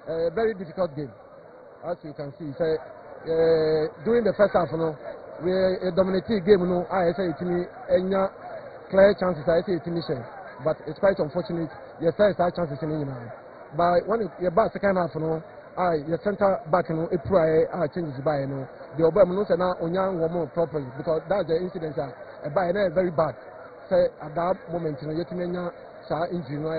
a very difficult game, as you can see. So, during the first half, we dominated game. I say it me clear chances. I say it me share, but it's quite unfortunate. Yes, there are chances in England. But when you back second half, your center back, it changes by the Obama knows now on properly because that's the incident. By very bad. Say at that moment, you know, injury, no,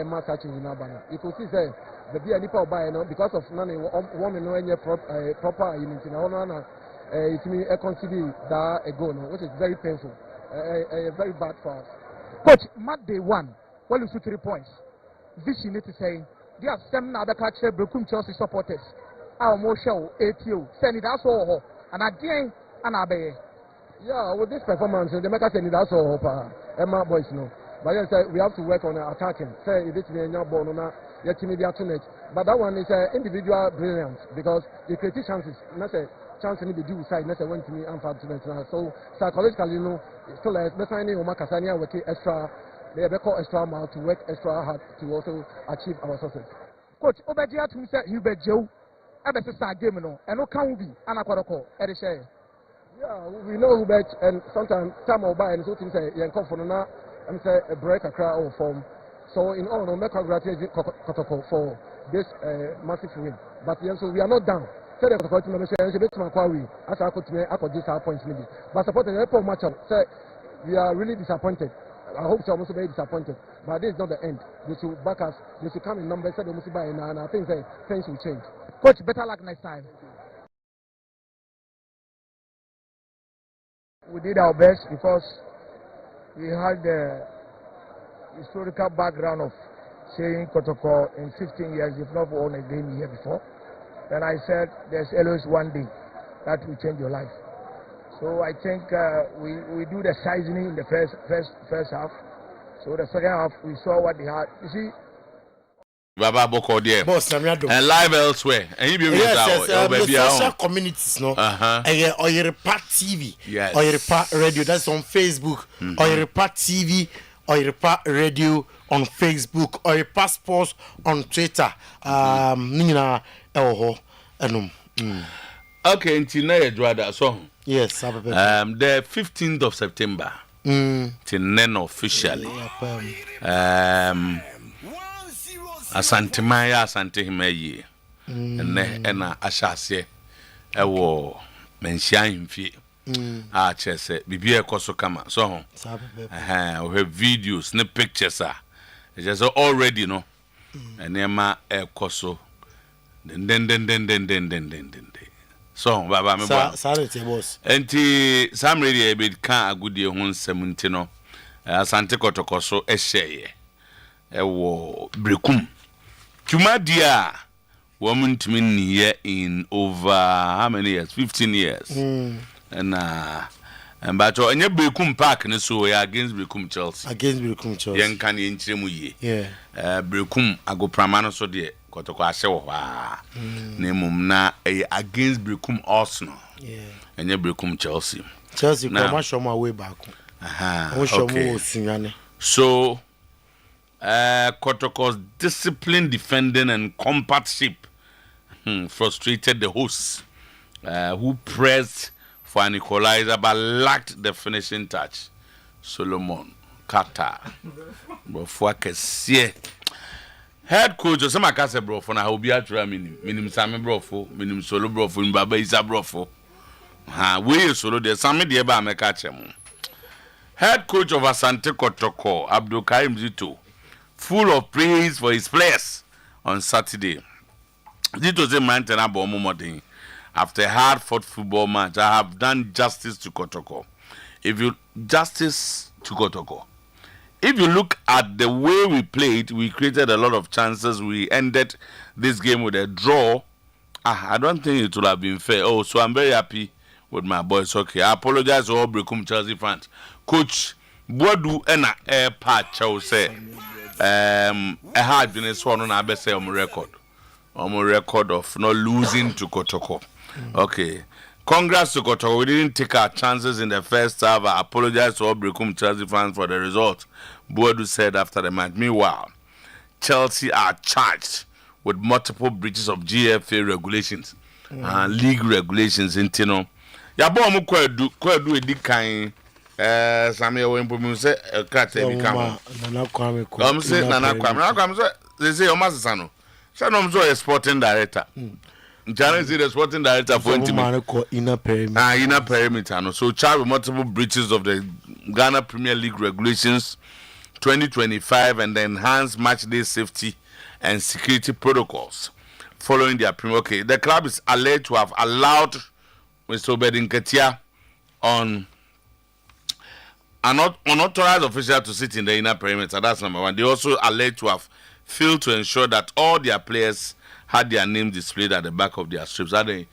mass change in Abana. You could see, say, the beer nipple by because of none woman no any proper unit in honor. It means a consider that a goal, which is very painful, very bad for us. Coach, match day one, well, you 3 points. This you need to say, there are some other catcher, Brokum Chelsea supporters. Our more show, ATO, send it as all, and again, and Abbey. Yeah, with this performance, the Mecca send it as all, Emma boys, no. But yes, we have to work on attacking. Say, it is me and your ball, yet media tonight. But that one is individual brilliance because the creative chances, not a chance to be due side, not a one to me and for tonight. So, psychologically, still as Messani or Macasania working extra. They have called extra mile to work extra hard to also achieve our success. Coach, Obedia to say you bet Joe, ever since our game, and no can be Anaquaroko, Erisha. Yeah, we know who bet, and sometimes some will buy and so things say, Yanko for now, and say a break a crowd or form. So, in all, no, make congratulations for this massive win. But yes, so we are not done. Say the coach, membership, and a bit of Macquarie, as I could make, I could this our points maybe. But supporting the airport matchup, say we are really disappointed. I hope so. I'm also very disappointed, but this is not the end. They should back us. They should come in numbers. Said they must buy, and I think things will change. Coach, better luck next time. We did our best because we had the historical background of saying Kotoko in 15 years, if not for a game here before. Then I said, there's always one day that will change your life. So I think we do the sizing in the first half. So the second half we saw what they had. You see. Baba Boko there. Boss, and live elsewhere. And you be the social communities, no. Oyerepa TV. Yes. Oyerepa Radio. That's on Facebook. Oyerepa TV. Oyerepa Radio on Facebook. Oyerepa Sports on Twitter. Nina Okay, until now you draw that song. Yes, the 15th of September. Till then officially. Asante Himeyi. And Ashase. Ewo menshia himfi. Chese bibia koso kama. So we have videos, ne pictures it's just already no. And Emma koso. Den. So, Baba, me boss. Enti Sam Radio bit kan agudie ho nsem nti no. Asante Kotoko so ehye. Ewo brekum. Tumadia woman to me in over how many years? 15 years. And but onye brekum park ne so we against brekum Chelsea. Against brekum Chelsea. Yen kan ye nchiremu ye. Yeah. Brekum agoprama no so de Kotoko ahye wo ha. Na mum na against brekum Arsenal. Yeah. Enye brekum Chelsea. Chelsea come show my way back. Okay. So Kotoko's disciplined defending and compactship frustrated the hosts who pressed for an equalizer but lacked the finishing touch. Solomon Kata before Kessie head coach of some Akase Brofo na Obi Atra minim Sami Brofo minim Solo Brofo Mbaba Isa Brofo we solo de Sami de ba ameka chem. Head coach of Asante Kotoko Abdul Karim Zito full of praise for his players on Saturday. Zito say maintain abo momodin after a hard-fought football match. I have done justice to Kotoko. If you look at the way we played, we created a lot of chances. We ended this game with a draw. I don't think it would have been fair. Oh, so I'm very happy with my boys. Okay, I apologize to all Brekum Chelsea fans. Coach, what do Ena Air Part Chelsea? A hard business one on our best record of not losing to Kotoko. Okay. Congrats to Kotoko. We didn't take our chances in the first half. I apologize to all Brekum Chelsea fans for the result. Boadu said after the match. Meanwhile, Chelsea are charged with multiple breaches of GFA regulations and league regulations into no. Ya bo mo kwadu edi kan Samuel Wempo say krata bi kan. Nana Kwame. Say Nana Kwame say they say Omasisa no. Say no so sporting director. Jana is the sporting director for inner perimeter. Inner perimeter no. So charged with multiple breaches of the Ghana Premier League regulations 2025 and the enhanced match day safety and security protocols following their premier. Okay, the club is alleged to have allowed Mr. Obedinketia on an unauthorized official to sit in the inner perimeter. That's number one. They also alleged to have failed to ensure that all their players had their names displayed at the back of their strips. Are they?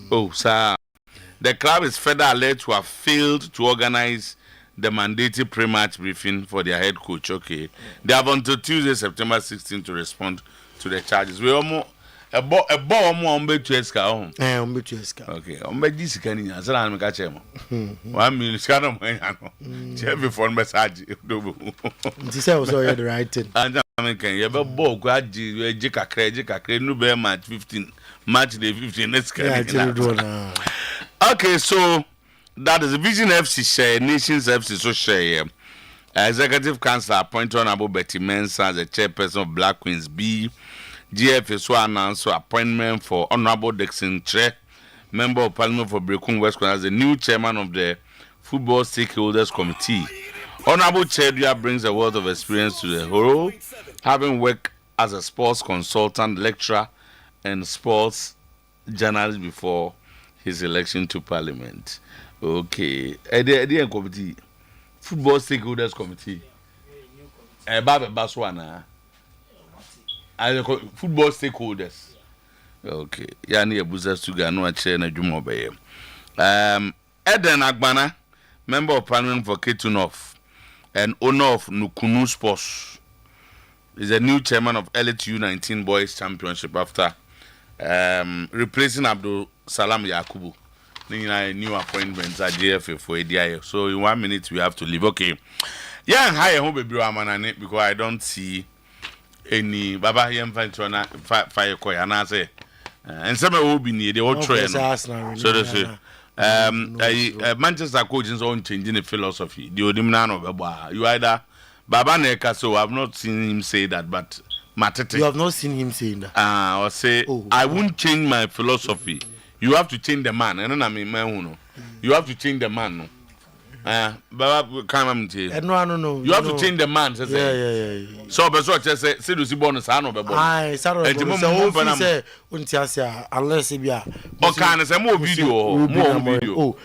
Oh, sir. The club is further alleged to have failed to organize the mandated pre-match briefing for their head coach. Okay, they have until Tuesday, September 16, to respond to the charges. We almost a ball more on to escape. Okay, on bed this can you answer and make a chairman. 1 million scanner, every phone message. This is also the right thing. And I can you have a ball, gradually, Jika, no bear match 15, match day 15. Let's get okay, so that is Vision FC share, Nations FC so share. Executive Council appointed Honorable Betty Mensah as the chairperson of Black Queens B. GF so announced appointment for Honorable Dixon Tre, Member of Parliament for Brecon West as the new chairman of the Football Stakeholders Committee. Honorable Chedria brings a wealth of experience to the role, having worked as a sports consultant, lecturer, and sports journalist before his election to Parliament. Okay. The committee, Football Stakeholders Committee. Baba Baswana. Football Stakeholders. Okay. Yani Abuza Suga no ache na dwuma obeye. Eden Agbana, Member of Parliament for Ketu North and owner of Nukunu Sports, is a new chairman of LTU 19 Boys Championship after replacing Abdul Salam Yakubu. New appointments at JFA for ADI. So in 1 minute we have to leave. Okay. Yeah, hi, I hope because I don't see any Baba Yam fire coy and I say and some will be near the old train. So they say Manchester coach is on changing the philosophy. The Odimano Baba. You either Baba Neka, so I've not seen him say that, but Matete. You have not seen him saying that. Or say I won't change my philosophy. You have to change the man. And then I mean, you have to change the man. Baba, come no. You have to change the man. Yeah. So, but so just say, see, bonus. I know, but unless it be or can say more video, video.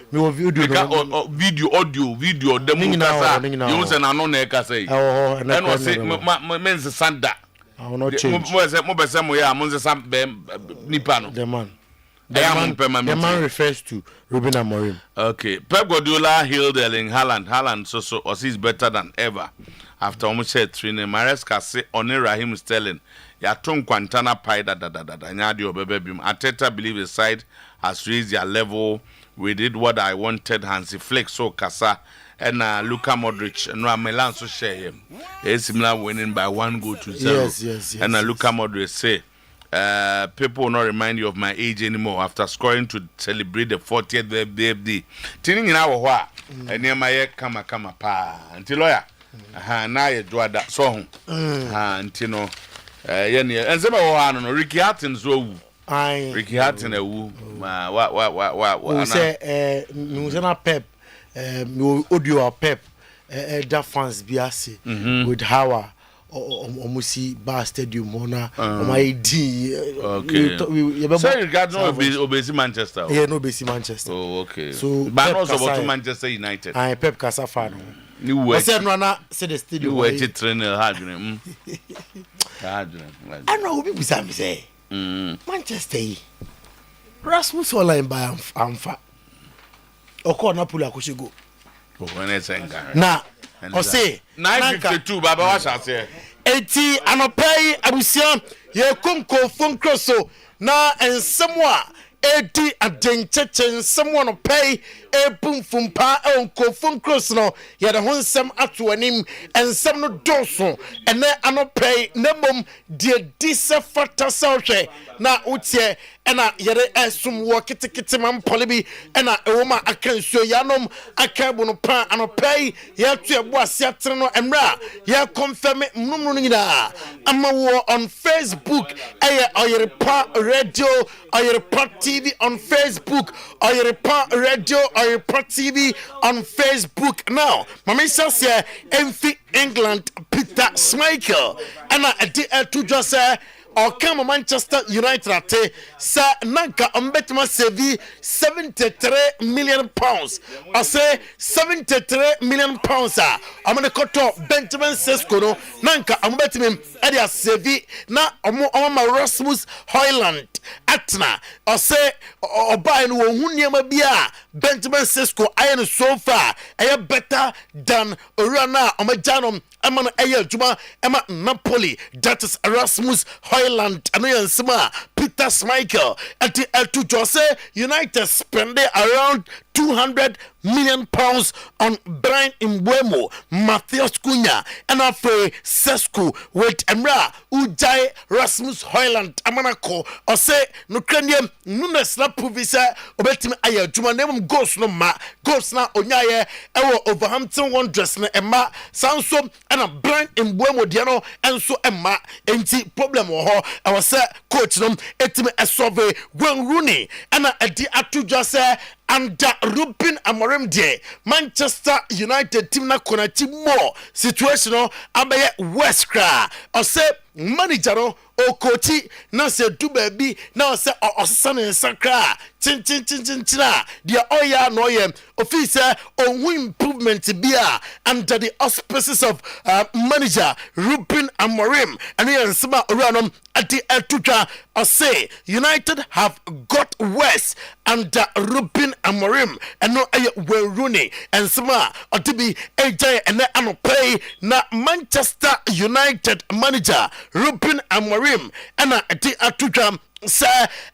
The moon, you say, I know, Neka say, and was say, men's Sanda. I will not change. The man refers to Ruben Amorim. Okay. Pep Guardiola hailed Erling Haaland. Haaland so is better than ever. After almost 3 Maresca say on Raheem Sterling. Yatung Quantana Pai da. Nyadio Bebebim. Arteta believe the side has raised their level. We did what I wanted. Hansi Flick so Kasa and Luka Modric and Milan so share him. Similar winning by 1-0. Yes. And Luka Modric say people will not remind you of my age anymore after scoring to celebrate the 40th birthday. Tining in our wa and near my kama pa until lawyer. Na ye do that so until no and some Ricky Hatton so Ricky Hatton what say Muzana Pep audio Pep that fans biase with Howard Omusi Bar Stadium Mona my D. Okay. So you got no obesi Manchester. Yeah, no obesi Manchester. Oh, okay. So but also about to Manchester United. I Pep Casa fan. You were said no say the stadium. You were to trainer hard. I know people say Manchester. Rasmus online by Amfa. Oko Napoli akushigo. Oh, when it's na o say 952 baba wa sha say eti anopai abusia ye konko funkroso na ensemo a edi adenchechen someone pay epum fumpa onko fum cross no ye de ho nsem ato anim ensem no doso ene anopay nemom de disafata sawhwe na utie ena yere esum wo kitikiti man polibi ena ewoma akansuo yanom akabu no pa anopay ye to ebo asiatere no emra ye confirm mnumnu nyina ama wo on Facebook Oyerepa Radio, Oyerepa TV on Facebook, Oyerepa Radio, Oyerepa TV on Facebook. Now, Mama says here, Enfi England, Peter Schmeichel, and I did to just say, or come Manchester United at Sir Nanka Umbetma Sevi 73 million pounds. I say 73 million pounds. I'm gonna cut off Benjamin Sesko, Nanka Umbetmim, Edia Sevi, na Oma Rasmus Hoyland, Atna. I say, or buy no Hunyama Bia, Benjamin Sesko, I am so far, I am better than Urana, Omajanum. Emma Juma, Emma Napoli, that is Erasmus Hoyland, and Sima, Peter Schmeichel, at the L2 Jose, United spend around 200 million pounds on Brian Mbeumo, Matthias Cunha, and Afre Sesku with Emra, Ujai, Rasmus Hoyland, Amanako, or say, Nukranium, Nunes La Puvisa, Obetim Aya, Juma, Neum Ghost no ma, Ghost na Onyaye, Ewa Overhampton one dress na Emma, Sansom, and a Brian Mbeumo Diano, and so Emma, ain't problem or her, I was coach them, Etime a survey, Gwen Rooney, and a di atu Jose. And Ruben Amorim de Manchester United team na kona team more situational abaye West Kra or say manager no o coachi na se do baby na se osesa ne sakra chin dia oya no yem officer on improvement bia under the auspices of manager Ruben Amorim and here nsema oranom at the Etuja or say United have got West under Ruben Amorim and no Rooney and Sama or to be AJ and Anopay na Manchester United manager Ruben Amorim and the Etuja. Sir,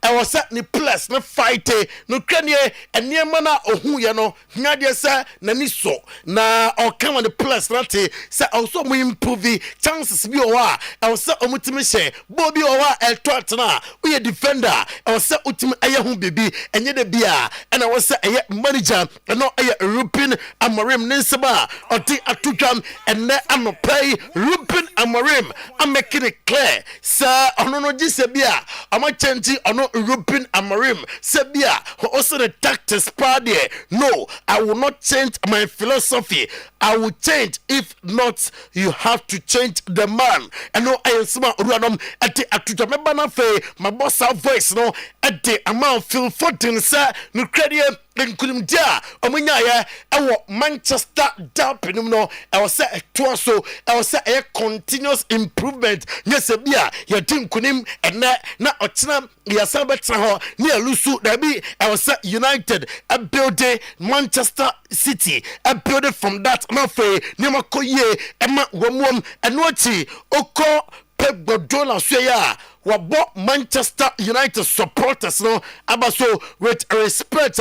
I was at the plus no fight no Kanye and near mana or who you know, Nadia sir, Naniso, na or come on the plus nati, sir, also we improve the chances be owa. I was set Omutimishe, Bobby Owa El Totana, we a defender, I was set Utim Ayahum baby, and yet the beer, and I was set a manager, and not a Rupin Amorim Ninsaba, or the Atujam, and then I'm not pay Rupin Amorim. I'm making it clear, sir, I don't know this a beer, I'm change or not Ruben Amorim Sebia also the tactics party. No, I will not change my philosophy. I will change. If not, you have to change the man. And no, I am smart random at the Atutamebana Fe, my boss voice no at the amount feel 14 sir no credit. Couldn't dia omunya ya Manchester derby no I was say so I was say a continuous improvement yes bia ya team kunim and na otena ya sabetra ho ne lusu da bi I was say United a build Manchester City a build from that na fe ne makoye e ma womom enochi oko Pep Guardiola so ya wabo Manchester United supporters no abaso with respect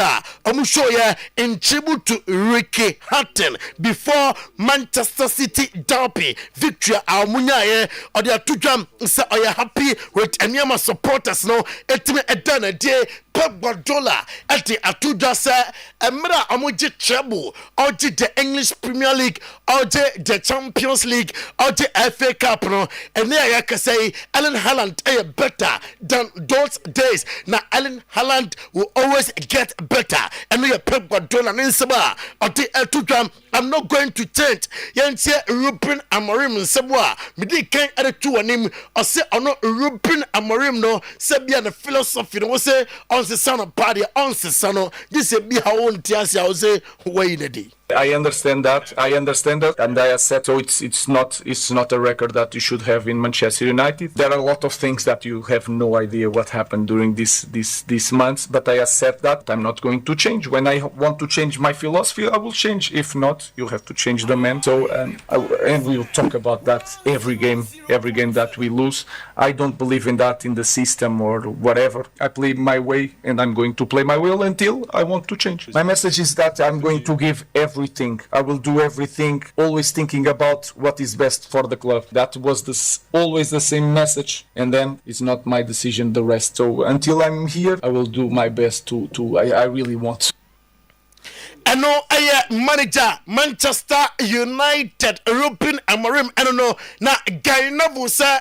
show ya in tribute to Ricky Hatton before Manchester City derby victory almunya ye or the atujam say are you happy with anyama supporters no etime edana day Pep Guardiola at the atuja say emra amuji treble or the English Premier League or the Champions League or the FA Cup no and there I can say Erling Haaland better than those days. Now Erling Haaland will always get better. And we are Pep Guardiola and Insaba or the L2 I'm not going to change. Yancy Ruben Amorim Sabwa. Midi can't add to a name or say or not Ruben Amorim no Sabia the philosophy no say on the son of party on the son. This is be how on Tiasia I say way in the day. I understand that, and I accept. So it's not a record that you should have in Manchester United. There are a lot of things that you have no idea what happened during these months, but I accept that. I'm not going to change. When I want to change my philosophy, I will change. If not, you have to change the man. So and we will talk about that every game that we lose. I don't believe in that in the system or whatever. I play my way. and I'm going to play my will until I want to change. My message is that I'm going to give everything. I will do everything, always thinking about what is best for the club. That was always the same message, and then it's not my decision, the rest. So until I'm here, I will do my best I really want. And no, manager Manchester United European Amarim. I don't know. Na guy novel sa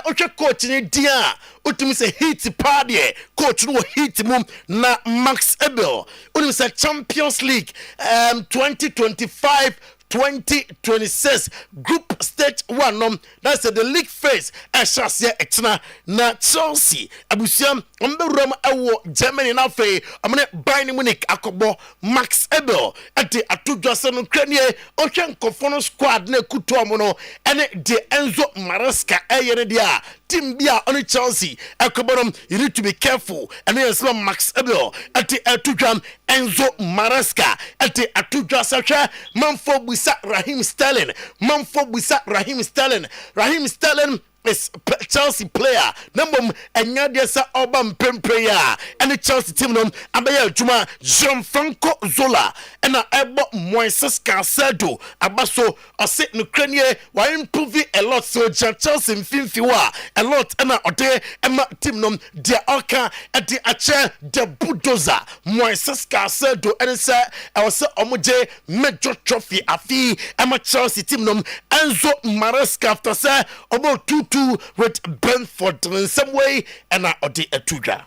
oche coach ni dia. Utimi se hit party coach no hit mum na Max Ebel. Utimi se Champions League 2025-2026 group stage 1 that's the league phase Chelsea etna na Chelsea abusiam omberum ewo Germany na fe amene Bayern Munich akobo Max Ebel ati atudwase no kranie ohwe nkofono squad na kuto amono ene de Enzo Maresca eyere dia team bia on Chelsea akobonom you need to be careful and yes Max Ebel ati atudwam Enzo Maresca ati atudwase hwe manfo Raheem Sterling. Raheem Sterling is Chelsea player. Number enya dia sa oba mpempreya. And Chelsea team nom abaya juma Gianfranco Zola. And ebo Moises Caicedo abaso ose no kranie wa improve a lot so Chelsea mfimfiwa a lot and ode ema team nom dia oka at the ache the bulldozer Moises Caicedo and say I was omoje major trophy afi ema Chelsea team nom Enzo Maresca after say about 2-2 with Brentford in some way and ode etuga.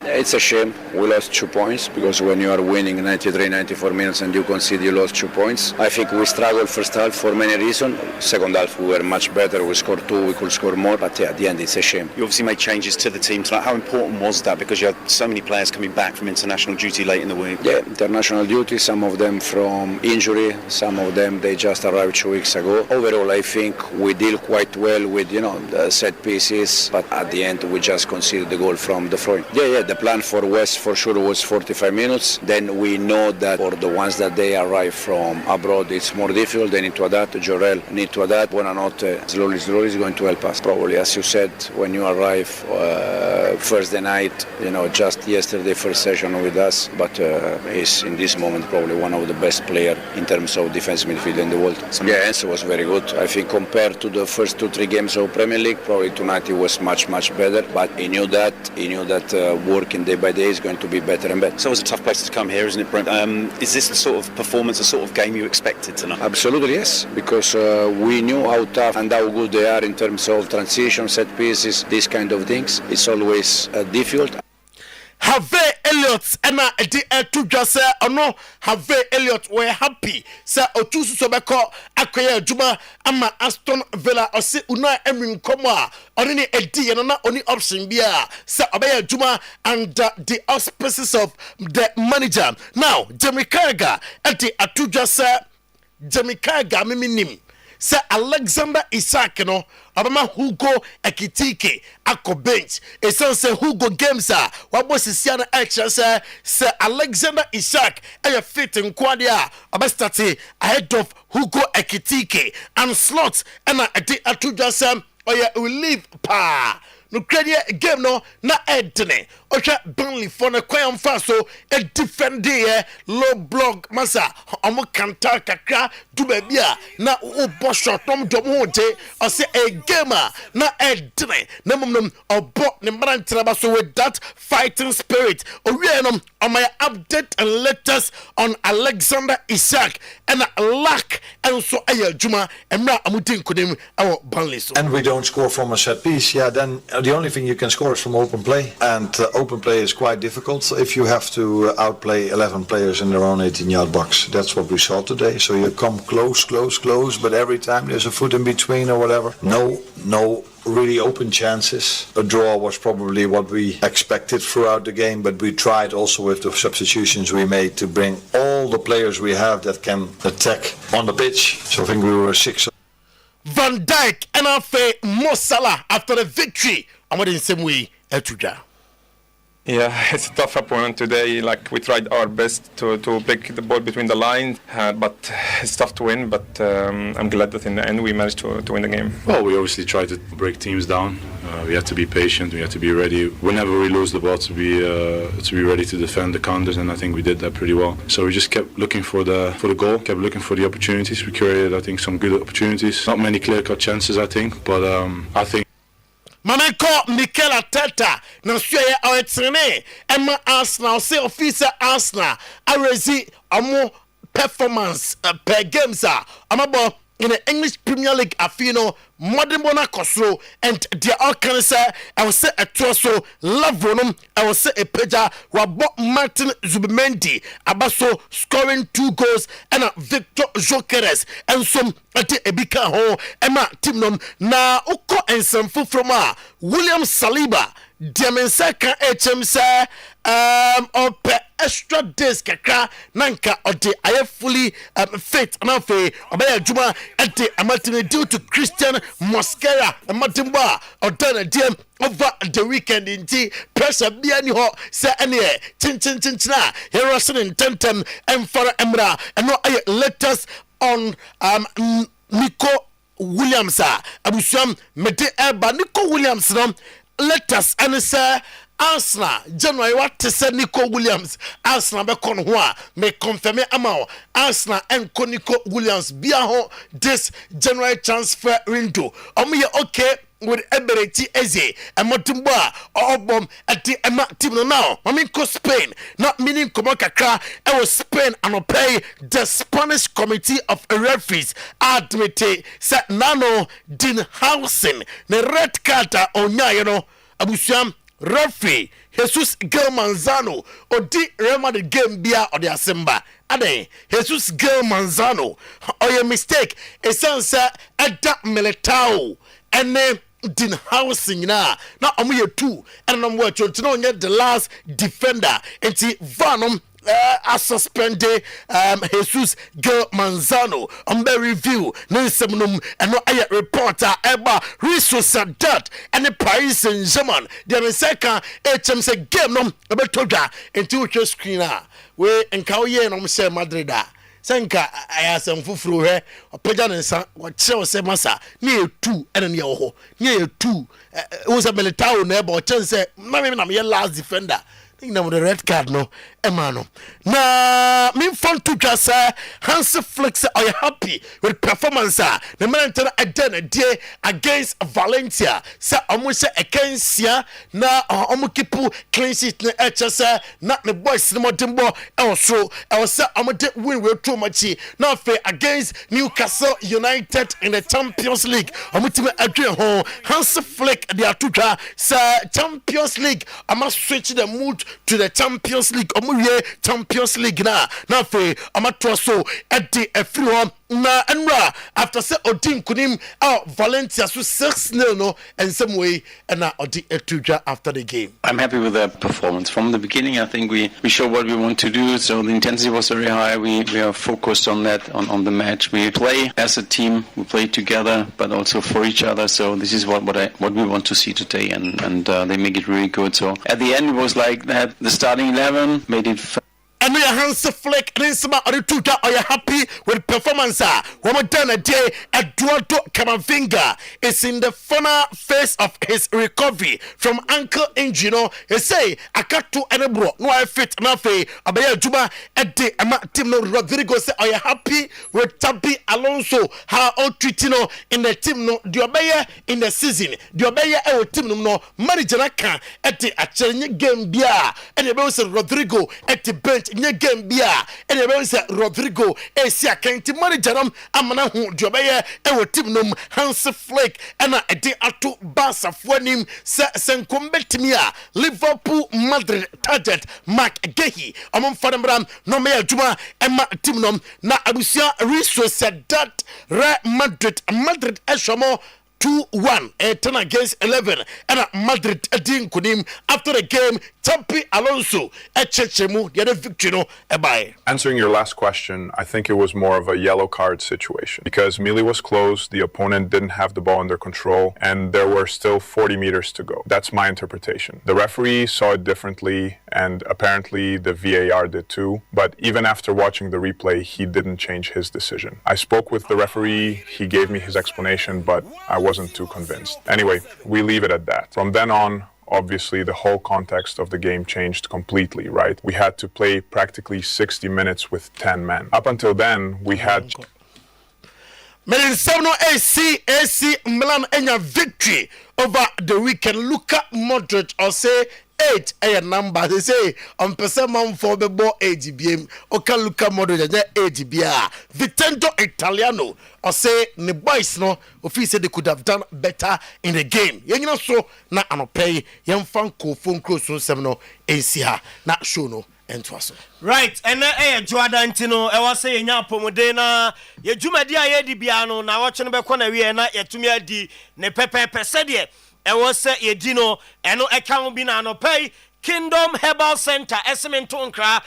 It's a shame we lost 2 points because when you are winning 93-94 minutes and you concede you lost 2 points. I think we struggled first half for many reasons. Second half we were much better. We scored 2, we could score more, but at the end it's a shame. You obviously made changes to the team tonight. How important was that? Because you had so many players coming back from international duty late in the week. Yeah, international duty, some of them from injury, some of them they just arrived 2 weeks ago. Overall I think we deal quite well with the set pieces, but at the end we just conceded the goal from the front. Yeah, the plan for West for sure was 45 minutes. Then we know that for the ones that they arrive from abroad, it's more difficult. They need to adapt. Jorel need to adapt. Buonanotte slowly is going to help us. Probably, as you said, when you arrive Thursday night, just yesterday first session with us, but he's in this moment probably one of the best players in terms of defense midfield in the world. Yeah, Enzo was very good. I think compared to the first 2-3 games of Premier League, probably tonight he was much better. But he knew that working day by day is going to be better and better. So it's a tough place to come here, isn't it, Brent? Is this the sort of performance, the sort of game you expected tonight? Absolutely, yes, because we knew how tough and how good they are in terms of transition, set pieces, these kind of things. It's always difficult. Have Elliot and to just say, no, have Elliot were happy. Sir, or two Sobeko, Akoya Juma, Ama Aston Villa, or sit Una Emin Koma, or any Eddie and not only option beer, Sir Abaya Juma, and the auspices of the manager. Now, Jamaica, at the Atuja, sir, Jamaica, Miminim. Sir Alexander Isak, Abama Hugo Ekitike, Ako bench. A son say Hugo Games, what was his Siana Action, Sir Alexander Isak, a fit in Quadia, Abastati, ahead of Hugo Ekitike, and slots, and I did Atuja Sam, or ya will leave pa. No credit game no na Edne. Ocha Burnley for na kwam faso a defend low block masa omo kanta kakra du bia na o bo shot tom hote o say a gamer na Edne na mum obo ne mrantra so with that fighting spirit o we on my update and letters on Alexander Isak and lack and so juma and na amutin kudim our Burnley so. And we don't score from a set piece, then the only thing you can score is from open play, and open play is quite difficult if you have to outplay 11 players in their own 18-yard box. That's what we saw today. So you come close, but every time there's a foot in between or whatever. No really open chances. A draw was probably what we expected throughout the game, but we tried also with the substitutions we made to bring all the players we have that can attack on the pitch. So I think we were 6. Van Dijk and Afe Mo Salah after the victory. I'm in the same way, Etuja. Yeah, it's a tough opponent today. Like, we tried our best to pick the ball between the lines, but it's tough to win. But I'm glad that in the end we managed to win the game. Well, we obviously try to break teams down. We have to be patient. We have to be ready whenever we lose the ball to be ready to defend the counters, and I think we did that pretty well. So we just kept looking for the goal, kept looking for the opportunities. We created, I think, some good opportunities. Not many clear-cut chances, I think, but I think. Mameko Mikel Arteta na suye awetene Emma Arsenal say officer Arsenal arezi amo performance per games amabo in the English Premier League afino modern bona kosro and they all can say I will say a troso lavonum I will say a peja wabo Martin Zubimendi abaso scoring 2 goals and Victor Jokeres and some ati ebika ho ema team na uko ensamfu from William Saliba Diamensaka HMC ope extra days kakra nanka ode aye fully fit anafe obaya juma ade amatine due to Christian Mosquera amatimba odana DM over the weekend inti pressure bia ni ho se ene chin here in tentem emfara emra eno aye letters on Nico Williams abusuam mede eba Nico Williams no letters and say Arsenal January what to say Nico Williams Arsenal be kon ho a me confirm amao Arsenal and Nico Williams bia ho this January transfer window omo okay with Ebereti Eze and Motumba or bomb at the team now. I mean, Spain, not meaning Komokakra, I was Spain and pay the Spanish Committee of Referees admit set nano din housing the red card on Yano Abusham referee Jesus Gil Manzano or di Rema the game bia or the Asemba. Ade Jesus Gil Manzano or your mistake it sounds Edda Militao and then din housing na omo 2 and I'm watching to know the last defender enti Vanum suspended Jesus Gil Manzano on the review Ninsemnum and no reporter Eba Riso that and the Paris Saint-Germain the second HMC game no abetoda into your screener we enkawo no say Madrid Sanka ayasam fufuru he opega nsa wo kire se masa na 2 ene ne ho na 2 wo se Militao na e ba o chense na me last defender na the red card no emano na me fun to just Hans Flick are you happy with performance the man again against Valencia say almost ekensia na omukipu clean sheet na HSA na the boys no modimbo also I was say amode win we too much now against Newcastle United in the Champions League omutime adwe ho Hans Flick they are to say Champions League I must switch the mood to the Champions League omuye Champions League na fe amato so edi efri na enra after say odin kunim Valencia so 6-0 no and some way and na odi etuja after the game. I'm happy with the performance from the beginning. I think we showed what we want to do, so the intensity was very high. We are focused on that on the match. We play as a team, we play together but also for each other, so this is what we want to see today and they make it really good. So at the end it was like that the starting 11 made it and we are Hans Flick Rinsma Otuo-Acheampong are you happy with performance one done a day Eduardo Camavinga is in the final phase of his recovery from ankle injury he say akatu enebro no I fit na fe abaya juma ede ama team no Rodrigo say are you happy with Tabi Alonso how all treatino in the team no the obeye in the season the obeye e team no manager na kan ede achenye game bia and e say Rodrigo at the bench nye game bia and e say Rodrigo e si akenti manager amana hu the obeye e team no Hans Flick and ede ato Barca fonim senkombetimi Liverpool Madrid target Mark Gehi amon fadambram no me aduma ema team no na abusia Real Sociedad Real Madrid eshomo 2-1 10 against 11 and Madrid edin kunim after the game Champi Alonso echechemu the victory no ebai. Answering your last question, I think it was more of a yellow card situation because melee was closed, the opponent didn't have the ball under control, and there were still 40 meters to go. That's my interpretation. The referee saw it differently, and apparently the VAR did too, but even after watching the replay, he didn't change his decision. I spoke with the referee, he gave me his explanation, but I wasn't too convinced. Anyway, we leave it at that. From then on, obviously the whole context of the game changed completely, right? We had to play practically 60 minutes with 10 men. Up until then, we had... Merin AC Milan enya victory over the weekend. Luka Modric or say 8 a number. They say on person for the ball AGBM. Okay, Luka Modric AGBA. Vitendo Italiano or say the boys no office they could have done better in the game. You know so na anopay yam fan ko phone close so semno NCA na show no. Right, and Jordan Tino, I was saying, Pomodena, ye Jumadia ye Biano, now watching back on a year, not yet to me di ne pepe pesedie. I was say ye Dino, and no account binano pay, Kingdom Herbal Center, Essementonkra,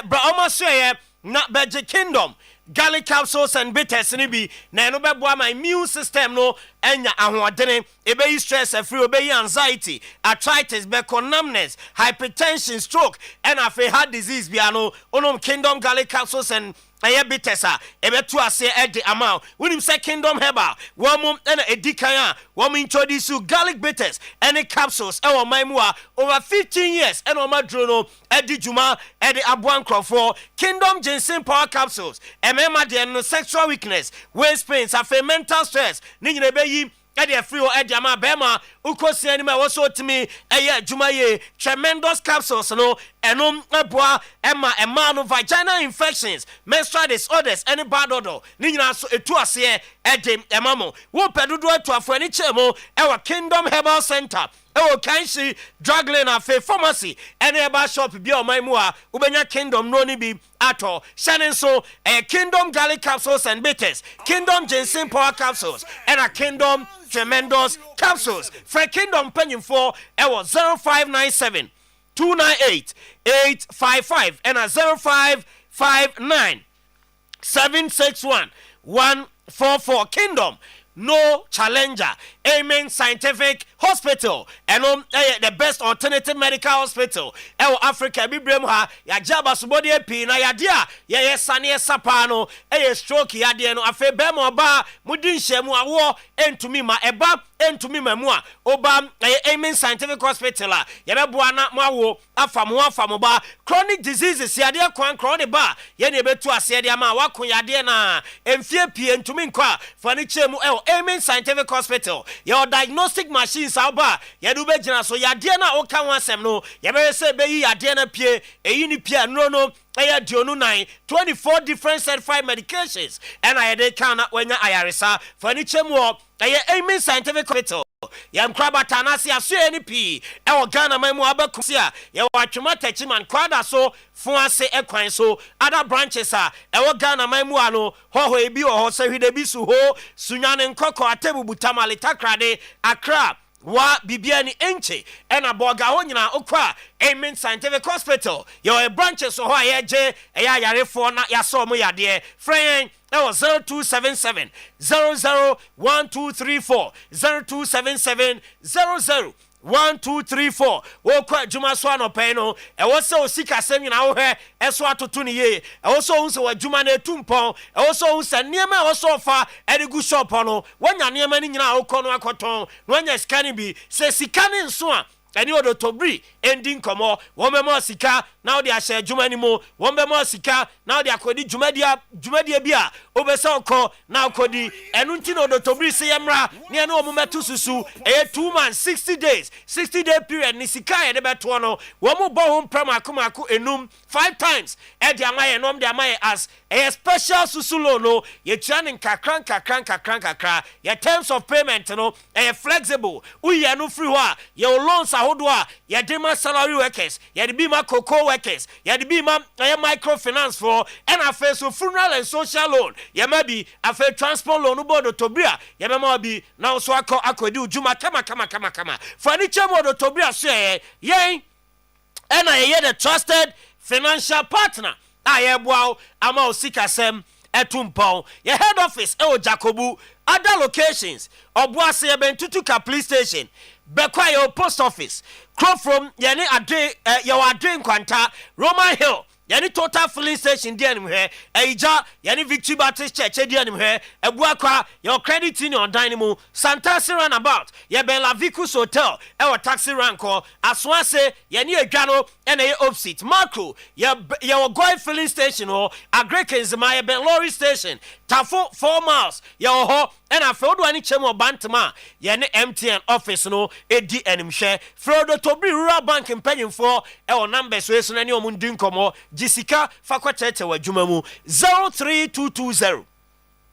Brahma Sway, not Badger Kingdom. Garlic capsules and bitters nibi na no beboa my immune system no enya ahoɔdene ebe stress free obey anxiety arthritis numbness hypertension stroke and afi heart disease bia no onom Kingdom garlic capsules and eye bitters a ebe to ase edi amount wonim say Kingdom herbal wom na edikan a wom introduce garlic bitters and capsules e wo man mu a over 15 years and o madro no edi juma edi aboan crofo Kingdom ginseng power capsules emema de no sexual weakness waist pains afi mental stress ni nyina be yi edi free o edi ama bema ukosi ani ma woso timi eye juma ye tremendous capsules no enom eboa ema no vaginal infections menstrual disorders any bad odor ni nyina so etu ase edi emamo wo pedodo atu afani chemo ewa Kingdom Herbal Center ewo kanshi drug lane afi pharmacy any eba shop bi o man mu a ubenya Kingdom no ni bi ato shanin so Kingdom garlic capsules and bitters Kingdom ginseng power capsules and a Kingdom tremendous capsules for Kingdom penny for ewo 0597 298 855 and a 0559 761 144 Kingdom no challenger Amen Scientific Hospital and the best alternative medical hospital Africa bibrem ha ya jaba subodi epi na ya dia ye sane sapano stroke ya dia no afe be mo ba mudin hyemu awo entumi ma eba entumi mamu a oba Amen Scientific Hospital a ye beboa na mo awo afamo ba chronic diseases ya dia kwan chronic ba ye ne betu ase dia ma wakon ya dia na emfie pie entumi nkwa fani chemu Amen Scientific Hospital your diagnostic machines aba ye do be gina so ya dia na o kan wasem no ye be say be yi ya dia na pie eyi ni pie no aya dionu 9 24 different certified medications and I dey kan na wanya ayaresa fani chemu Amen Scientific Hospital yam kraba tanasi aso eni pi e Ghana mamu abakusi a ye watwema tachiman kwada so fun ase ekwan so other branches a e Ghana mamu ano hoho ebi ho se hwede bi su ho sunyane nkoko atebubu tamale takrade Accra wa bibiani enche ena boga ho nyina okwa Amen Scientific Hospital your branches so ho ayeje eya yarefo na yaso mo yade friend that was 0277 001234 0277 001234 wokwa juma so anope no e wo se osika sem nyina wo he eso atoto ni ye e wo so unse wa juma na etumpon e wo so unse niema e wo so fa edigu shop no wanya niema ni nyina akọ no akoton no wanya skani bi se sikani nso a eni odotobri ending komo won be mo sika na odi ahye adwuma ni mo won be mo sika na odi akodi dwumadia bi a obese okọ na akodi enu nti na odotobri se yemra ne ene omumetu susu 2 months 60 days 60-day period ni sika ye de beto no won mo bo ho pramakomako enum 5 times e de amaye nom de amaye as a special susulo no ye tuane nkakran ye terms of payment no e flexible uye no free ho a ye loans ahodo a yɛde ma salary workers yɛde bi ma cocoa workers yɛde bi ma microfinance for and afei so funeral and social loan yɛma bi afei transport loan board otobria yɛbɛma bi na so akɔdi ujuma kama furniture board otobria so yɛn and I the trusted financial partner ayɛboa ama osikasɛm etumpon your head office Jacobu other locations obuase Bentutuka police station Bekwa your post office crop from yani your adre kwanta Roman Hill yani total filling station dia nim he eija yani Victory Baptist Church dia nim he ebuakwa your credit union dynamo Santasi runabout ye Ben Lavicus Hotel our taxi ranko aswase yani edwano ene ye opposite macro your goy filling station or agrekens my Ben lorry station tafo 4 miles your ho and I feel any chemo bantama yani MTN office no edi enimhwe Frodo Tobri Rural Bank impenium for our numbers we so nani omundin komo Jessica fakwatete wadwuma mu 03220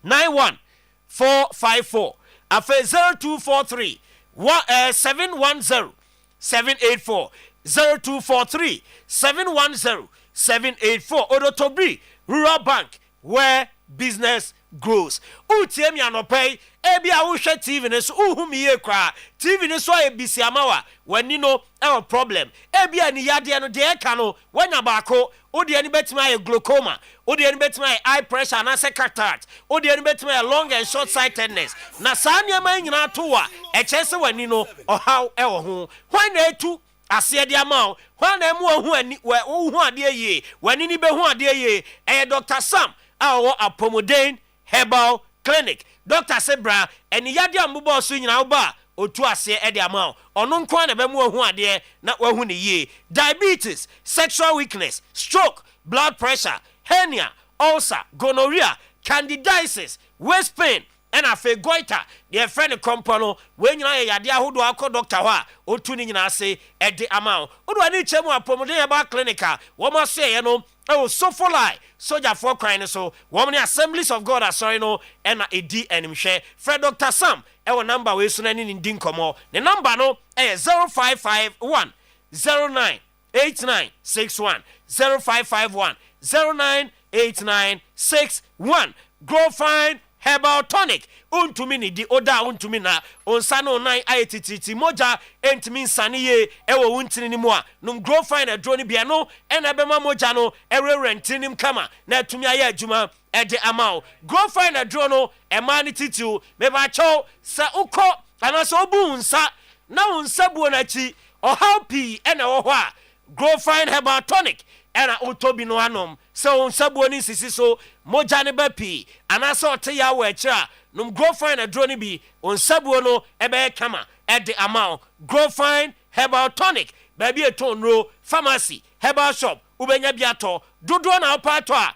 91454 afa 0243 710 784 0243 710 784 Odotobri Rural Bank where business grows. Utie mi anopay ebi a wo hwe TV ne so uhumi ye kwa TV ne so ebisi amawa wani no e problem ebi ani yade no de eka no wanya baako odi ani betima ye glaucoma odi ani betima ye eye pressure na cataract odi ani betima ye long and short sightedness na saa nyama nyina to a echese wani no ohaw e wo ho hwan na etu ase de amaw hwan na emu ohu ani wo ade ye wani ni be hu ade ye Dr. Sam our Apomodane Herbal Clinic. Dr. Sebra and yadi ambubo so nyina oba Otuo-Acheampong e de amount ono nko na be mu ohu ade na wahu ne ye diabetes sexual weakness stroke blood pressure hernia ulcer gonorrhea candidiasis waist pain and afa goiter the friend compano we nyina ye yade ahodo akọ doctor ho a otu ni nyina ase e de amount odo ani chemu Apomodane Herbal Clinic wo mo se ye no so for lie soldier for crying so woman Assemblies of God sorry no and edi enimhwe Fred Dr. Sam our number we so nani ndin komo the number no 0551 098961 0551 098961 grow fine herbal tonic untumi ni di oda untumi na onsa no nan ayetititi moja entimi nsane ye ewo untini ni mu a num grow fine adro ni bia no ena bema moja no ewrentinim kama na atumi aye adwuma ede amao grow fine adro no ema ni titiu me ba cho sa ukọ anaso obu nsa na unsa buo na chi ohaw pi ena wo ho a grow fine herbal tonic ena otobi no anom so unsa buo ni sisi so moja ne ba pi anaso ote ya wo ekira num grow fine adro ni bi onsabuo no ebe kama ede amount grow fine herbal tonic baby etonro pharmacy herbal shop ubenya biato dodo na opato a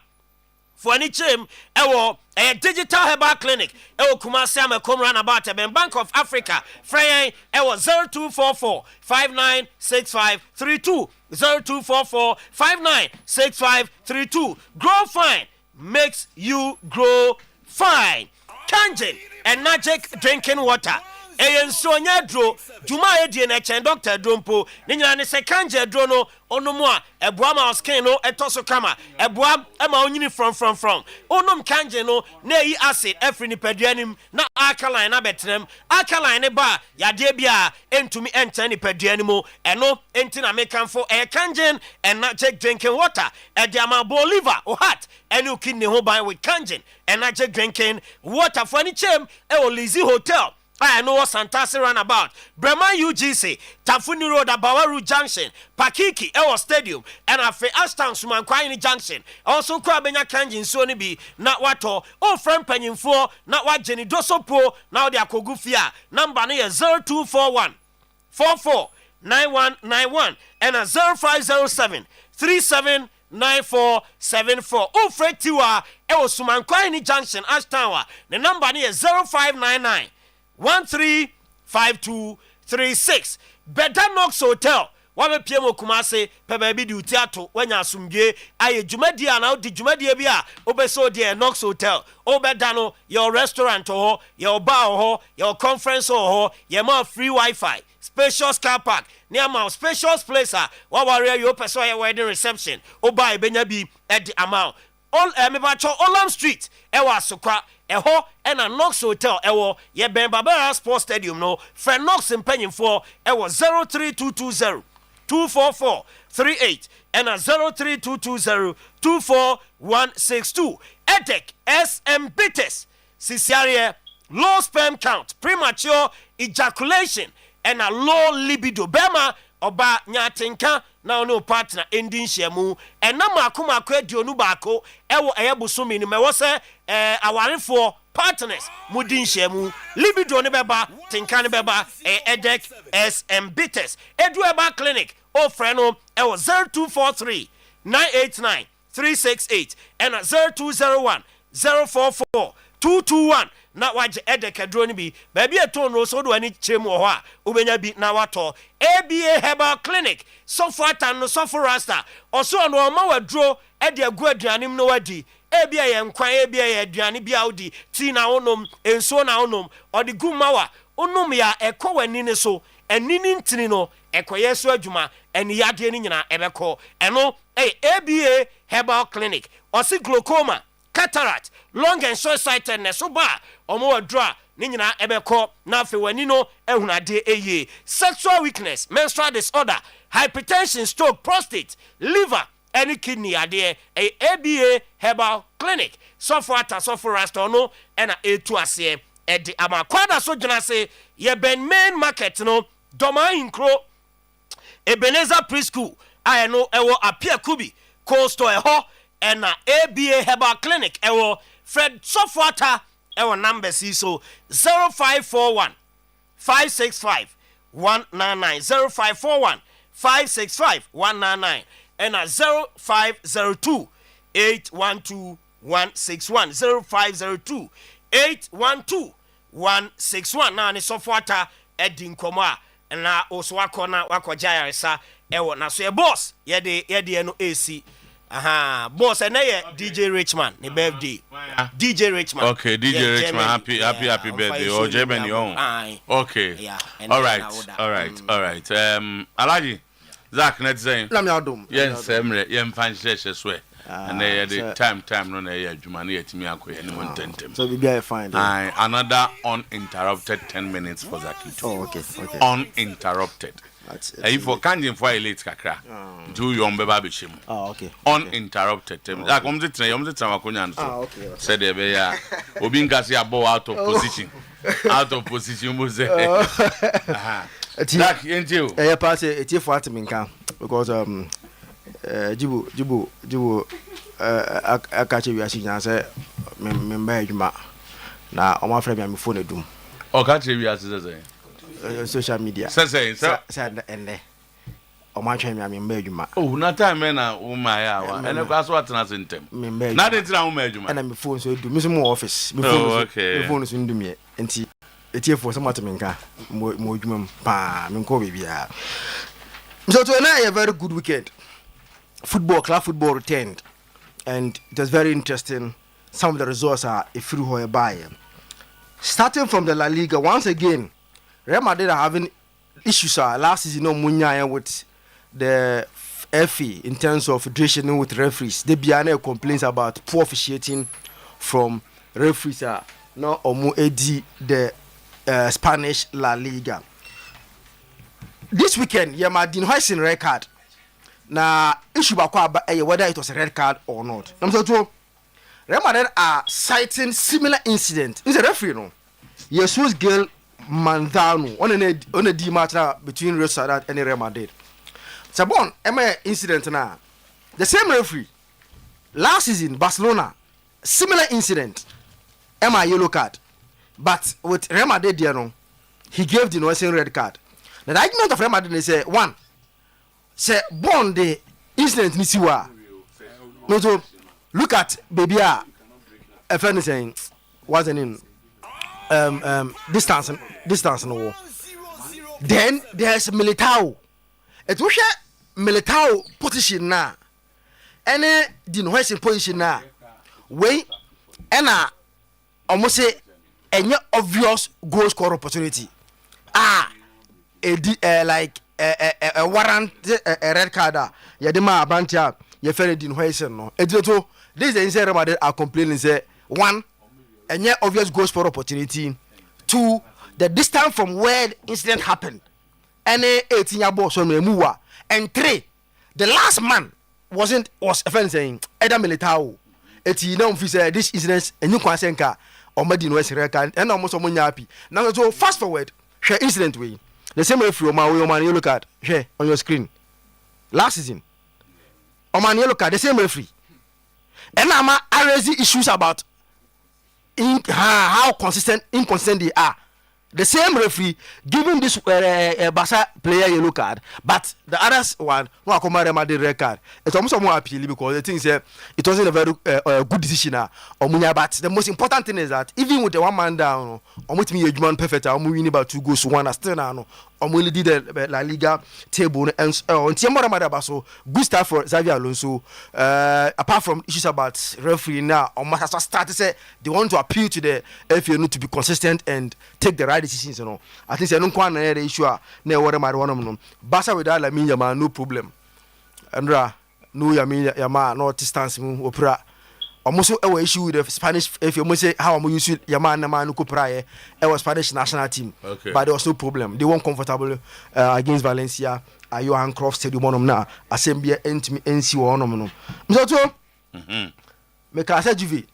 for any chem ewo a digital herbal clinic ewo Kumasi Amakom runabout Ben Bank of Africa frey ewo 0244 596532 0244 596532 grow fine makes you grow fine. Kangen and magic drinking water. Sonya dro, Juma Edian and Dr. Drumpo, Nina ne se Kanje drono, onomwa, a Brahma skeno, a tosokama, a Bram, a mauni from. Onum Kanje no, ne acid, efrini pedianim, na alkaline abetrem, alkaline bar, ya debia, and to me enter any pedianimo, and no, entina mekan for a Kangen and magic drinking water, a diamant liver or hat, and you kidney home by with Kangen and magic drinking water for any chem, a Lizzie Hotel. I know what Santasi runabout. Bremen UGC, Tafuni Road, Abawaru Junction, Pakiki, Ewa Stadium, and Afe Ashtown Sumankwani Junction. Also, Kwabenya Kanjin Sony B, not wato, oh, friend penning for, not what Jenny Doso Po, now they are Kogufia. Number near 0241 44 9191 and a 0507 379474. Oh, Fred Tiwa, Ewa Sumankwani Junction, Ashtown. The number near 0599 135236. Bedanox Hotel wa be pie mo Kumase pe ba bi di utiato wanya asumdwe aye dwumadi ana di dwumadi bi a obeso de Knox Hotel obeda no your restaurant ho your bar ho your conference ho your more free Wi-Fi spacious car park near my spacious place wa warrior your person your wedding reception oba ebenya bi at the amount all mebacho Olam Street ewa sokwa eho ena Knox Hotel ewo ye Ben Barbara Sports Stadium no for Knox mpanyimfo ewo 03220 244 38 and 03220 24162 Edek SM Bites Cesarea low sperm count premature ejaculation and a low libido bema oba nyatenka na ono partner ending shemu and na makuma kwedionu bako ewo eyebusumi ni mewo se awarefo partners mudin shemu libido ne beba tenka ne beba Edek SM Bites Edueba Clinic o freno ewo 0243 989 368 and 0201 044 221 na waje Edek adro ni bi baby eton no so do ani chiremu ho a obenya bi na wato ABA Herbal Clinic so far tan no so for rasta oso no ma wadro e de agu aduanim no wadi ABA ye nkwan ABA ye aduane bi audi ti na wonom enso na wonom odi gumawa onum ya ekowani ne so enini ntini no ekoye so adwuma eni yade ni nyina ebeko eno ABA Herbal Clinic osi glaucoma cataract long and short sightedness so ba omo wadra ni nyina ebeko na afi wani no ehunade eye sexual weakness menstrual disorder hypertension stroke prostate liver any kidney ade ABA Herbal Clinic so for rasta no ena etu ase edi amakwada so gyina se ye ben main market no doma inkro Ebenezer Preschool I know ewo apia kubi coastal eho ena ABA Herbal Clinic ewo Fred Sofwata ewo number so 0541 565 199 0541 565 199 and 0502 812 161 0502 812 161 na ni Sofwata edin koma na oswako na wakojaya resa ewo na so e boss ye no AC aha boss na ye DJ Richman ni birthday DJ Richman okay DJ Richman happy birthday o Germany on okay yeah, all right Alaji Zach net saying lam ya dom yes emre ye mfan sheshe swe and the time no na ye adwuma na yetimi akoye ni montentem so we be fine another uninterrupted 10 minutes for Zakito. Oh okay Uninterrupted. If for kanjin for late kakra do you mbeba bechim. Oh okay Uninterrupted. Like omze makonya nso okay said e be ya obi ngasi abo out of position mo say like enti o pass eti for atminka because jibu akache wi asinya say memba adwuma na o ma fra bia me phone edum o ka che wi asese social media say ende o ma twa me memba adwuma oh na time na o ma ya wa ene kwa so atena sentem na de tira o ma adwuma na me phone so edum me so mo office me phone so ndum ye enti eti for some atminka mo adwuma pa me ko bibia so to na a very good weekend. Club football returned, and it was very interesting. Some of the results are a free hole by. Starting from the La Liga, once again, Real Madrid are having issues. Last season, Munya with the FA in terms of federation with referees. They began complaints about poor officiating from referees. No, Omu Edi the Spanish La Liga. This weekend, Yamadin hoisting red card. Na issue bakwa whether it was a red card or not. Number 2, Real Madrid are citing similar incident. It's a referee, no. Jesus Gil Mandano on a D match between Real Sociedad and Real Madrid. Sabon, incident now. The same referee last season Barcelona, similar incident. Yellow card, but with Real Madrid, he gave the noising red card. The argument of Real Madrid is one. Say born the incident nisiwa. No, so look at baby a friend is saying what's the name? Distance no. Then there's Militao. It was a military position now. Any denotation position now. Wait, and almost say any obvious goal score opportunity. Like a warrant, a red card. Yadima Abantia, you fell denotation. No, it's to this is about it. Are complaining say 1, any obvious goal score opportunity. 2, the distance from where the incident happened. Any 18-year boss on Memua. And 3, the last man was offending Eda Militao. Eti na officer this incident enyu kwasenka omadi no esreka and almost omonya happy. Now so fast forward, share incident way. The same referee Oman you look at here on your screen. Last season. Oman you look at the same referee. And I'm raising issues about how inconsistent they are. The same referee giving this Basa player yellow card, but the others one no come the red card. It's almost more appealing because the thing is it wasn't a very good decision. But the most important thing is that even with the one man down, almost me a perfect. I'm winning about 2 goals to 1. Still now, I'm only did the La Liga table and on Tiamora Madabaso. Good start for Xavier Alonso. Apart from issues about referee now, on must start to say they want to appeal to the FA to be consistent and take the right decisions. You know, I think I don't want the issue. Ne what am I one Basa without la Yama no problem. Andra no Yama no distance opera. Almost a issue with the Spanish. If you must say how I'm using Yama Nama no Praye, it was Spanish national team. Okay. But there was no problem. They weren't comfortable against Valencia. Johan Cruyff Stadium on now. Assembly NC or on. So, make I say Juve.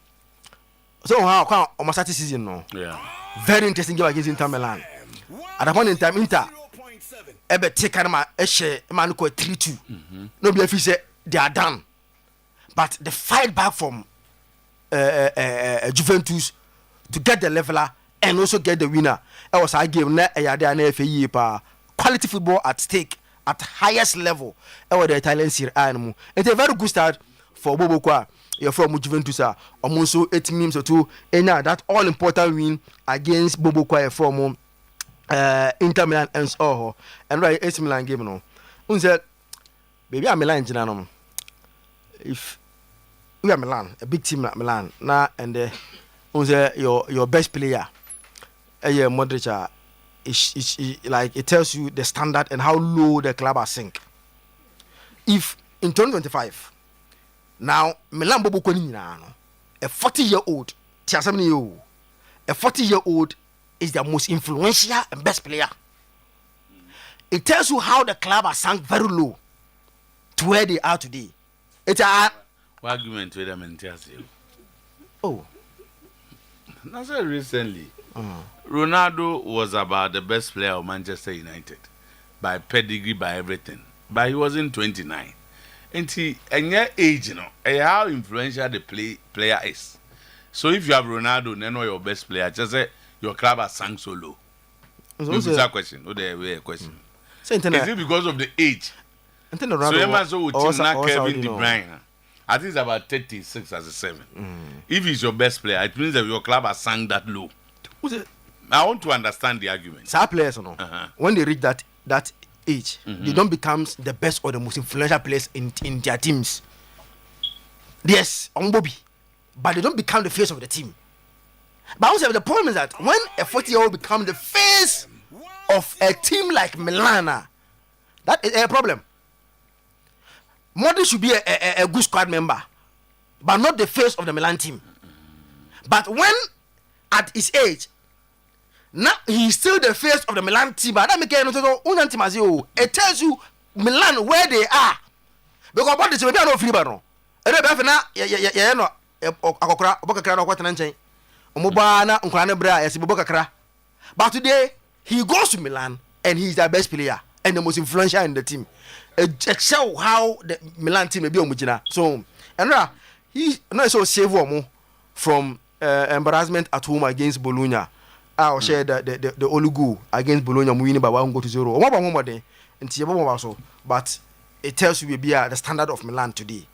So how almost that season no. Yeah. Very interesting game against Inter Milan. At the point in time, Inter ebe take anama eshe man ko 3-2. No be say they are done. But the fight back from Juventus to get the leveler and also get the winner. It was a game na FA quality football at stake at the highest level. It was the Italian Serie A. It's a very good start for Bobo Kwa. You're from Juventus. Almost 8 memes or 2. And now that all important win against Bobo Kwa from Inter Milan and Soho. And right, 8 Milan game no. Unsaid, baby, I'm Milan Jinano. If we are Milan, a big team like Milan, now and your best player, Modric, is like it tells you the standard and how low the club are sink. If in 2025, now Milan Bobo Konina, a 40-year-old, a 40-year-old is the most influential and best player. It tells you how the club are sunk very low to where they are today. It's a argument with them and tells you. Oh, not so recently. Ronaldo was about the best player of Manchester United by pedigree, by everything. But he wasn't 29. And your age, you know, how influential the player is. So if you have Ronaldo, then know your best player, just say your club has sunk so low. It's a question. No, there question. Is it because of the age? So you must know Kevin De Bruyne. I think it's about 36 as a 7. If he's your best player, it means that your club has sunk that low. I want to understand the argument. Some players, you know, when they reach that age, they don't become the best or the most influential players in their teams. Yes, on Bobby, but they don't become the face of the team. But also the problem is that when a 40-year-old becomes the face of a team like Milana, that is a problem. Modric should be a good squad member, but not the face of the Milan team. But when at his age, now he's still the face of the Milan team. But that it tells you Milan where they are. Because what is no free no. But today he goes to Milan and he's the best player and the most influential in the team. It shows how the Milan team may be on. So and he so save one from embarrassment at home against Bologna. I will share the Olugu against Bologna winning by 1-0. But it tells you the standard of Milan today.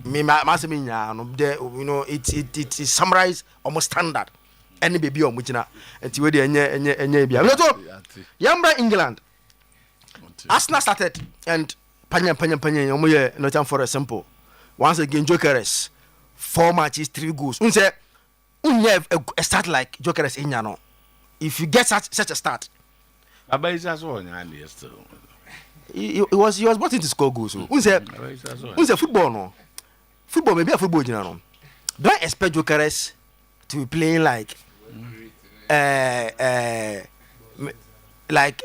You know, it is summarized almost standard. Any baby on which na and Yamba England. Arsenal started and Panya, Omoye, Nottingham Forest simple. Once again, Jokeres, 4 matches, 3 goals. Unse have a start like Jokeres in Yano. If you get such a start. He was brought in to score goals. Unse football no. Football maybe a football, you know. Don't expect Jokeres to be playing like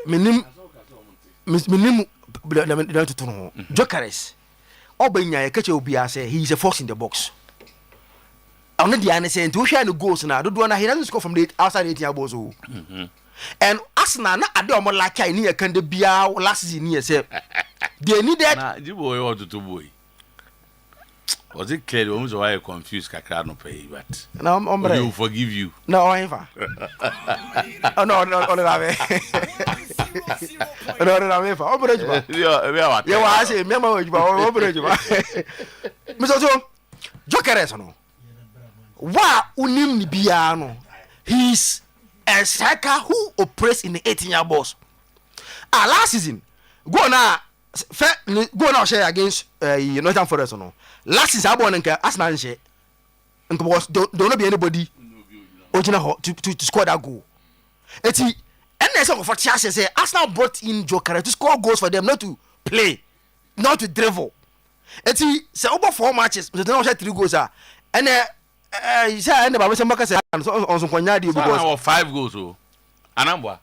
minim Jokeres. Obenya catch Obia say he is a force in the box. I'm not the answer to share the goals now. Don't want he doesn't score from the outside 18 box. And Arsenal na ade omo like I near can the bia last season near say they needed boy or to boy. Was it clear almost why you confused kakra no pay but no hombre you forgive you. No ever. Oh no lave. No ever. Hombre yeah I say remember hombre Mr. So Jokeres no. Wa unim ni bia no. He's a striker who operates in the 18-year box. Last season, go now share against Nottingham Forest no. Last season, I born Arsenal share. And was don't not be anybody original to score that goal. It's and there's some for chances say Arsenal brought in Jokeres to score goals for them, not to play, not to dribble. It's say over 4 matches, they don't share 3 goals and he said and Baba Sambaka say on some kwanyadi because 5 goals oh. Anambwa.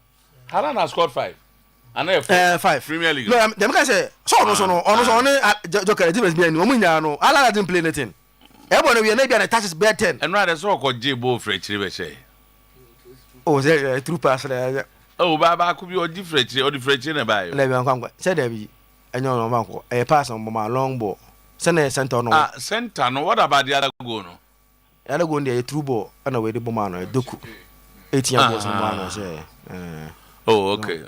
Haaland has scored 5. And 5 Premier League. No, them can say so Jokeres difference be no munya no. Haaland didn't play anything. Everyone we maybe an touches bear 10. And rather so called J-Bo French say. Oh, say true pass there. Oh, Baba could be or different or the French in a buy. Let me come. Say there be no manko. A pass on my long ball. Send center no. Center no. What about the other goal no? I don't go in there a true ball and away the bomano doku 18 years old say oh okay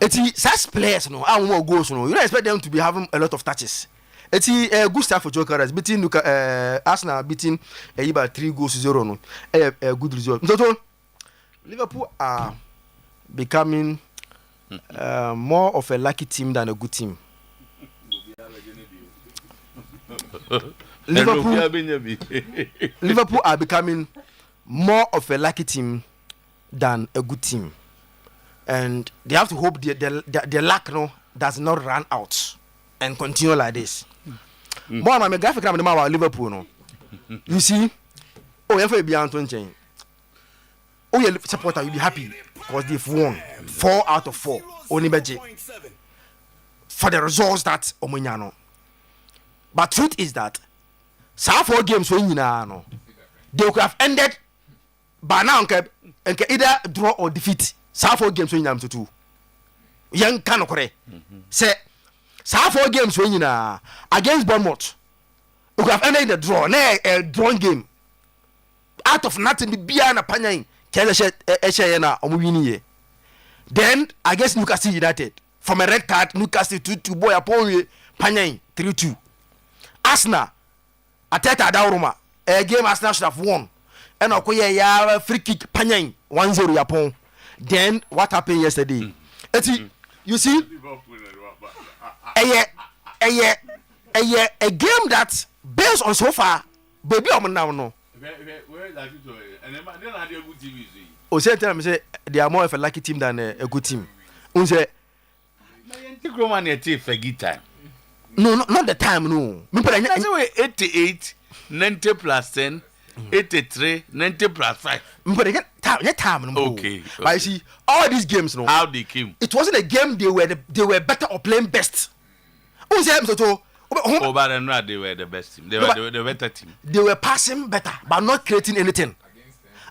it's such players no and more goals no you don't expect them to be having a lot of touches it's a good start for Jokeres beating Arsenal beating about 3 goals to 0 no a good result so Liverpool are becoming more of a lucky team than a good team. Liverpool are becoming more of a lucky team than a good team, and they have to hope the luck no does not run out and continue like this. But my graphic about Liverpool no, you see, oh if you be Anton Chain, oh your supporter will be happy because they've won 4 out of 4 only for the results that Omunyano. But truth is that some 4 games when you know they could have ended by now and either draw or defeat. Some 4 games when you to 2. Young Kanokore say some 4 games when you know against Bournemouth. You could have ended in the draw, a drawn game. Out of nothing, the Biana Panyan, Keleshena Omwini. Then against Newcastle United, from a red card, Newcastle to boy upon Panyan 3-2. Arsenal Ateta Dauruma a game Arsenal should have won and Okoye ya free kick Panyan 1-0 Yapon. Then what happened yesterday? You see a game that based on so far baby now no. O say tell me say they are more of a lucky team than a good team. Unse time. No, not the time, no. I say 88, 90 plus 10, 83, 90 plus 5. Time, no. Okay. But you see, all these games, no. How they came? It wasn't a game they were better or playing best. Who said so? Oh, but not they were the best team. They were the better team. They were passing better, but not creating anything.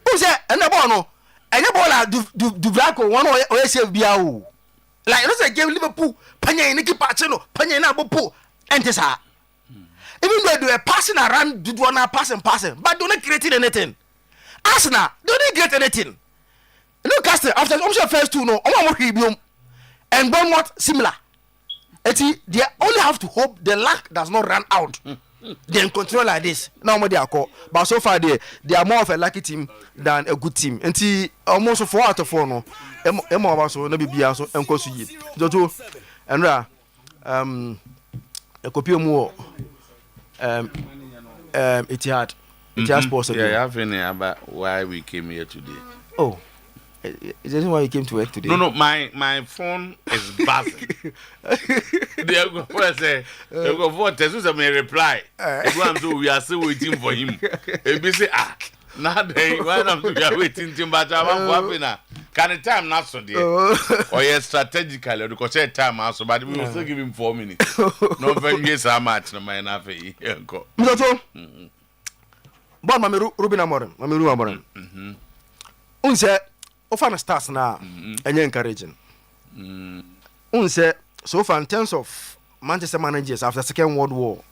Who said? And the ball, no. And the ball, do Blanco one or SFBAO. Like let's say game Liverpool, Panya Niki Pachino, Panya Nabopo, and Tessa. Even though they were passing around, do one passing, but don't create anything. Arsenal don't get anything. Newcastle after the first 2 no, and Bournemouth similar. They only have to hope the luck does not run out. Then control like this. Now they are called, but so far they are more of a lucky team than a good team. And almost 4 out of 4 no. Emo so na bibia so enko so yi. Jojo And a copy more Etihad Sports. Yeah, I've been about why we came here today. Oh, is this why you came to work today? No, my phone is buzzing. They go for say, they go for test. So may reply. We are still waiting for him. He say now they why we are waiting to but I'm happy. Can the time not so dear? Or yes, strategically because say time also, but we will still give him 4 minutes. No very so much no man have go. Mzoto. Bon mami Ruben Amorim. Unse offer stars na enye encouraging. Unse so far in terms of Manchester managers after Second World War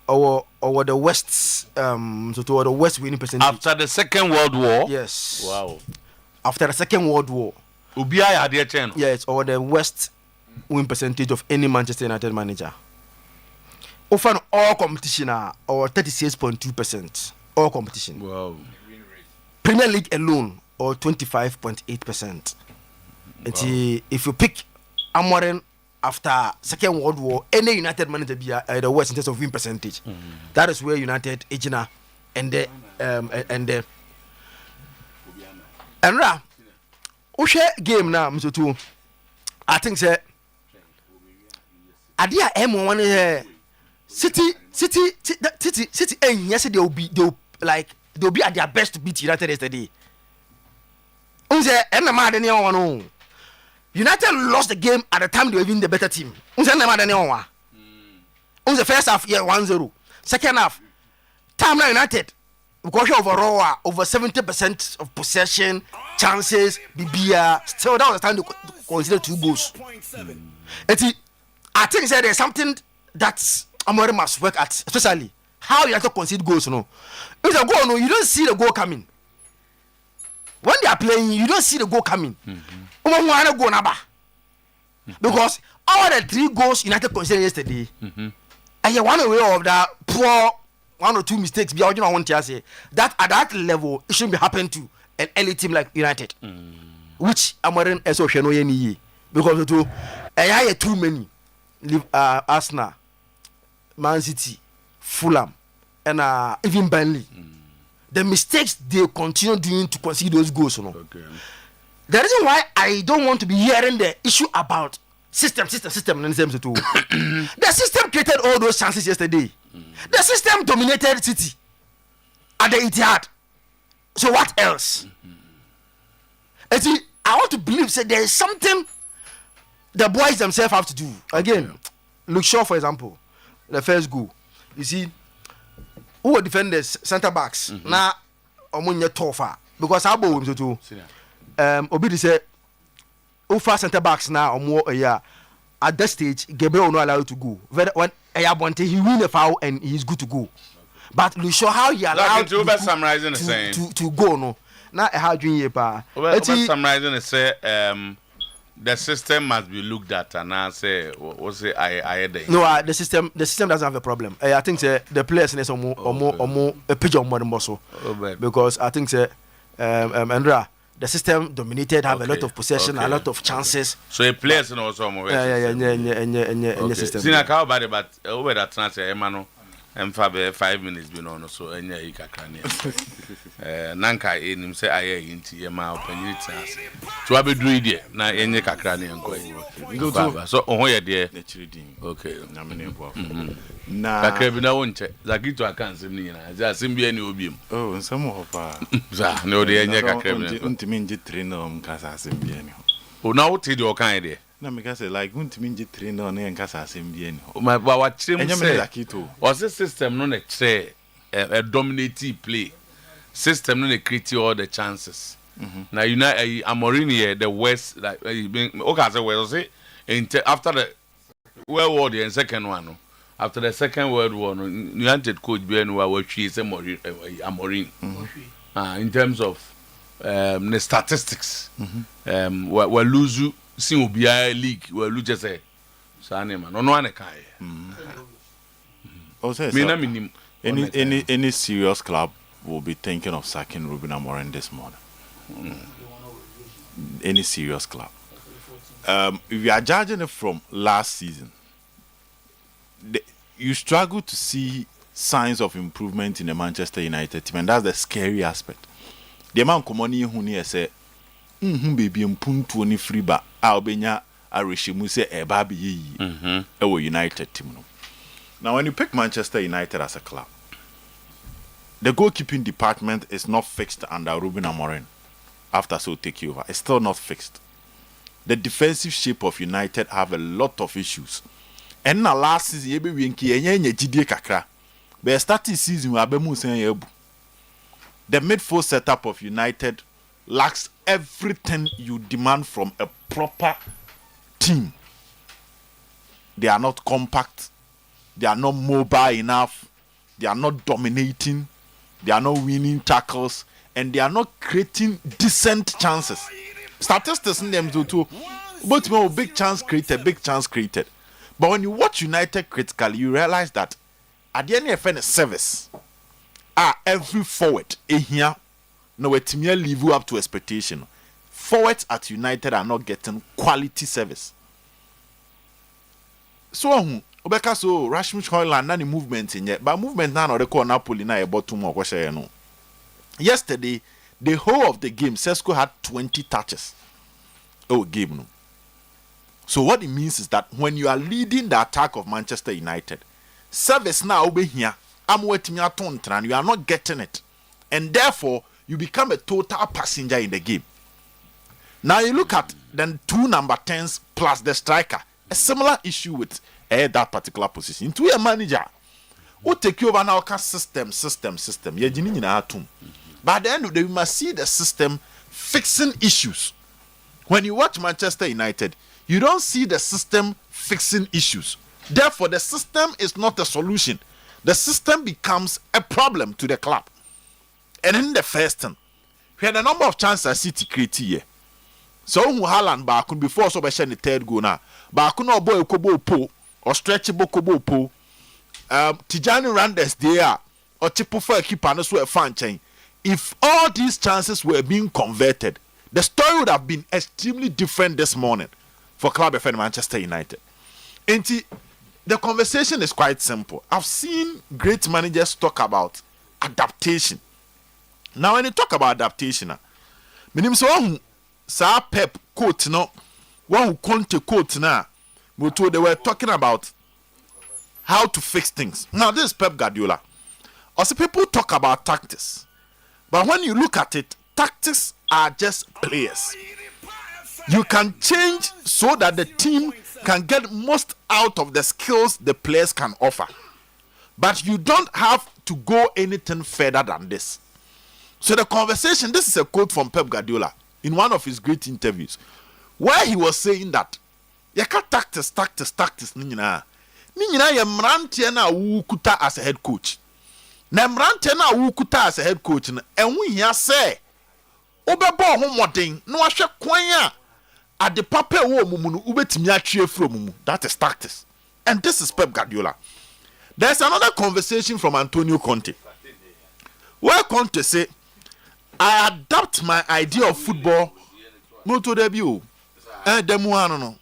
or the West so to the West winning percentage after the Second World War. Yes. Wow. After the Second World War. Ubia had their channel. Yes, or the West win percentage of any Manchester United manager. Often all competition are or 36.2%. All competition. Wow. Premier League alone or 25.8%. Wow. If you pick Amorim after Second World War, any United manager be the West in terms of win percentage. That is where United Ejina and the game now, Mr. Two. I think say Adia M1 City and yes they'll be at their best to beat United yesterday. United lost the game at the time they were even the better team. The first half 1-0. Second half time now United because overall over 70% of possession chances still that was the time to consider 2 goals. I think there's something that's Amorim must work at, especially how you have to concede goals. No, if the goal, no, you don't see the goal coming. When they are playing, you don't see the goal coming. Because all the 3 goals United conceded yesterday, and you one away of that poor 1 or 2 mistakes. Be I want to say that at that level it shouldn't be happening to an elite team like United, which Amorim is also no because to I too many. Arsenal, Man City, Fulham, and even Burnley. The mistakes they continue doing to concede those goals. Okay. The reason why I don't want to be hearing the issue about system, and the system created all those chances yesterday. The system dominated City at the Etihad. So what else? And see, I want to believe that there is something the boys themselves have to do. Again, look Shaw for example, the first goal. You see, who will defend the centre backs? Now, omunye tougher because I bought him to Obi say, who fast centre backs now or more a year. At that stage, Gabriel not allowed to go. When he win a foul and he's good to go. But look Shaw how he allowed to go no. Now how do you summarizing it say the system must be looked at and I say what's it no the system doesn't have a problem. I think the players need more a page of more muscle because I think Andra the system dominated, have a lot of possession, a lot of chances. So a players and also more system. Sina how bad but over that transfer Emmanuel and 5 minutes been on so enya ika krania nanka enim say aye inti ema opanyiri chance to abeduru die na enye kakra ne enko so oho ye de okay na me ne bo na kakra bi na wonche zakito akansem ni na za sim bi ani obiem oh nsem ho pa za ne o de enye kakra bi ntimi nji trainer kasa asem bi ani o na wote de o kan de na me ka say like ntimi nji trainer na kasa asem bi ani my ba wa chim say zakito was the system no na say a dominating play system no create all the chances. Now you know Amorim here the West like okay say well say after the World War the second one after the Second World War United coach be no wa twi say Amorim in terms of the statistics we lose see obia league we lose just say so na no one kai any serious club will be thinking of sacking Ruben Amorim this morning. Any serious club. if you are judging it from last season, you struggle to see signs of improvement in the Manchester United team, and that's the scary aspect. The amount of money you say, baby, mpuntu ni free ba, albenya arishimu se ebabi yi, ewo United team no. Now, when you pick Manchester United as a club, the goalkeeping department is not fixed under Ruben Amorim after so take over. It's still not fixed. The defensive shape of United have a lot of issues. And now last season, but starting season, the midfield setup of United lacks everything you demand from a proper team. They are not compact. They are not mobile enough. They are not dominating. They are not winning tackles. And they are not creating decent chances. Statistics in them do too. But big chance created. But when you watch United critically, you realize that at the end of the service, every forward here, no it may live up to expectation. Forwards at United are not getting quality service. So Obeka so Rashmich Hoyland nani movement in yet, but movement now the call Napoli na about 2 more question. Yesterday, the whole of the game, Sesko had 20 touches. Oh, game no. So what it means is that when you are leading the attack of Manchester United, service now over here, I'm waiting your turn and you are not getting it. And therefore, you become a total passenger in the game. Now you look at the 2 number 10s plus the striker. A similar issue with that particular position. Into a manager who take you over now system. By the end of the day, we must see the system fixing issues. When you watch Manchester United, you don't see the system fixing issues. Therefore, the system is not a solution. The system becomes a problem to the club. And in the first thing, we had a number of chances City create here. So Haaland back before so the third goal now. Back no boy kobo po or stretchable kobo po. Tijani Randers there or Chipo for a keeper no so a fan chain. If all these chances were being converted, the story would have been extremely different this morning for Club FM Manchester United. And the conversation is quite simple. I've seen great managers talk about adaptation. Now, when you talk about adaptation, meaning so Sir Pep quote no one who Conte quote now, they were talking about how to fix things. Now, this is Pep Guardiola. Also, people talk about tactics. But when you look at it, tactics are just players. You can change so that the team can get most out of the skills the players can offer. But you don't have to go anything further than this. So the conversation, this is a quote from Pep Guardiola in one of his great interviews, where he was saying that yaka tactics ninyina ye mrantie na wukuta as a head coach. Na mrantie na wukuta as a head coach na enhu hia say obebo ho modern na wahwe kwan a ade papa wo mumu no ubetimi atwe afro mumu. That is tactics. And this is Pep Guardiola. There's another conversation from Antonio Conte, where Conte say, I adapt my idea of football no to debut. No.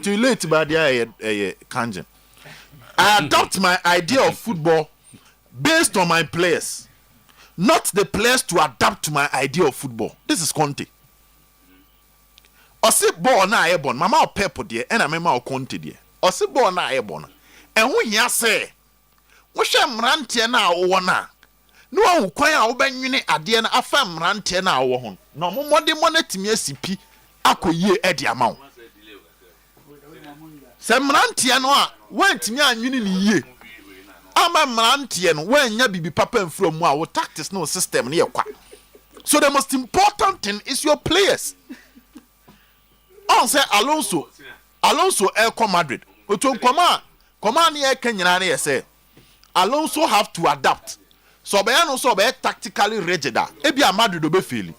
Too late by the kanjen. I adopt my idea of football based on my players, not the players to adapt to my idea of football. This is Conte. Ose ball na airborne, mama o Pep there, and a mama o Conte there. Ose ball na airborne. And when you say, what shall mrantia na o na? No one kwan a wobanwene ade na afa mrantie na awo ho no momode monetimi asipi akoyie edi amawo se mrantie no a wantimi anwene ni yie ama mrantie no wanya bibi papa mfro mu a wo tactics no system ne yakwa. So the most important thing is your players. On say Alonso come Madrid oto koma na ye kanyina na ye say Alonso have to adapt. So be tactically rigid. Ebi Madrid obe feel.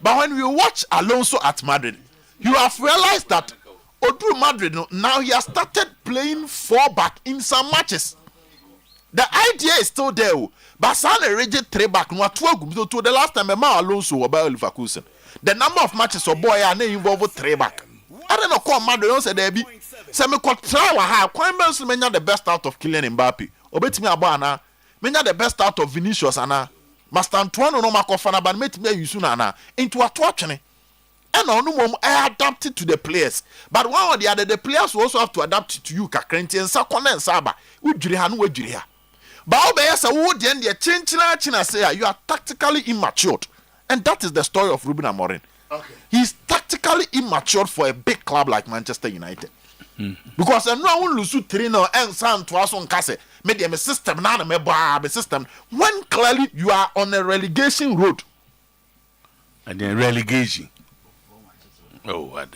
But when we watch Alonso at Madrid, you have realized that Odu Madrid now he has started playing 4 back in some matches. The idea is still there, but Sane rigid 3 back. No to the last time Alonso about Leverkusen. The number of matches boy are involved 3 back. I don't know call mad don't say there be say me ko try wa ha kwan be so menya the best out of Kylian Mbappe obetimi aba na menya the best out of Vinicius ana Master Antoine no makofa na ban metimi ayusu na na into ato atwene and on mom adapted to the players but one or the other the players also have to adapt to you kakrenti and sakona and saba udwiri ha no wadwiri ha ba obey say wo de and china say you are tactically immature and that is the story of Ruben Amorim. Okay. He's tactically immature for a big club like Manchester United. Because no one lose 3-0 and San Tuason Case made a system now a system when clearly you are on a relegation road. And then relegation. Oh, what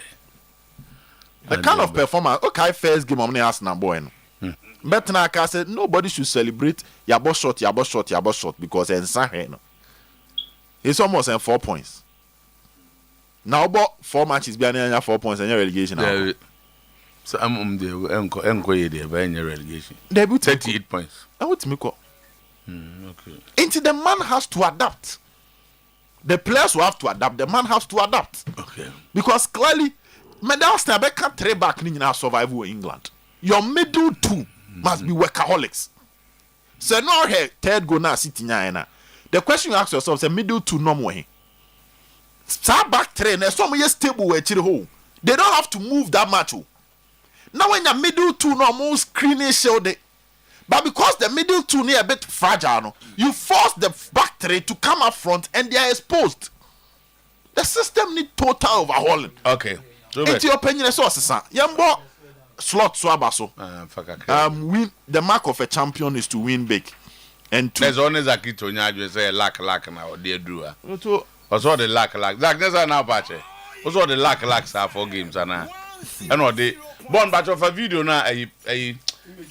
the kind of performance, okay, first game of the Arsenal boy. But now I said nobody should celebrate Yabo shot because it's almost 4 points. Now about 4 matches behind 4 points and your relegation. So I'm the relegation. They will 38 points. I want to call. Okay. Until the man has to adapt. The players will have to adapt. The man has to adapt. Okay. Because clearly, Medal Stabek can't trade back in survival in England. Your middle two must be workaholics. So now here third go now sitting here. The question you ask yourself is middle two no more. Start back train. There's some stable where they don't have to move that much. Now when your middle two no more screening shoulder, but because the middle two near a bit fragile, you force the back three to come up front and they are exposed. The system need total overhauling. Okay. Into your opinion, resources, Yambo slot swabaso. Win the mark of a champion is to win big. And there's only Zakito Nyaju say lack now, dear Drewer. Also the lack. Zach, there's an apache. Also the lack are 4 games and I know the born batch of a video now a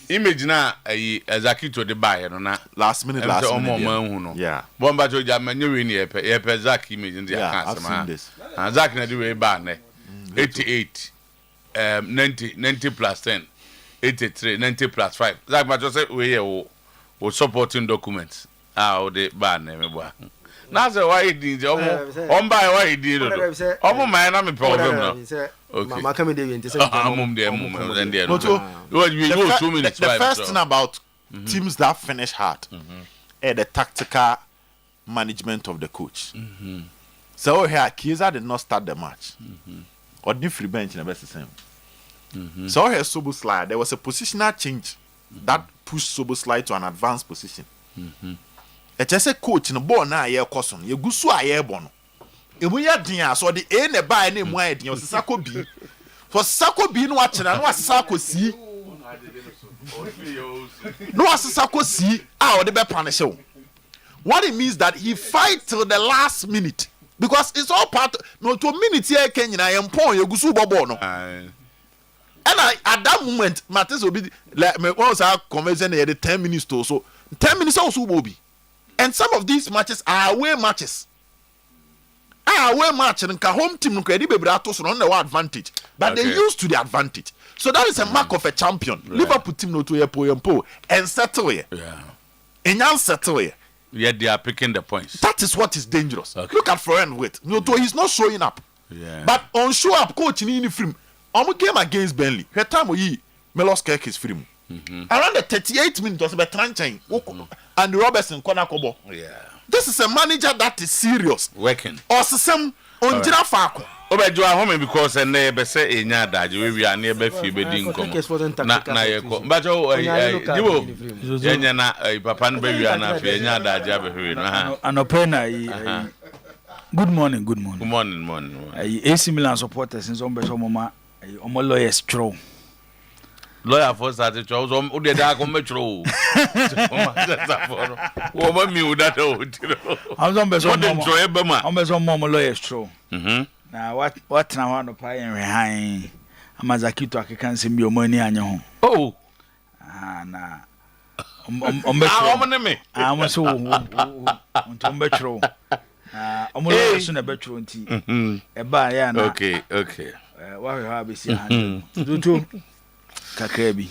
image now a Zakito the buyer na last minute. Yeah. Born batch of Jamanu in here, Zach image in the account. And Zach na do a ban 88 90 plus 10 83 90 plus 5. Zach batch say we supporting documents. The ban me That's why he did. On by why he did. Man, I'm a problem. Okay. The first thing about teams that finish hard is the tactical management of the coach. So here, Kiza did not start the match. Or the free bench in the best same. So here, Soboslai, there was a positional change that pushed Soboslai to an advanced position. Just a coach in a ball now, you're cousin. You go so I air bono. If we are dinner, so the A and buy any wine, you Sako B. For Sako being watching, and what Sako see. No, Sako see, the best show. What it means that he fight till the last minute. Because it's all part no 2 minutes here, Kenya, I am poor, you go so bono. And at that moment, Matthias will be like me once our conversation here 10 minutes to so 10 minutes also will be. And some of these matches are away matches. Away match and home team no credit be so on the advantage. But they used to the advantage. So that is a mark of a champion. Right. Liverpool team no to your and settle here. Yeah. And settle here. Yet they are picking the points. That is what is dangerous. Okay. Look at Florian Wirtz. No, he's not showing up. Yeah. But on show up coach in uniform. On game against Burnley. Her time we Melos Kirk is free. Around the 38 minutes was about Tranchain and Robertson Konakobo. Yeah. This is a manager that is serious. Working. Or some on Jira Fako. Obejo home because and be say enya daje we are near be fi be din kom. Na ye ko. Bajo you enya na papa no be wi na fi enya daje abehwe no ha. Anopena good morning. Good morning. AC Milan supporters in some be so mama omo lawyers throw. Lawyer for started to also the dark on metro. Woman knew that old. I'm some mom lawyers true. Now what now on the pie and behind Amazakito I can send your money on your home. Oh, nah. I'm so on metro. Almost soon a bedroom tea. A bar, yeah. Okay. What we have is do Kakebi.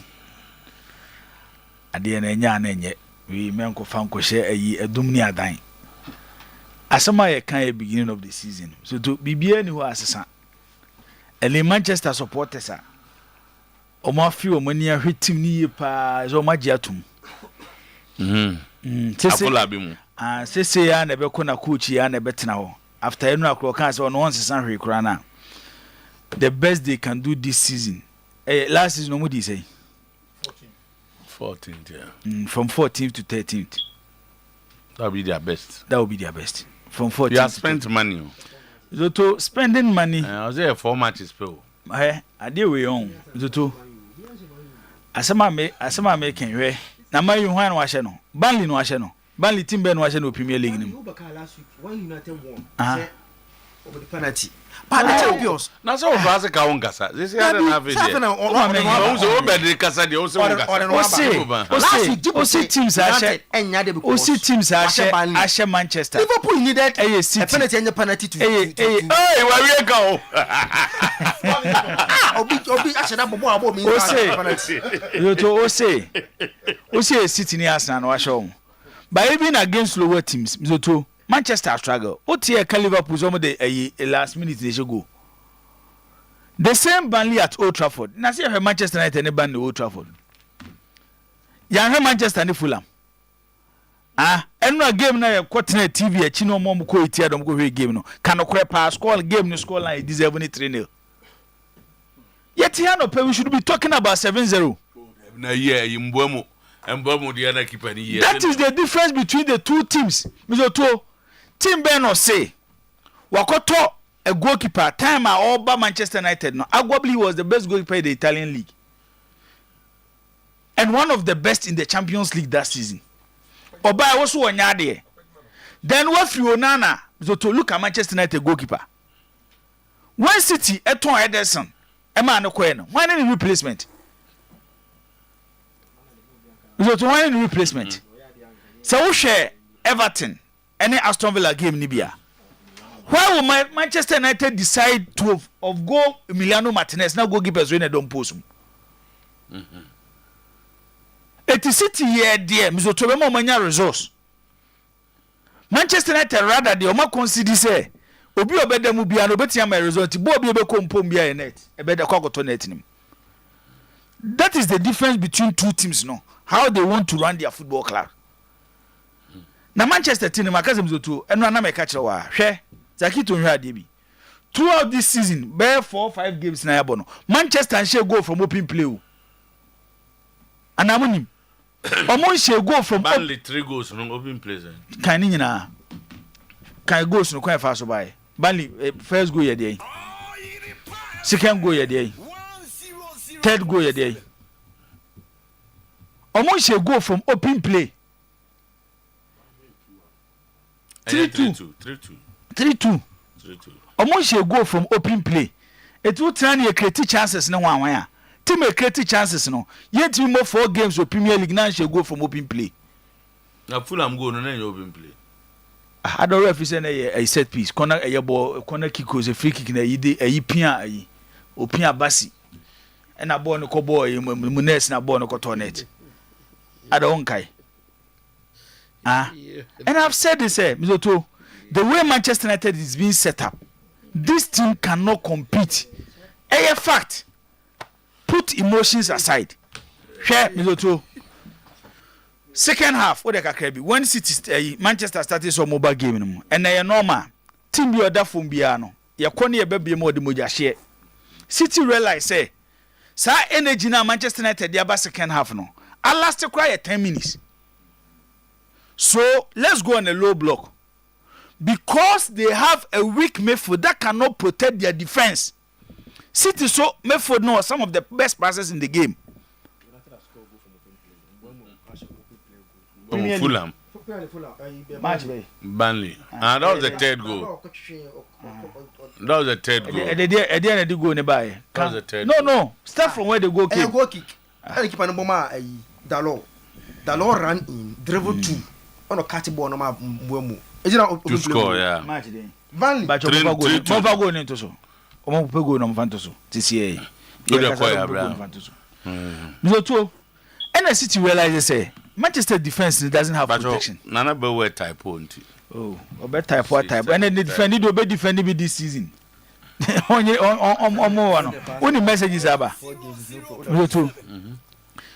Ade na nya na nye we menko fanko share ayi adumni adan. Asama ye kan beginning of the season. So to bibia ni ho asesa. And Manchester supporters are. Omo fi omo ni ahwe team ni pa zo magia tum. Afola bi mu. Sese ya na be ko na coach ya na be tena ho. After enu akro kan say no one season hwe kura na. The best they can do this season. Last season no mo di say 14th, yeah. From 14th to 13th. That will be their best. That will be their best. From 14th. You have spent money. Zoto spending money. I was there 4 matches pro. I did we own. Zoto. Asama me can we. Na my you wan wash no. Burnley no wash no. Burnley team ben wash no Premier League nim. Last week when United won. Over the penalty. But the champions. Na so was ka ongasa. This year na have it. So be kasa de o so ongasa. O see teams ashe. O see teams ashe Manchester. Liverpool needed a penalty to. Hey, we go. Obi ashe na bobo abo mi. O say City ni Arsenal no ashe. But even against lower teams, Zoto Manchester struggle. What here can Liverpool some of the last minute they should go. The same Burnley at Old Trafford. Now see if Manchester United and Burnley Old Trafford. Young Manchester and Fulham. And no game na quarter TV a chino mom ko itia dom ko game no. Can no pass score game no score line deserve 3-0. Yet here no we should be talking about 7-0. Na yeah, Mbwemo. That is the difference between the two teams. Mizoto Team Beno say Wakoto a goalkeeper time all by Manchester United no arguably was the best goalkeeper in the Italian league and one of the best in the Champions League that season. Oba was one yard. Then what Fionana Mizoto look at Manchester United goalkeeper. One City Eton Ederson Emmanuel Cohen. Why any replacement? So one replacement. So we share Everton any Aston Villa game Nibia. Why will Manchester United decide to of go Emiliano Martinez now goalkeepers when they don't post him? It is City here dear Mizoto Bemo manya resource. Manchester United rather the Oma consider say obi obeda mu bia no betia my result bo obi be kompom bia net e be da kwakoto net nim. That is the difference between two teams no. How they want to run their football club. Na Manchester team makazem zoto eno na me catch wa hwe zaki to hwa de bi. Throughout this season, bare 4-5 games na yabo no. Manchester and share goal from open play. Anamunim. Omon share goal from Burnley 3 goals from open play. Kan ni nyina. Kan goals no kwan fa so bai. Burnley first goal ye dey. Second goal ye dey. Third goal ye dey. Almost a go from open play. 3-2. Almost a go from open play. It will turn your creative chances no one. Team a creative chances no. Yet you more 4 games with Premier League now she go from open play. Now Fulham go no open play. I don't know if it's a set piece. Corner a ball, corner kick was a free kick na yide a pia opia basi. And a ball no ko boy Munes na ball no ko tonet. I don't care. And I've said this, Mizoto, the way Manchester United is being set up, this team cannot compete. A fact. Put emotions aside. Share, Mizoto. Second half, what they can when City Manchester started some mobile game, and they are normal. Team be other from Biano. Ya kwani baby more the moja share. City realize say, sa energy na Manchester United dia ba second half no. I last cry 10 minutes. So let's go on a low block. Because they have a weak midfield that cannot protect their defense. City so midfield know some of the best passes in the game. Fulham. Burnley. That was the third goal. That was the third goal. They go nearby. That was the third. No. Start from where the goal came. Goal kick. I keep an bomber. Dalot ran in, dribble 2. On a catty ball, no more. To score, yeah. Burnley. But you never go into so. Omo pe go no mfantoso. TCA. You dey call Abraham. Mizoto. And City realizes say Manchester defense doesn't have protection. Nana be we type on. Oh, obe type what type. And then the defend be defending me this season. Only messages about.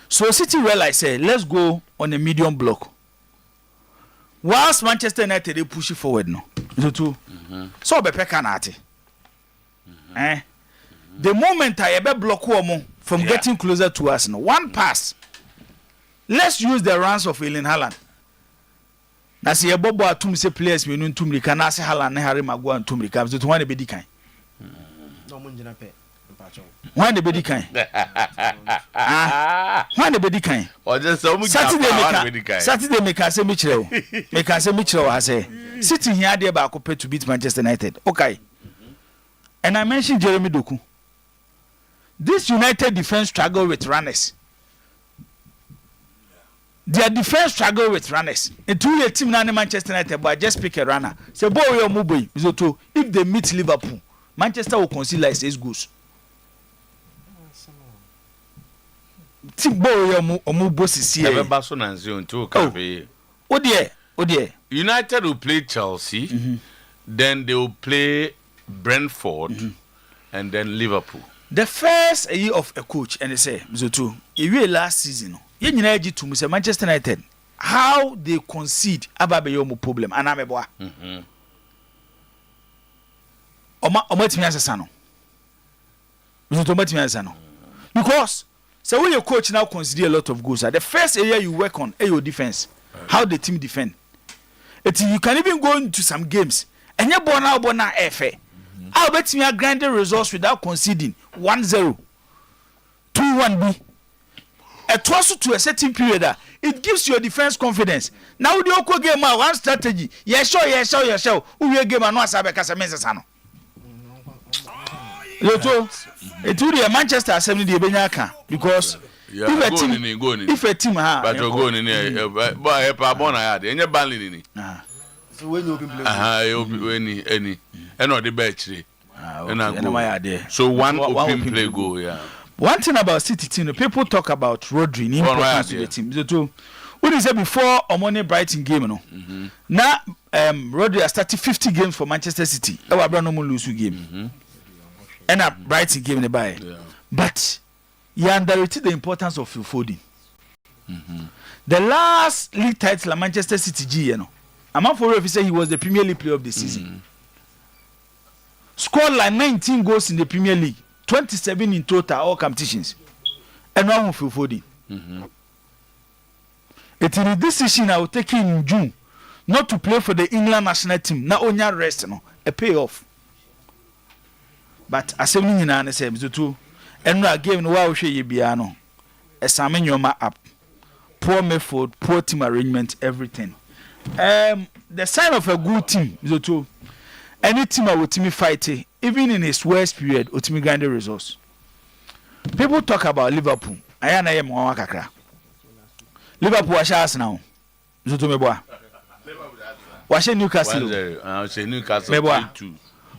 So City realized, say, let's go on a medium block. Whilst Manchester United they push it forward no. So be pekanati. The moment I ever block from getting closer to us no. One pass. Let's use the runs of Erling Haaland. Na se yebobo atum se players menu ntumrika na se Haaland ne Harry Maguire ntumrika so to wan be di kan. No mo njina pe. Wan be di kan. Wan be di kan. O je so mu Saturday make say me kire o. Make say me kire o ha say. City here dey ba akopɛ to beat Manchester United. Okay. And I mentioned Jeremy Doku. This United defense struggle with runners. Their defense struggle with runners. A 2-year team now in Manchester United, but just pick a runner. Say, boy, you're moving. So, if they meet Liverpool, Manchester will consider like 6 goals. Team boy, you're moving. Oh dear. United will play Chelsea, then they will play Brentford, and then Liverpool. The first year of a coach, and they say, Zoto, a year last season. To Manchester United, how they concede about the problem, and I'm a boy. Because so when your coach now consider a lot of goals, the first area you work on is your defense, how the team defend. You can even go into some games and you're born out FA. I'll bet me a grinding results without conceding 1-0, 2-1B. A toss to a certain period, it gives your defense confidence. Now the Oko game one strategy. Yes, sure. Who will game and no Sabeka Mensano? It will be a Manchester Assembly de Benyaka because if a team but you're going in here, boy, a Pabona had any balling. So when you play any and not the battery. So one open play go, yeah. One thing about City team, people talk about Rodri, the importance to the team. So, what is it before Omoni Brighton game? No, now Rodri has started 50 games for Manchester City. Our brand no lose game, and a Brighton game in the buy. But you underrated the importance of Phil Foden. The last league title, Manchester City G, you know, I'm for if he said he was the Premier League player of the season. Scored like 19 goals in the Premier League. 27 in total, all competitions. And one of Phil It is a decision I will take in June not to play for the England national team. Not only rest, a payoff. But as I said, and I gave no piano. A salmon your up. Poor method, poor team arrangement, everything. The sign of a good team, Zoto. Any team I will team fight, even in its worst period, ultimately grind the results. People talk about Liverpool. I am Kakra. Liverpool was now. Zotomeboa. Was Newcastle? Newcastle 2.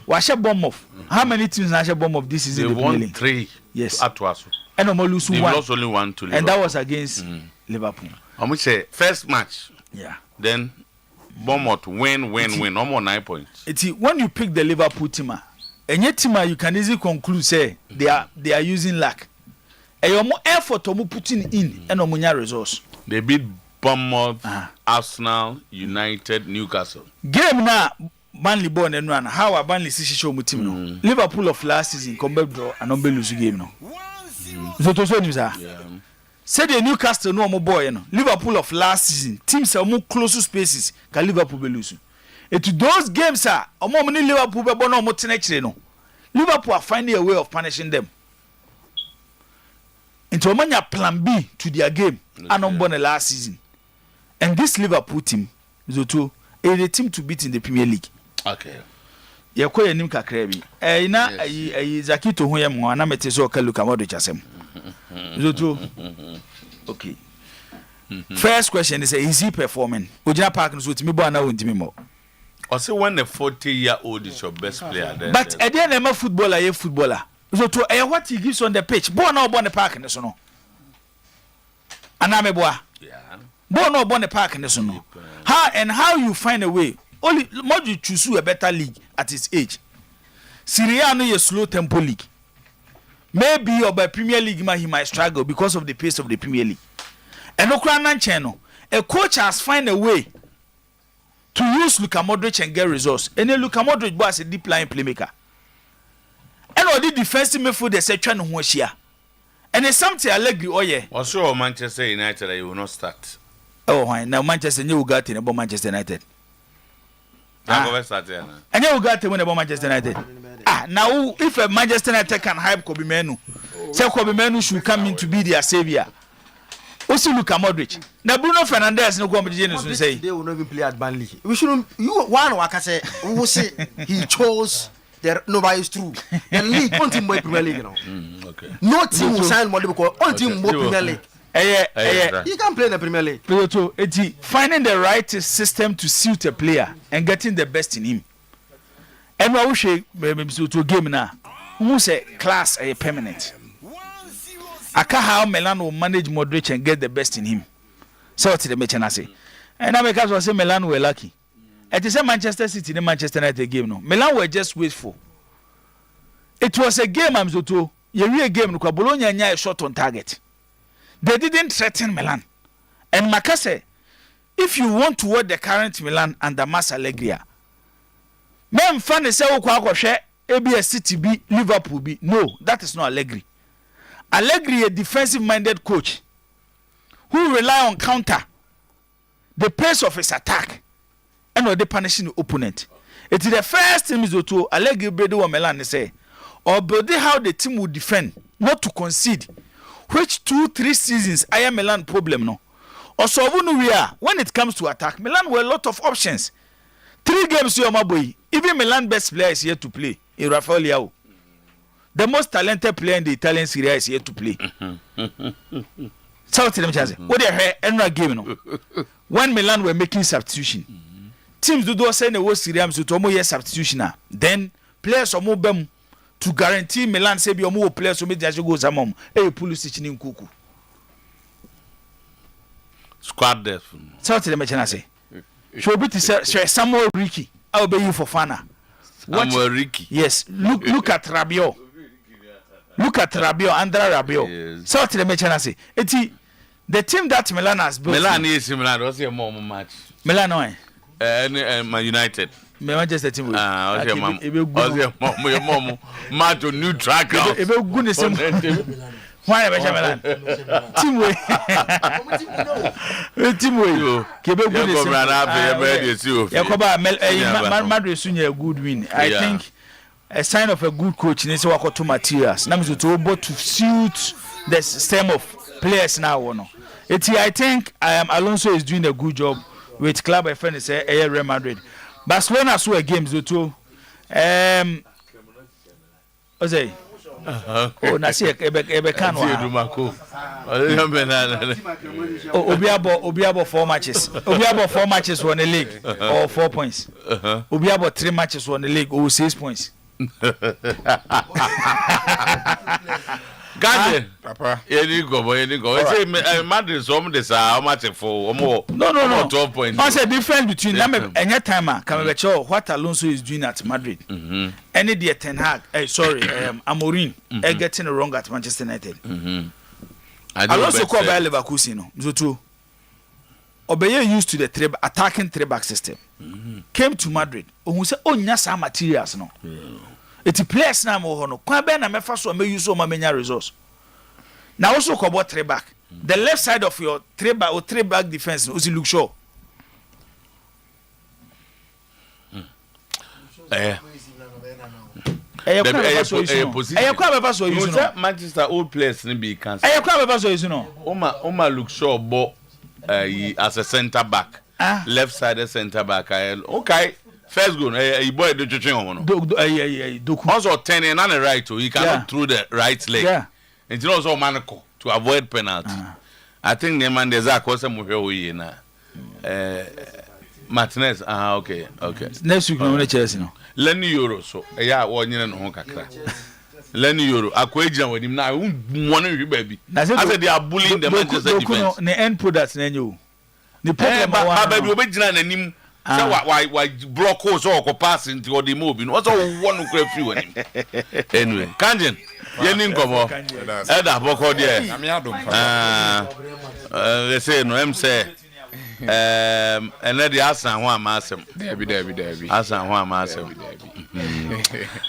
Was Bournemouth? How many teams are Bournemouth this season? They won 3. Yes. At Wasu. And almost they lost only 1 to Liverpool. And that was against Liverpool. I'm going to say first match. Yeah. Then Bournemouth win, almost 9 points. When you pick the Liverpool team, and your team, you can easily conclude say they are using luck. And your more effort to putting in and no results. They beat Bournemouth, Arsenal, United, Newcastle. Game now, Burnley born and run. How are Burnley show team? Liverpool of last season come back draw and don't lose game now. So to show you say the Newcastle no more boy, Liverpool of last season teams are more close spaces. Can Liverpool be losing? And to those games are more many Liverpool be born more no. Liverpool are finding a way of punishing them. Into a plan B to their game and on born last season. And this Liverpool team is a team to beat in the Premier League. Okay. You call your name Kakrebi. Zakito who am one ametezo kaluka modo chasem. Okay. First question is he performing? Ujina Park no with me bo na won more. Or say when the 40-year-old is your best player then. But at the end of footballer, you footballer. So to what he gives on the pitch, bo na on the park in the sono. Aname boa. Yeah. Bo na on the park in the sono. How you find a way? Only more you choose a better league at his age. Serie A no ye slow tempo league. Maybe or by Premier League he might struggle because of the pace of the Premier League. And Okra channel, a coach has find a way to use Luka Modric and get results. And then Luka Modric was a deep line playmaker. And all the defensive midfield they say trying to here. And it's something I like oh yeah. Also Manchester United you will not start. Oh why now Manchester you got in about Manchester United. And you got to win about Manchester United. Now if a Manchester United can hype Kobe Menu, say Kobe Menu should come in to be their savior. Also Luka Modric. Now Bruno Fernandes no competition to say they will not even play at Burnley. We shouldn't. You one waka say we will say he chose. There nobody is true. The league on team boy Premier League now. Okay. No team will sign money because on team boy Premier League. He can play in the Premier League. Finding the right system to suit a player and getting the best in him. And what we say to game now, who say class a permanent. I can't how Milan will manage Modric and get the best in him. So what the match I say. And I make us say Milan were lucky. It is a Manchester City the Manchester United game no. Milan were just wasteful. It was a game I'm so you real game no Bologna nya a shot on target. They didn't threaten Milan. And Makase, if you want to watch the current Milan under Mas Allegri, men fan say okwa ABS City B Liverpool B. No, that is not Allegri. Allegri a defensive minded coach who rely on counter, the pace of his attack, and or the punishing the opponent. It is the first thing to Allegri Bredo or Milan say, or build how the team will defend, not to concede. Which 2-3 seasons I am Milan problem no. Also we are when it comes to attack, Milan were a lot of options. 3 games you my boy. Even Milan best player is here to play. In Rafael Leao. The most talented player in the Italian Serie A is here to play. So tell them what they had another game no. When Milan were making substitution. Teams do say the worst Serie A so to more substitution now. Then players are more bem to guarantee Milan say be more players so make just go samom. Hey Pulisic ni Nkuku. Squad depth. So tell them say. Show bit say Samuel Ricky. I will be you for fana. Samuel Ricky. Yes, look at Rabiot. Look at Rabiot, Andra Rabiot. Yes. So tell them say. Eti the team that Milan has built. Milan is Milan. What's your more match? Milan no. Man United. Manchester team. What's your mom? What's your mom? Match on new track. Ebe good the same. Why Milan? Team way. Team way. Kebe good the same. Yakoba Madrid sunya a good win. I think a sign of a good coach needs to work out two materials. Now to able to suit the system of players now. No. I think Alonso is doing a good job with club FN say Real Madrid. Barcelona saw a games too. Ozay. Oh, na see ebe kan wa. Obiabo 4 matches. Obiabo 4 matches won the league or 4 points. Obiabo 3 matches won the league or 6 points. Gade, Papa. You go. Say Madrid some this how much for more. No. 12 points. What's the difference between them and your timer? Can we show what Alonso is doing at Madrid? Any the Ten Hag, Amorim, getting it wrong at Manchester United. Alonso called by Leverkusen, no. Zoto. Obeye used to the attacking 3-back system. Came to Madrid. Who said, "Oh, nyasa materials no." It's a place now more no. Kwa be na me fa so me use o ma menya resource. Now also ko 3-back. The left side of your 3-back or 3-back defense Uzi look sure. Manchester old players ni be cancel. Oma look sure but as a center back. Left side center back. Okay. First goal, boy do chuching also turning on the right, so he cannot through the right leg. Yeah. And you know also Monaco to avoid penalty. I think the man there's a question we na. Martinez, okay. Next week no Chelsea no. Lenny Euro so yeah, one year no kakra. Lenny Euro, akweja with him now. One baby. I said they are bullying the Manchester defense. The end product na you. The problem baby obejina na nim. So why block holes or pass into the movie? What's all one who free with him? Anyway, Kanjin, Yenin Gomo, Eda Boko there. They say no, I'm say. And let the Asan one massam. Debbie. Asan one massam.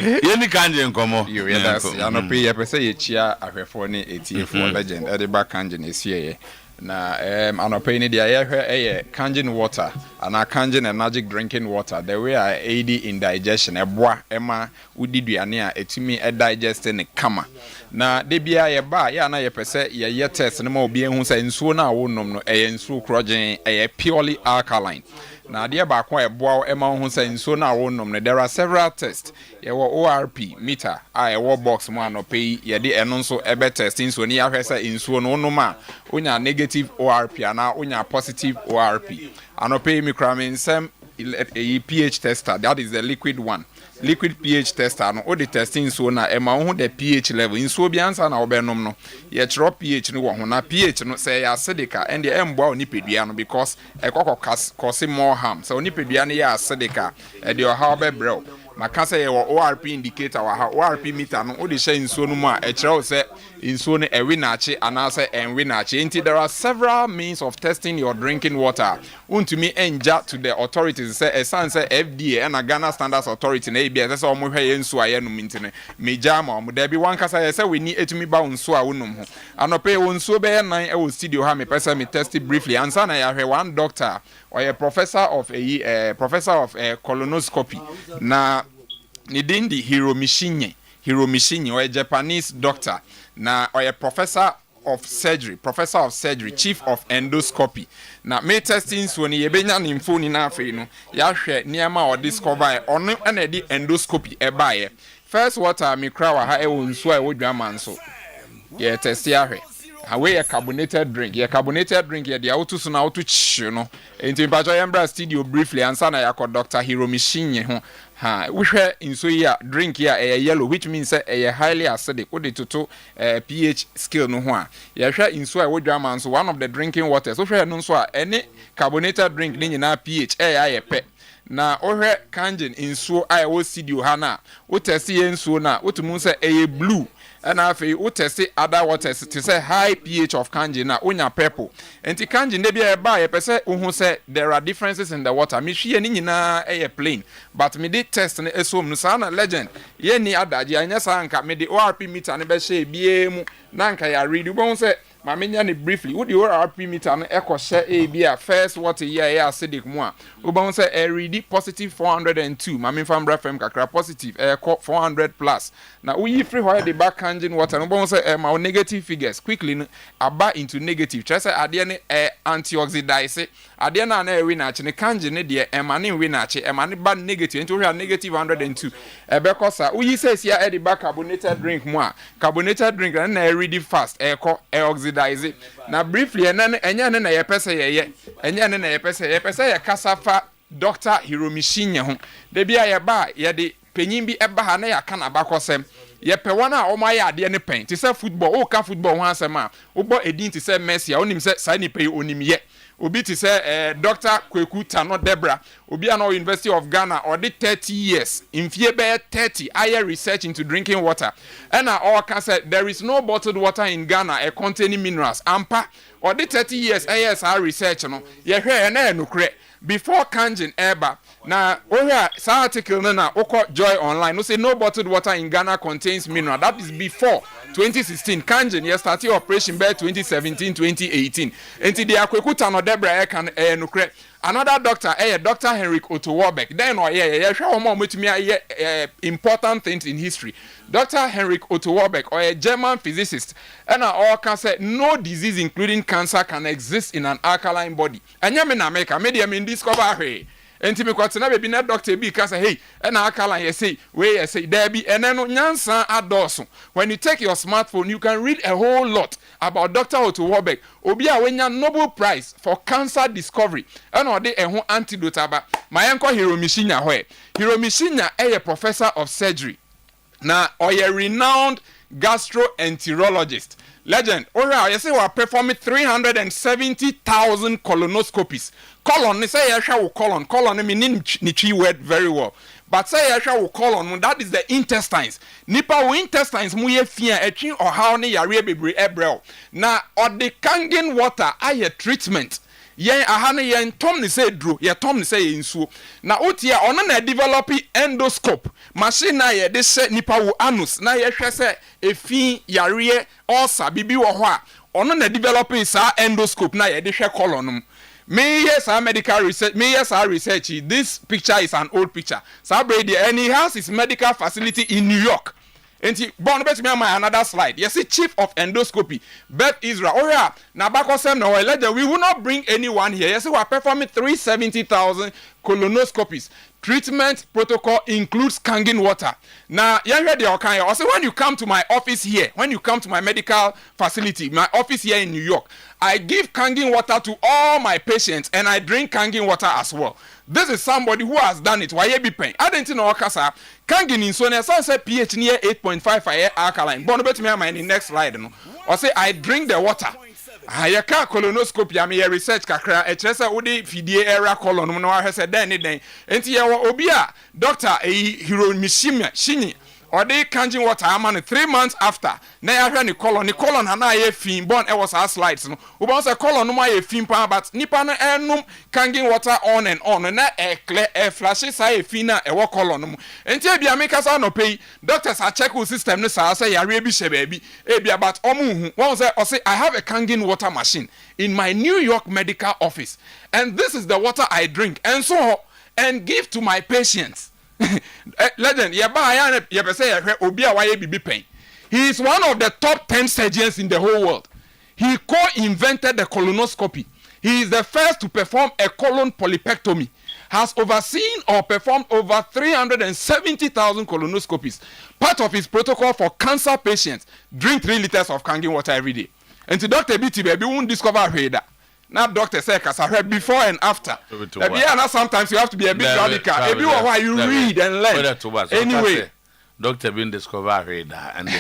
Yenny Kanjin Gomo. You know, pay a percent chia a phone 84 legend. Ediba Kanjin is here. Na anopeni dia ye Kanjin water and a Kanjin and magic drinking water the way I aid in digestion eboa ema udiduane a etumi digest ne kama na de bia ye ba ya na ye pese ye test ne ma obi ehun say nsuo na wo nom no nsuo krogen purely alkaline na de ba kwa eboa ema hu say nsuo na wo nom no there are several tests ye wo ORP meter a wo box mo anopei ye de eno nso ebe test nsuo ni ya hwe say nsuo no no ma onya negative ORP ana onya positive ORP anopei micromin sem a pH tester that is the liquid one liquid pH tester no o the testing so na e ma ho the pH level nso bi ansa na obenom no ye chro pH no wo ho na pH no say acidic and the embo onipedua no because e cause more harm so onipedua no ya acidic e de o ha obebrel maka say your ORP indicator wa ha ORP meter no o de share nsuo no mu a e chro say nsuo no ewi na achi ana say enwi na achi nti there are several means of testing your drinking water untumi enja to the authorities say esan say FDA and Ghana Standards Authority na ebia say omo hwe nsuo aye no mintine meja ma omo da bi wan kasa say we ni etumi ba nsuo a wonom ho anope nsuo be nan e wo studio ha me pesa me test it briefly answer na ya hwe one doctor or a professor of colonoscopy na nidindi Hiromishinye or a Japanese doctor na or a professor of surgery chief of endoscopy na me testing so ni yebenya ni mfoni na afei no ya hwe niama o discover ono na di endoscopy e bae first water me kra wa ha e wonsu a wodwama nso ye test ya hwe awe carbonated drink ye de auto so na auto chi no enti mpacho yembra studio briefly answer na yakọ Dr. Hiromishinye ho ha we hwe inso ya drink ya yellow which means say highly acidic wo de toto pH scale no ho a ye hwe inso a wodwama nso one of the drinking waters so hwe no nso a any carbonated drink ni nyina pH ya pe na ohwe Kanjin inso a wo studio ha na wo test ye inso na wo tumu say blue and afei wo test other waters to say high pH of Kanjin na onya purple enti Kanjin de bia ba ye pese wo say there are differences in the water me hwe ni nyina plain but me did test na esom no sana legend ye ni adaje anya sanka me de ORP meter ne be hye bie mu na nka ya read wo say ma menya ne briefly wo de ORP meter no ekọ bia first water ye acidic mu a wo bon say read positive 402 ma me fam FM kakra positive ekọ 400 plus na wo yi free ho de back Kanjin water no bon say ma negative figures quickly aba into negative try say ade ne antioxidize ade na ewi na achi ne Kanjin ne de ma ne wi na achi ma ne ba negative into we negative 102 ebekọ sa wo yi say sia de back carbonated drink mu a carbonated drink na read fast ekọ oxidize na briefly enya ne na ye pese ye enya ne na ye pese ye kasafa Dr. Hiromishinye ho de bia ye ba ye de penyin bi eba ha na ya kana bakosem ye pe wona o ma ya ade ne pen ti say football o ka football ho asem a wo bo edin ti say Messi a onim say sa ni pe onim ye obi ti say Dr. Kweku Tano Debra obi an University of Ghana or the 30 years in fie be 30 higher research into drinking water and all can say there is no bottled water in Ghana containing minerals ampa or the 30 years ASR research no ye hwe na enukre before Kanjin eba na ohia sa article na okọ Joy Online no say no bottled water in Ghana contains mineral that is before 2016 Kanjin ye started operation by 2017-2018 enti de Kweku Tano Debra e kan enukre another doctor Dr. Henrik Otuo-Acheampong then or hwe omo metumi important things in history Dr. Henrik Otuo-Acheampong or a German physicist and all can say no disease including cancer can exist in an alkaline body anya me na make medium in discover hwe enti me kwatena be bi na doctor bi ka say hey na alkaline you say we you say there be eneno nyansa adoso when you take your smartphone you can read a whole lot about Dr. Otuo-Acheampong obi a wenya Nobel Prize for cancer discovery and ode ehun antidote aba mayenko Hiromishinya ho Hiromishinya a professor of surgery na oye renowned gastroenterologist Legend. Alright, you say we are performing 370,000 colonoscopies. Colon, they say colon. Colon, I mean, ni word very well. But say colon, that is the intestines. Nipa intestines mu ye fia etwin or how ne yare bebre ebrel. Na or the kangen water aye treatment. Yen ahane yen tom ni say dro, ye tom ni say insuo. Na otia ono na develop endoscope. Machine na ye de se nipa wo anus na ye hwe se efin yare ulcer bibi wo ho a ono na develop sa endoscope na ye de hwe colon. Me yes, our medical research. Me yes, our research. This picture is an old picture. So Brady, and he has his medical facility in New York. And he born bet me my another slide. Yes, chief of endoscopy, Beth Israel. Oh yeah, now back on some no later. We will not bring anyone here. Yes, we are performing 370,000 colonoscopies. Treatment protocol includes Kangen water. Now, you heard the okay. Also, when you come to my office here, when you come to my medical facility, my office here in New York, I give Kangen water to all my patients, and I drink Kangen water as well. This is somebody who has done it. Why you be paying? I didn't know Kasa. Kangen in Sonia, so I said pH near 8.5 alkaline. Bon bet me in the next slide. No, or say I drink the water. I can't colonoscopy. I'm a research kakra. A chesa udi fidie era colon. No, I said then. Enti ya obia doctor a hero mishima shini. Or they Kangen water. I'm 3 months after. Na ya hwe ni colon hana ye fin born e was our slides no. Ubon say colon no ma ye fin pa but nipa no enum Kangen water on and on na e clear e flashes say fin na e wo colon no. Enti e bia make us no pay. Doctors are check system no say yare bi she baby. E bia but omu hu. One say I have a Kangen water machine in my New York medical office and this is the water I drink and so and give to my patients. Legend, he is one of the top 10 surgeons in the whole world. He co-invented the colonoscopy. He is the first to perform a colon polypectomy. Has overseen or performed over 370,000 colonoscopies. Part of his protocol for cancer patients, drink 3 liters of Kangen water every day. And to Dr. BT, baby, won't discover that. Now, Doctor says, I heard before and after. Sometimes you have to be a bit radical. Maybe why you read and learn. Anyway, Doctor been discovered and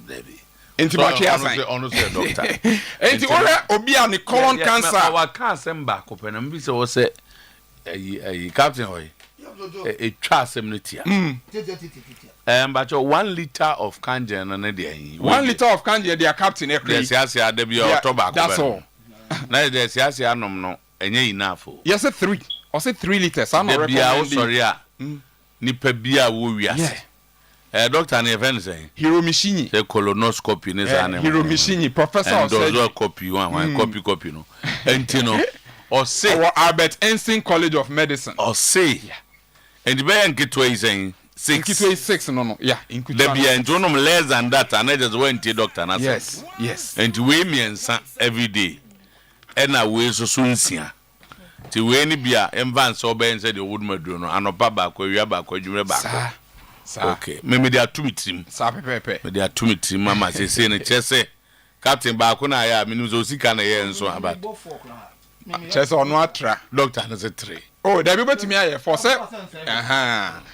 baby. Into my chair, honestly, doctor. Into Obi and the colon cancer. Our cancer back open and we say, a captain, a trust immunity. But 1 liter of Kangen and a day. 1 liter of Kangen, they are captain. Yes, that's all. Now there's yes, no, and ye enough. Yes, 3. Or say 3 liters. I'm not sorry. Nipa bia wo wiase. Doctor na even say hero machine. The colonoscopy ne sa ne. Hero machine professor of surgery. Copy one copy no. Entino or say our Albert Einstein College of Medicine. Or say. And the bayan kitwa is saying 6. Kitwa is 6 no. Yeah, there be enjoyment less than that and I just went to doctor na. Yes. And we me every day. And I will so soon see. Ti we ni bia emvan so ben say the wood maduro no anopa ba kwa wia ba kwa dwumre ba. Okay. Me dey atumitim. Sa pepepe. Me dey atumitim mama say ne chese. Captain ba ko na ya minu zo sika na ye nso about. Chese ono atra. Doctor na say 3. Oh, there be betimi aye for say.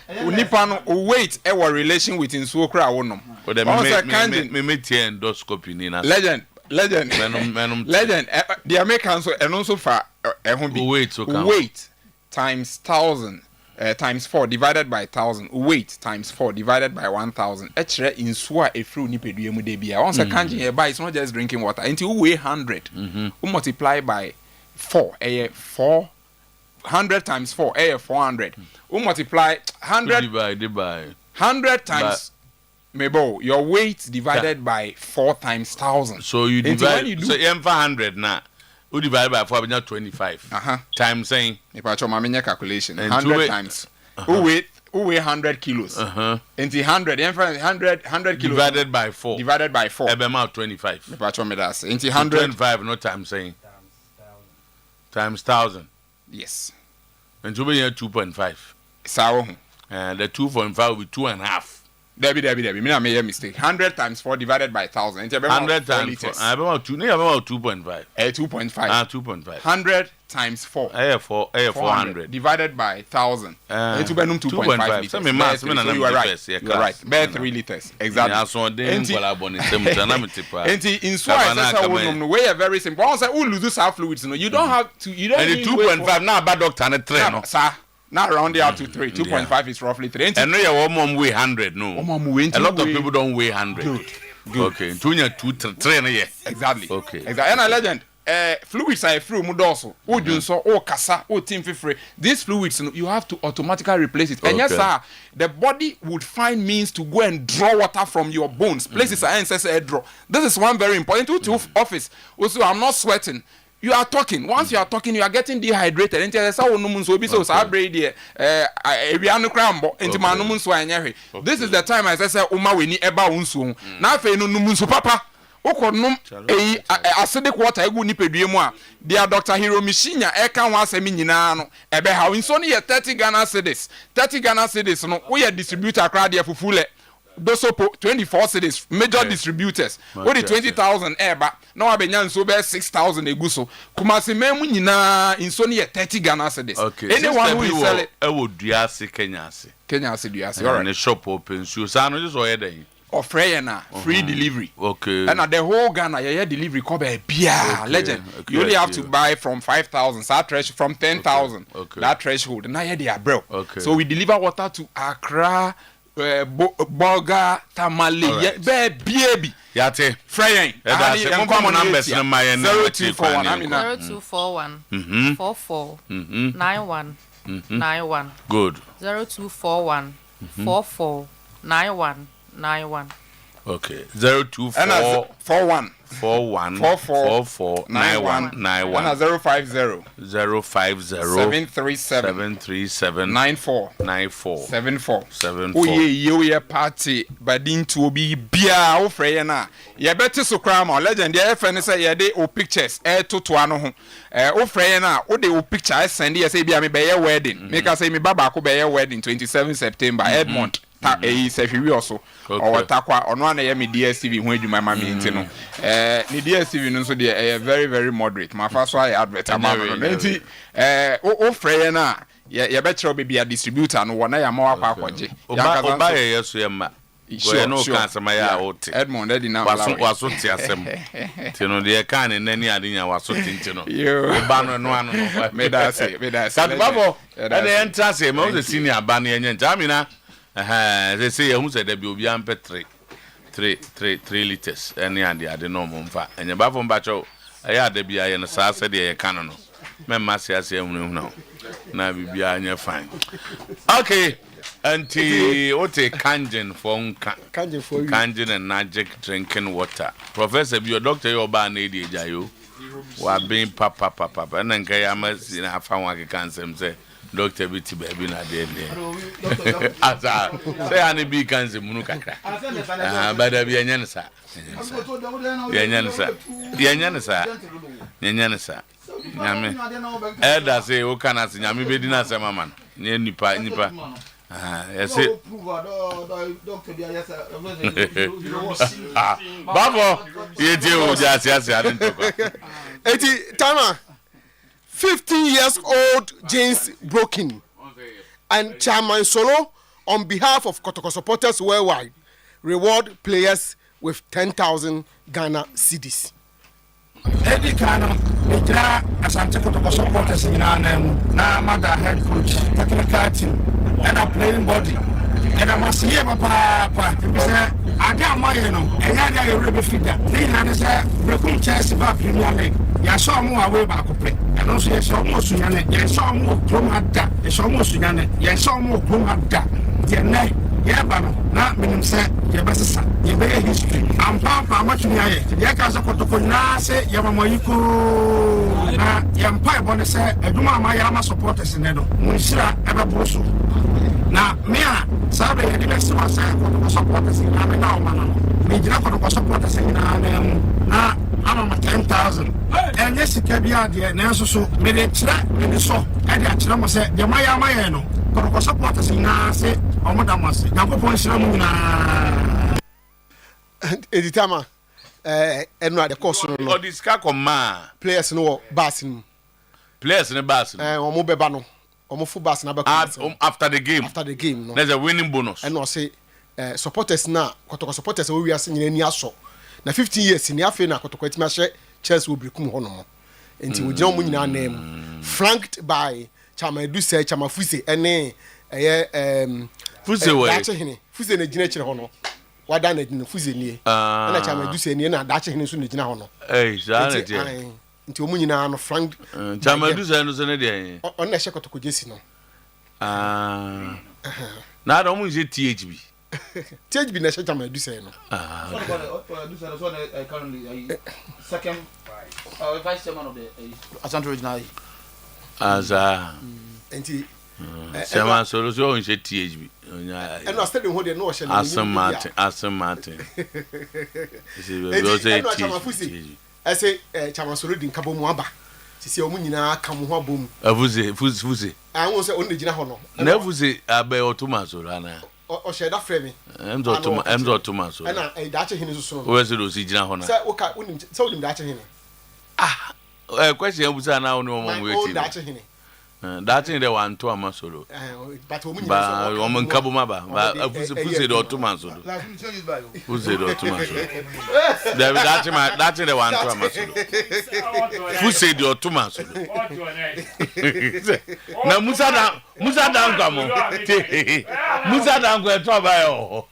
Unipa no weight e wa relation with nsuo kra wonom. Me tie endoscopy ni na. Legend. The Americans and also for weight times 1,000 times 4 divided by 1,000. Weight times 4 divided by 1,000. Actually, in swa a fruit nipedu mu de bia. Once a Kangen buy, it's not just drinking water. Until you weigh 100, you multiply by 4. 400 times 4. 400. You multiply 100 by 100 times. Maybe your weight divided by 4 times 1,000. So you divide. So you 100 now. You divide by 4, you 25. Times saying. If I show my calculation, 100 times. Who weigh 100 kilos. And 100 kilos divided by 4. Divided by 4. About 25. If I show me that, 125, no time saying. Times 1,000. Yes. And you be 2.5. So. And the 2.5 will be 2.5. Debbie. Me I made a mistake. 100 times 4 divided by 1,000. 100 times 4. I about 2.5. 2.5. 2.5. 100 times 4. 400 divided by 1,000. 2.5 liters. So you are right. You're right. Bear 3 liters. Exactly. And in so way very simple. Once I lose our fluids, you don't have to. You don't. And 2.5 now bad doctor and 3 no. Sir. Now round it out to 3. 2.5 is roughly 3. And no, your mom weigh 100. No, a lot of people don't weigh 100. Good. Okay. 2.3. Exactly. Okay. Exactly. And a legend. Fluids are through mudoso. O kasa, o team free. These fluids, you have to automatically replace it. And yes, sir, the body would find means to go and draw water from your bones. Places are ancestral draw. This is one very important to office. Also, I'm not sweating. You are talking. Once you are talking, you are getting dehydrated. And this is the time I say, Uma we need eba unsu. Now fe no numunsu papa. Okonum acidic water egu ni pedue mu a. Dia Dr. Hiromishinya eka ho asemi nyina no. Ebe ha inso no ye 30 Ghana cedis. 30 Ghana cedis no we distributor crowd there fufule. Dosopo 24 cities major distributors what the 20,000 eba now abenya nso be 6,000 eguso kumasi memu nyina inso ne 30 Ghana cedis anyone who is selling duase Kenya duase all right the shop open so no just oyeden free delivery and the whole Ghana delivery ko be bia legend you only have to buy from 5,000 from 10,000 that threshold na ye dey abroad so we deliver water to Accra Boga Tamale baby yate Freyen come numbers na my 0241 44 91 91 good 0241 44 91 91 okay 0241 41 44 91 91 and 050 737 94 74 Oye party badin to be bia o frey na ye beti so crama legend ye fe ne say ye de o pictures to ano ho o frey na o de o picture send ye say bia me be ye wedding make us say me baba ko be ye wedding 27 September Edmond Sefiwi also or takwa ono na ye me DSTV ho adwuma ma me nti no ni DSTV no so de very very moderate ma fa so ay advert ama no nti o frey na ye be tro be bia distributor no wona ya ma akwa akwaje ya ka ye so ye ma we no kan sama ya ote Edmond edi na waso ti asem ti no de kan ne nani adenya waso ti nti no ba no no ano no me da say that babo and the enter say mo the senior ba na yenye ntamina they say you say there be obi ampe 3 liters any and the normal mfa enye ba fo mbacho aya da bia ye no sa se de ye kan no memma se ase ehunu no na bibia anya fine okay anti ote kanjen for you kanjen and magic drinking water professor be your doctor your ba na edi ejayo wa bin papa na nka ya ma si na afa wa ke kansem say doctor biti baby na dey asa say ani bi kanse munu kakra bada bi anya nsa nyame elder say o kana se nyame be di na se mama no nipa yes babo yeti o jasi adin to eti tama 15 years old James Broken and Chairman Solo on behalf of Kotoko supporters worldwide reward players with 10,000 Ghana cedis. Eddie Kano, Mitra, Asante Kotoko supporters in our name, na mother head coach, technical team, and a playing body. And I must hear Papa, I got my and I got a river figure. They had a broken chest about Premier League. Ya saw more away back to play. And also, yes, almost Sunan, yes, saw more Promada, yes, almost Sunan, yes, saw more Promada. Yene, Yabano, not minimum set, Yabasa, Yabay history. I'm Papa, much near it. Yakas of Kotokona, say Yamamoyiko, Yampai Bonnet, Eduma Mayama supporters in Edo, Munsira, Ebabosu. Now, Mia, Sabe, the best of us supporters in Amina, we did not supporters in Amina. I'm 10,000. And yes, it can be out there. Now, so made it, made it so. And the Achilama said, the Maya Mayano, but supporters in Nase, ọmọ da masi nyankopon hyira mu na editama enu ade course no o diska koma players no bus no players no bus omo beba no omo full bus na be after the game no there's a winning bonus and no say supporters na kotoko supporters we wiase nyina ni aso na 15 years ni afi na kotoko etima hye Chelsea wo brekum ho no mo enti wo gina mo nyina na em flanked by Chamadu say Chamafuse ene Fuse we Fuse na gina kire ho no wada na gina Fuse nie na Chamadu say nie na dache hene so na gina ho no zana je nti wo nyina no flanked Chamadu say no so ne de on na hye kotoko jesi no na do mo je THB THB na hye Chamadu say no second vice chairman of the Asante Regional Aza enti Sema solution je THB and no stadium ho de no hye Asam Martin I say Chamasoro din kabo mu aba sisi omu nyina ka mu ho abom Fuse I won say on de gina ho no na Fuse abe otomaso ana o sheda frame emzo otomaso na da che hene so we se do si gina ho na say o ka unim say unim da che hene question abusa na onu omo we ti da che hene that thing they want to amasolo but omu nyina so omo nkabo maba Fuse do otomaso Fuse do otomaso that thing they want to amasolo Fuse do otomaso na Musa dan kwamo Musa dan kwa to abayo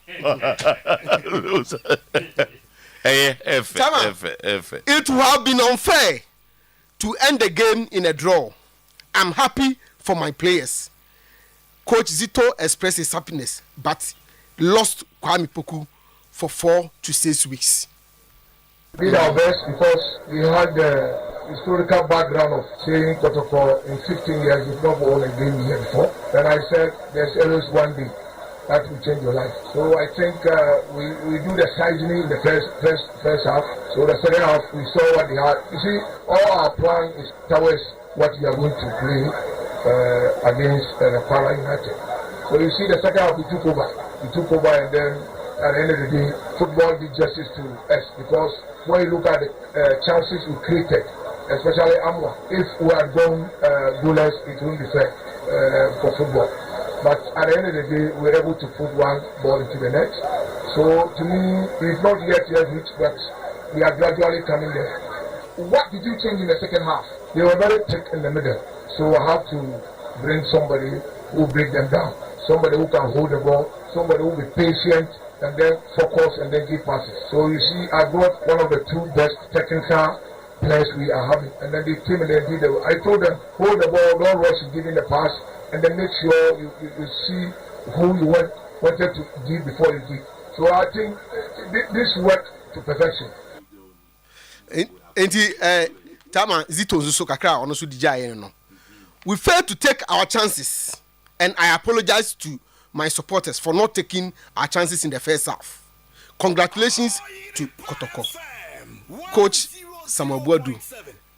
F. It would have been unfair to end the game in a draw. I'm happy for my players. Coach Zito expressed his happiness, but lost Kwame Poku for 4 to 6 weeks. We did our best because we had the historical background of saying Kotoko in 15 years we've not won a game here before. Then I said there's always one day that will change your life. So I think we do the seasoning in the first half. So the second half we saw what they had. You see, all our plan is towards what we are going to play against Para United. So you see the second half we took over and then at the end of the day football did justice to us because when you look at the chances we created, especially Amwa, if we had gone goalless it wouldn't be fair for football. But at the end of the day we were able to put one ball into the net. So to me it's not yet reached, but we are gradually coming there. What did you change in the second half? They were very thick in the middle. So I have to bring somebody who break them down. Somebody who can hold the ball. Somebody who will be patient and then focus and then give passes. So you see, I brought one of the 2 best technical players we are having. And then they came and they did it. I told them, hold the ball, don't rush giving the pass. And then make sure you see who you wanted to give before you give. So I think this worked to perfection. Tama Zito Nzuso kakra ono so dija yen no. We failed to take our chances and I apologize to my supporters for not taking our chances in the first half. Congratulations to Kotoko. Coach Samuel Otuo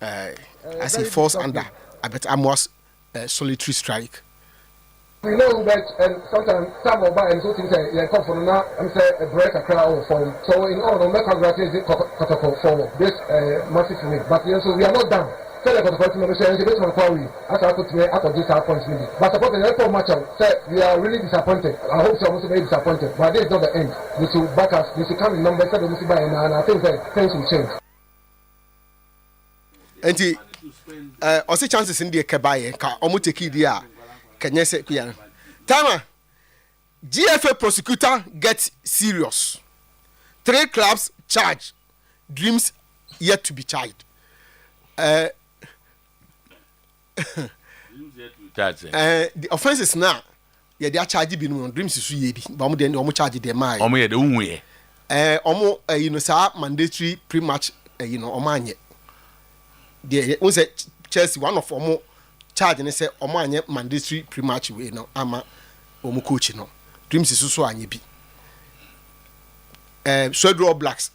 as he falls under Abet Amos solitary strike. We know that sometimes some of us so things like come from now I'm say a break a crowd for him. So in order to make congratulations Kotoko for this massive win. But so we are not done. Tell the Kotoko to say the best man we as I put me after this points maybe. But support the next match say we are really disappointed. I hope so also very disappointed. But this is not the end. We should back us. We should come in numbers so we should buy and I think that things will change. Enti also chances in the Kabaye ka omo take dia Kenyese Kuya. Tama GFA prosecutor gets serious. 3 clubs charged. Dreams yet to be charged. The offenses now. Yeah, they are charged been Dreams is ye. But omo charge them my. Omo ye de unwe. Omo you know sir mandatory pre-match you know omanye. There was a Chelsea one of omo charge and say omo anye mandatory pre-match we no ama omo coach no Dreams is so anye bi Swedro Blacks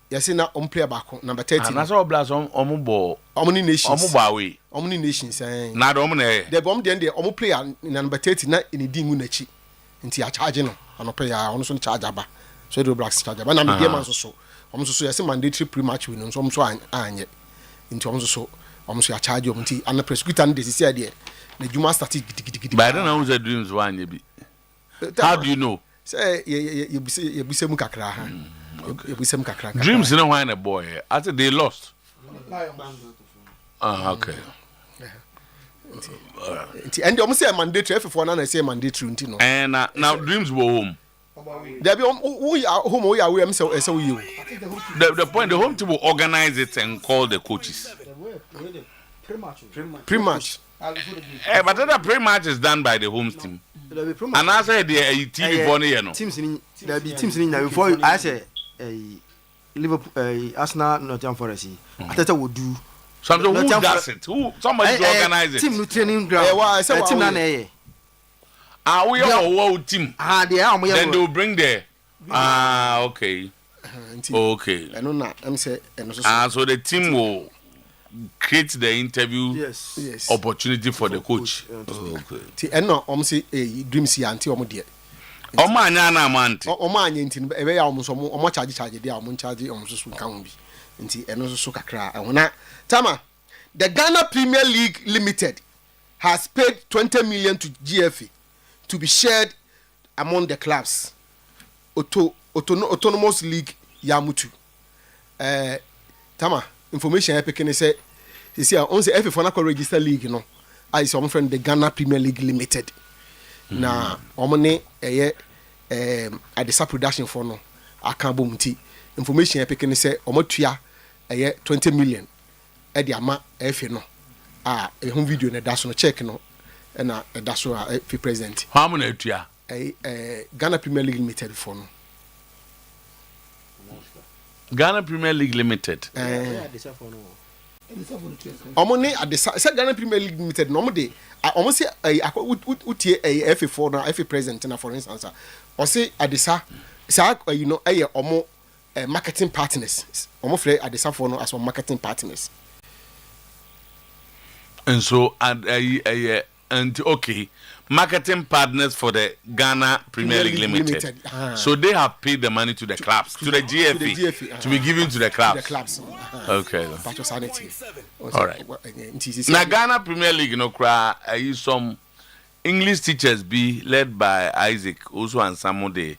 yes na on player back number 13 na so Blacks omo ball omo ni nations omo ba we omo ni nations na do omo na the bomb den omo player number 13 na in di mu na chi nti a charge no ono pay ya ono so charge aba so the Blacks charge aba na me game so so yes mandatory pre-match win so anye nti so ya charge nti an prosecutor no dey see there na juma start gidigidi by then how the dreams one be how do you know say you busem kakra ha you busem kakra dreams no why na boy after they lost okay and you say mandatory for na say mandatory nti no and now dreams were home there be who are home we are we say you the point the home team will organize it and call the coaches pre-match but the pre-match is done by the home team and I say the team before you know teams in before I say Liverpool Arsenal Nottingham Forest Ateta would do something who does it who somebody to organize it team training ground team na we are world team then they will bring the okay I know na I'm say so the team will create the interview yes. opportunity for the coach okay no say dreams here anti de anya na amante anya nti ebe ya so charge dey charge so kan bi nti eno so kakra ehuna tama the Ghana Premier League Limited has paid 20 million to GFA to be shared among the clubs autonomous league Yamutu tama information e pekene say on say FA for na register league no I say on friend the Ghana Premier League Limited na omone eye Adisa production for no akambo muti information e pekene say omotua eye 20 million e di ama FA no home video na daso no check no na daso FA president how many atua Ghana Premier League Limited for no Ghana Premier League Limited omone Adisa say Ghana Premier League Limited no omode omo say utie FA for na FA president na for instance o say Adisa say omo marketing partners omo free Adisa for no as marketing partners and so and okay marketing partners for the Ghana Premier League Limited. So they have paid the money to the clubs, to the GFA, to be given to the clubs. Okay. All right. Now Ghana Premier League, some English teachers be led by Isaac, also and some of the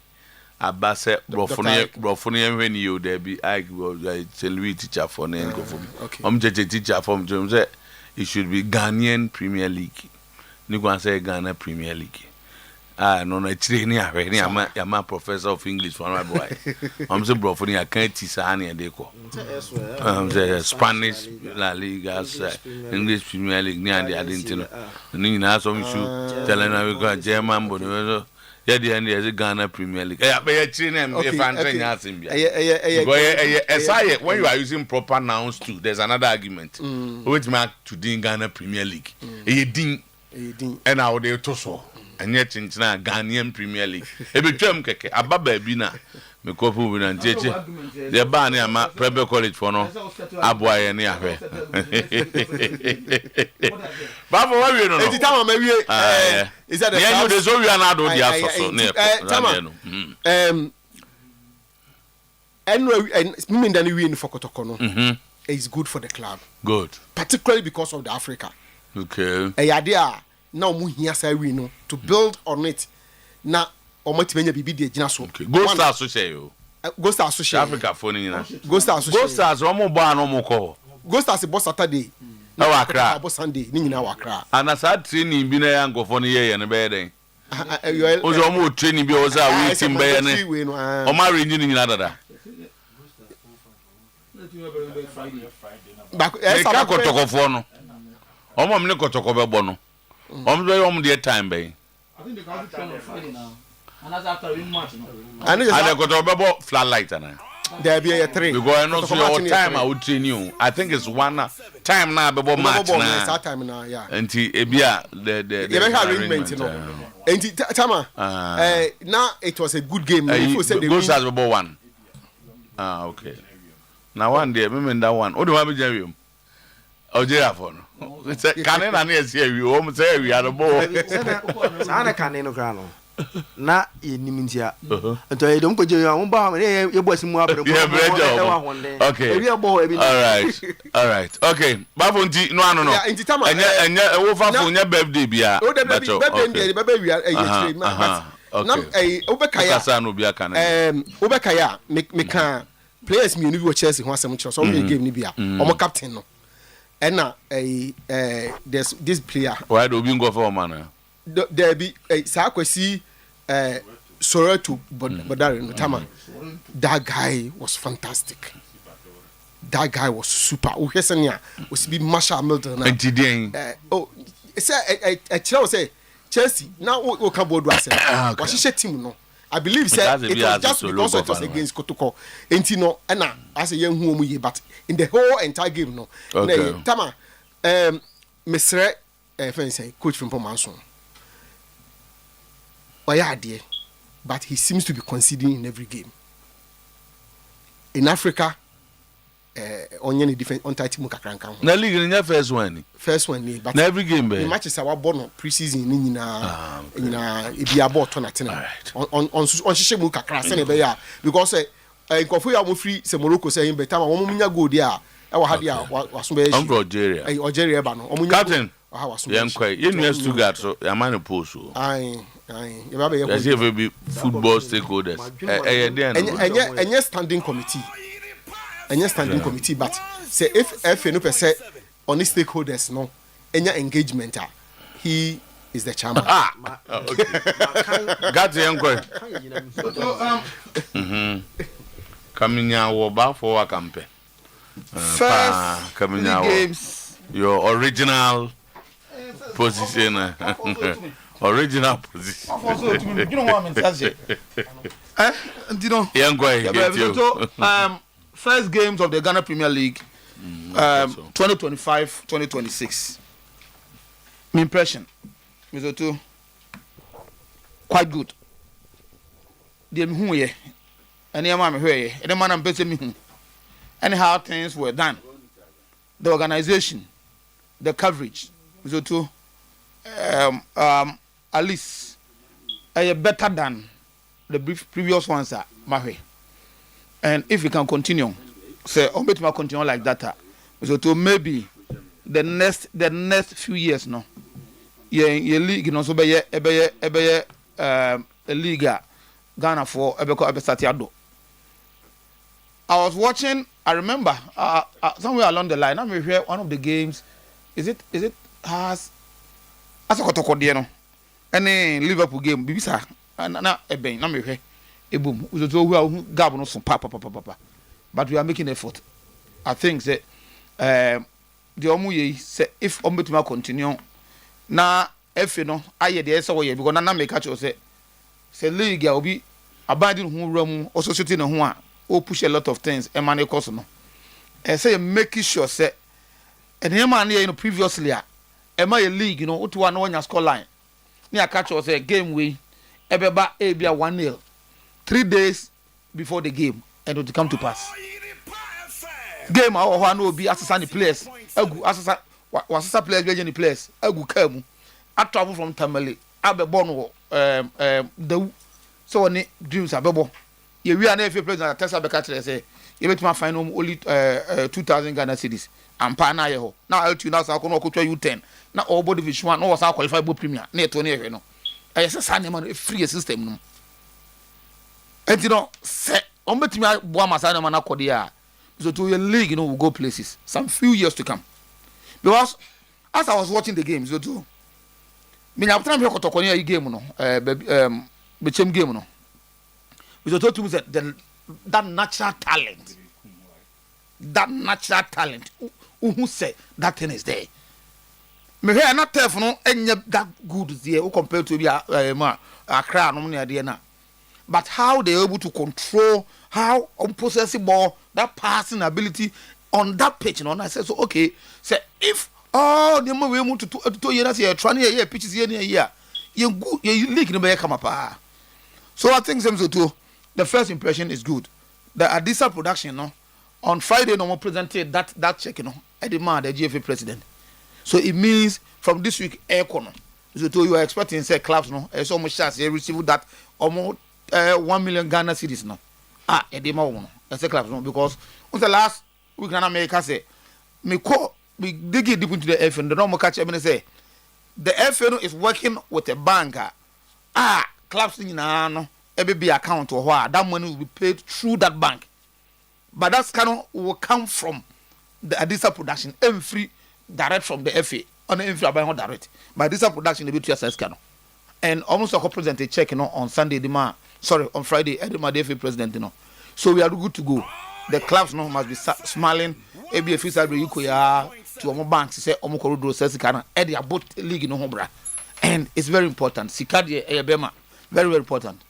Abase Brofonia when you there be I Louis teacher for name go for teacher from James. It should be Ghanaian Premier League. You can say Ghana Premier League. No, I'm a professor of English for my boy. I'm so broken. I can't teach any and they call. Spanish La Liga, English Premier League. Near the Argentina. You know, some issue telling us we got German, but yeah, the end is Ghana Premier League. Yeah, but when you are using proper nouns too, there's another argument. Which mark to Ghana Premier League. And I would do so. And yet in Ghanaian Premier League. Every term keke ababa bina me kofu bina njeje. The ban ya ma private college for no abwa ye ni ahwe. Baba wa we no. Enti tama me we is that the yeah, you so we are na do dia so ne. Tama. And mean that we in Fokotoko no. It's good for the club. Good. Particularly because of the Africa. Okay. A idea now mu hia say we no to build on it. Na omotimenya bibi de gina so. Go Star Associate yo. Go Star Associate. Africa phone ni na. Go Star Associate. Go Stars omo ba na omo ko. Go Stars bo Saturday. Na wa Accra. Bo Sunday ni nyina wa Accra. Ana sa training bi na ya nkofo no ye ne be den. Ozo omo training bi o za we team be ne. O ma re ni nyina dada. Eka kotokofo no. Omo mne kotoko be bo no. Omo be omo de time be. I think they can do on Friday now. And that's after we match no. And they kotoko be bo floodlight na. There be a 3. Because no so your time I would train you. I think it's one time now be bo match na. That time now, yeah. Enti ebia the arrangement no. Enti tama now it was a good game. If say they go Stars be bo 1. Okay. Now one day me that one. O do ma be jam Oyerepa for no. Say can na na see we o say we are the ball. Sana can no gra no. na yenim ntia nto e dom ko je ya won ba ye boss mu abere okay all right okay bafo nti no ano no enya wo fafo nya birthday bia birthday wi ye nam obeka ya kasa no bia kana obeka ya me kan players mi unu bi wo Chelsea ho asem kiro so we game ni bia omo captain no na there's this player why do we go for man there be sa kwasi Sorotu Bodari no Tama. That guy was fantastic. That guy was super. O hesenia was be Marshall Milton. Say Chelsea now o can board was say team no. I believe say it was just because it was against Kotoko. Enti no na as a young who but in the whole entire game no. Tama Mr. Coach from Pomanson. But he seems to be conceding in every game. In Africa, only different on tight muka krankan. Na league in first one. First one, but every game. The matches are born pre-season in be about tonatina. On shishe muka krankan beya because kofu ya mo free se Morocco say better one munya go there. I had ya was Algeria. Algeria ba no. Captain. You Stuttgart so Yamani post so. There's ever be football stakeholders. And yes standing committee. And yes standing committee, but say if no per se on the stakeholders no any engagement he is the chairman. Got the young coming now ba for campaign. First coming now games your original position. Original position. You know what I mean? You know, first games of the Ghana Premier League, 2025-2026. My impression, Mr. Otuo, quite good. The who ye, and the man here, and the man I'm better me. And how things were done, the organization, the coverage, Mr. Otuo. At least better than the previous ones are Mahe. And if we can continue, say continue like that, so to maybe the next few years no. Ye league you know so be a league Ghana for Ebeko. I was watching, I remember somewhere along the line, I'm here one of the games. Is it has asa kotoko de no ene Liverpool game bibisa na eben na mehwe ebum uzozo hu gab no so papa but we are making effort. I think that the omu ye say if ombetuma continue na efe no aye de ese wo ye because na make catch say league ya obi abadi hu wura also shooting no ho a o push a lot of things e man e course no say making sure say ene man ye no previously Emma league, you know, what one on your score line. Near catch was a game we ebeba ebia 1-0. 3 days before the game, and it will come to pass. Game our one will be assassin players. Egu assassin was players the players. Egu kemu. I travel from Tamale. Abe born the so any dreams are bebo. You we are never players Tessa Becatcher say you bet my final only 2,000 Ghana cedis. And pana yeho. Now I'll tune us I can go to you 10. Na all body fish one no was qualified bo premier na to ne no e say sa ne man free system no and you know say on betimi bo amasa na man akode a so to your league you know will go places some few years to come because as I was watching the game so to me na time here kotoko ne game no bechem game no we so to me that that natural talent who say that thing is there. Me here na turf no enye that good there we compare to be Accra no na there na but how they able to control how unpossessive ball that passing ability on that pitch no I said so okay say if the more we move to you say trying here pitches here you good you league no be come up so I think so the first impression is good the Adisa production no on Friday no more presented that check you know at the man the GFA president. So it means from this week, Econo, So you are expecting say clubs no so much chance they receive that almost 1 million Ghana cedis no e dey more no say clubs no because on the last week na America say me dig it deep into the FA, the normal catch me say the FA is working with a banker. Clubs in no EBB account or what that money will be paid through that bank. But that kind will come from the Adisa production, free direct from the FA, on the FA by direct. But Adisa production the BTS scan. And almost a present a check on Sunday on Friday, the FA president So we are good to go. The clubs must be smiling. Ebi efisa do yukoya to omo banks say omo korodro sesikana e dey both league no hobra, and it's very important. Sikadi eyebema very important.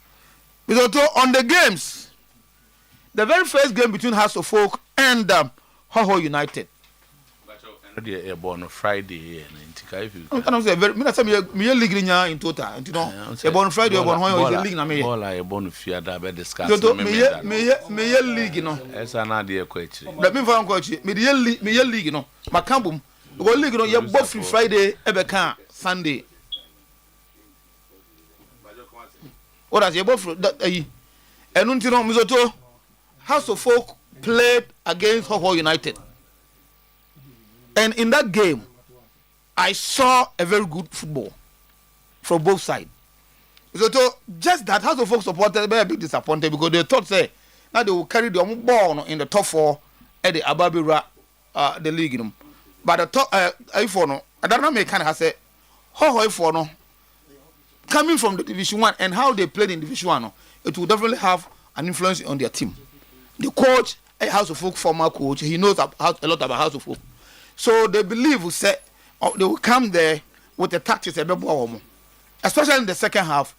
Because on the games, the very first game between House of Folk and Hoho United. They born on Friday and I say very me say me league in total, you know. They born Friday or born Hoho league na me. All I born Fiada be discuss. Me league no. Esa na dey kwachiri. Let me find kwachiri. Me league no. Makambum. Go league no ye both free Friday ebe kan Sunday. What as ye both free enunti no Mizoto House of Folk played against Hoho United. And in that game, I saw a very good football from both sides. So just that House of Folk supporters were a bit disappointed because they thought say now they will carry the ball in the top 4 at the Ababira the league. But the top I don't know kind of say how coming from the Division 1 and how they played in Division 1, it will definitely have an influence on their team. The coach, a House of Folk former coach, he knows a lot about House of Folk. So they believe they will come there with the tactics, especially in the second half.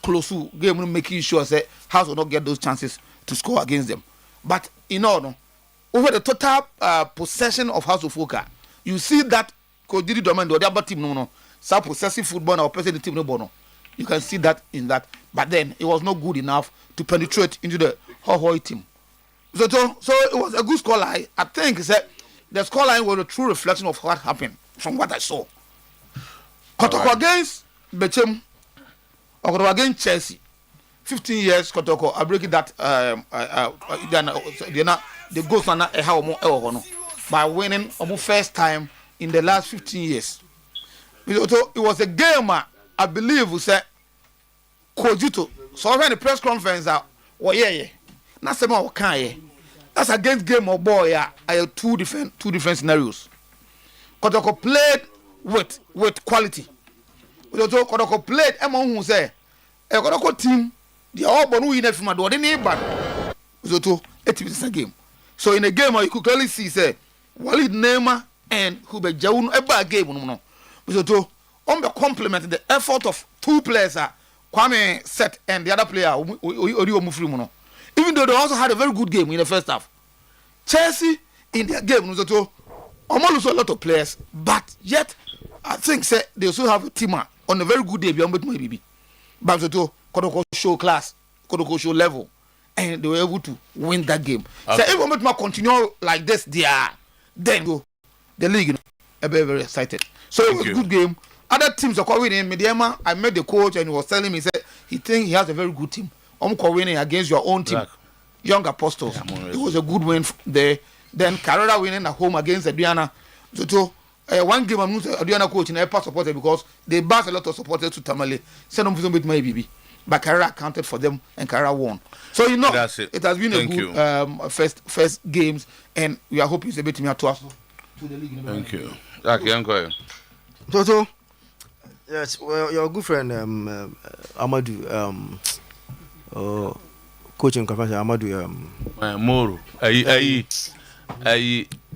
Close to game, making sure that House will not get those chances to score against them. But over the total possession of House of Folk, you see that Kodiri Domain, the other team, some possessive football or possessing the team no. You can see that in that. But then it was not good enough to penetrate into the Hohoi team. So it was a good scoreline. I think the scoreline was a true reflection of what happened from what I saw. Kotoko against Bechem, or against Chelsea. 15 years Kotoko, I break that the ghost on how more by winning almost first time in the last 15 years. It was a game I believe we said Kojito. So when the press conference not someone can that's against game of boy. I have two different scenarios. Kotoko played with quality. Kotoko played among who say Kotoko team they all born win from do they need bad. It's a game. So in a game you could clearly see say Walid Neymar and Hube Jaun a bad game no. On the complement the effort of two players Kwame Set and the other player Odio Mufrimuno. Even though they also had a very good game in the first half. Chelsea in their game almost a lot of players, but yet I think they also have a team on a very good day beyond maybe. But Kotoko show class, Kotoko show level, and they were able to win that game. Okay. So if we continue like this, then the league are very, very excited. So it was a good game. Other teams are calling in Mediama. I met the coach and he was telling me, he thinks he has a very good team. I'm winning against your own team, Young Apostles. Yeah, it was a good win there. Then Carrera winning at home against Adriana. So one game I'm not Adriana coach in Airport supporter because they backed a lot of supporters to Tamale. Send them with my baby. But Carrera accounted for them and Carrera won. So it has been a good first games, and we are hoping it's a bit more to us to the league. Thank you. Okay, Toto. Yes, well, your good friend Amadou, coaching conference Amadou Moro,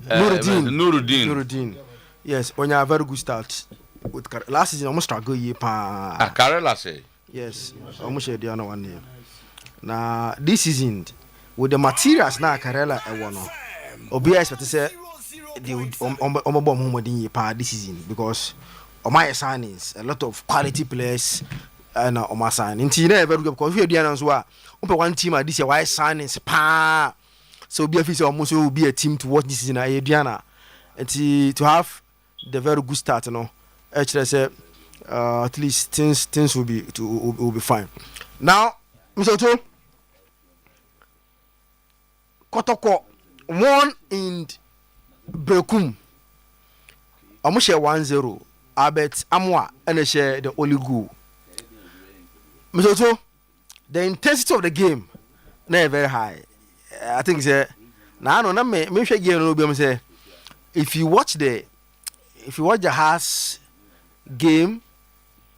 Nuruddin. Yes, when you have a very good start with last season, almost struggle year pa. Carrera say. Yes, almost a year 1 year. Now this season with the materials now Carrera won. Obi expect to say they would this season because on my signings, a lot of quality players and on my signing. Very good because we have the one team this year. Why signings? Pa, so be a almost will be a team to watch this season. Adriana, and to have the very good start, actually, say at least things will be fine. Now, Mr. Otuo, Kotoko won in Brekum. I'm share 1-0. I bet Amwa and share the only goal. Mr. Otuo, the intensity of the game not very high. I think say now I don't know. Maybe game no be say if you watch the Haas game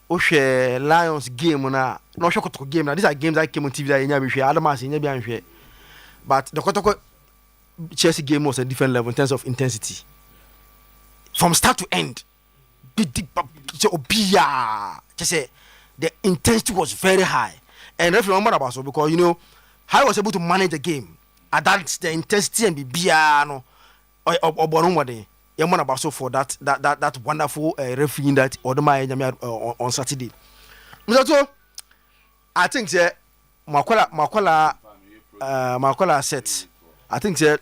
or share Lions game na no share Kotoko game na these are games that came on TV that you never share. Adamasi you never share. But the Kotoko Chelsea game was a different level in terms of intensity. From start to end, just say the intensity was very high. And if you remember about so because you know how I was able to manage the game at that the intensity and the piano or Boromade. You remember about so for that wonderful referee that on Saturday. So I think that Makola set. I think that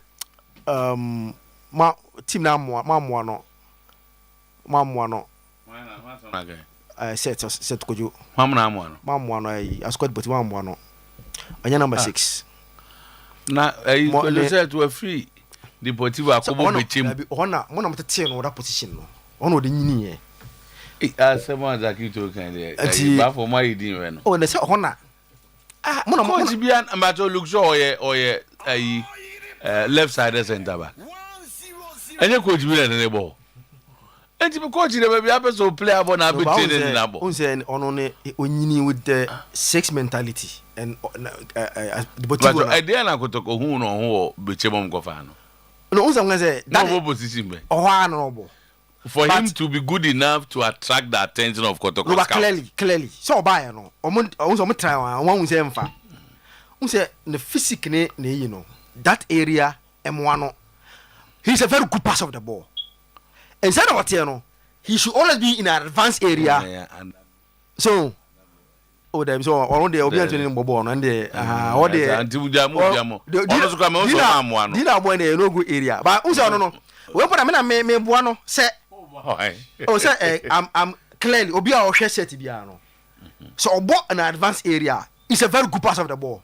team na Mamuano set kojo Mamuano I scored but Mamuano anya number 6 na you said to a free Deportivo akobo bechim ona mo na mtete no that position no ona de nyini someone that you to kind ba for my idin we no oh na say ona mo na mo bia ambato look so oye left side center back enye coach bi na ball enti be coach dey be happen so player ball na be training na ball on say ono ne onyini with the 6 mentality and Deportivo na idea na Kotoko hu no ho bechebom kofa no no on say that no position be for him to be good enough to attract the attention of Kotoko no, clearly so buy no omo try one say mfa on say the physique ne you know that area M1 no he's a very good passer of the ball inside of what you know he should always be in an advanced area so them so on the obi antoni bobo no and all the antibujamu ono so come so amwa no dina boy no go area but unse no we put me boa no say oh say I'm clearly obi a hwe set bia no so obo an advanced area is a very good pass of the ball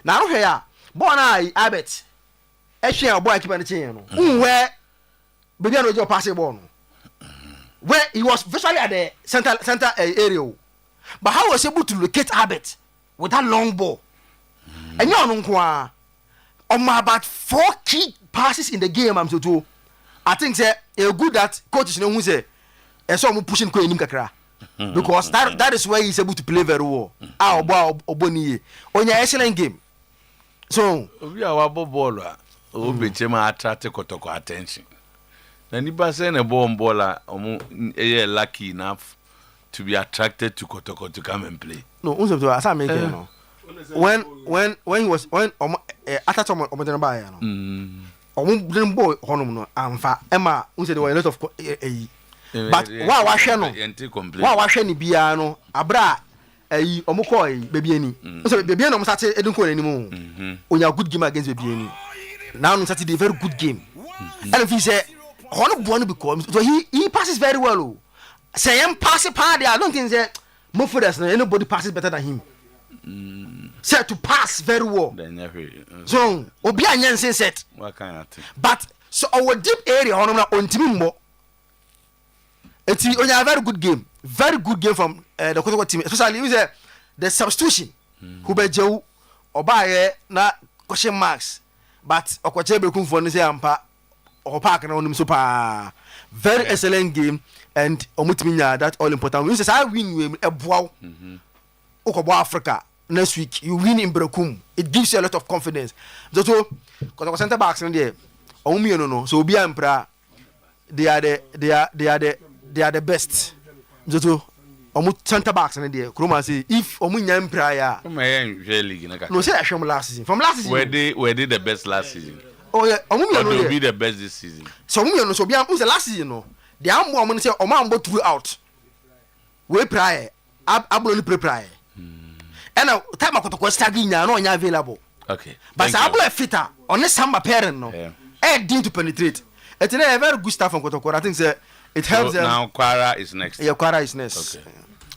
now no hwe ya ball na Albert hwe obo a keeper no chen no where baby no just pass the ball no where he was virtually at the center area. But how was he able to locate Albert with that long ball? And you know, about 4 key passes in the game. I'm so I think say a good that coaches know who say and so I'm pushing Koenim kakra because that is where he's able to play very well. Oboni on your excellent game. So we are ball Obechema attract Kotoko attention. Then if I say a baller lucky enough to be attracted to Kotoko to come and play. No, as I make it no. When he was at some Omoden Bay no. Didn't boy honum no amfa Emma unse there were a lot of but why was no why was ni bia no abra omukoi baby ani so baby ani omsate edunko animu onya good game against baby ani now on Saturday very good game and if he say honum bono because so he passes very well oh. Say him pass it party. I don't think that Mufudus anybody passes better than him. Said to pass very well. So Obi Anyansen said. What kind of thing? But so our deep area on Timimbo. It's a very good game. Very good game from the Kotoko team. Especially with the substitution. Who be Joe Obaye na question marks. But Okwache Bekum for Nise Ampa or Park and on him super. Very excellent game. And omutiminya that all important. We say I win a bow. Okobo Africa next week. You win in Brekum. It gives you a lot of confidence. So because center backs in there. Omi no. So Obi Ampra they are the best. So center backs in there. Kroma say if Omunya Ampra ya. No say I show last season. From last season. Where did the best last season? Oh yeah, Omunya no. Will be the best this season. So Omunya no so Obi Ampra last season no. The ammo say omambo throughout. We pray. Ablo ni pray. And now time Kotoko staging na no nya available. Okay. But ablo fitter on samba parent no. Didn't to penetrate. It's a very good stuff from Kotoko. I think it helps them. Now Kwara is next. Yeah, Kwara is next. Okay.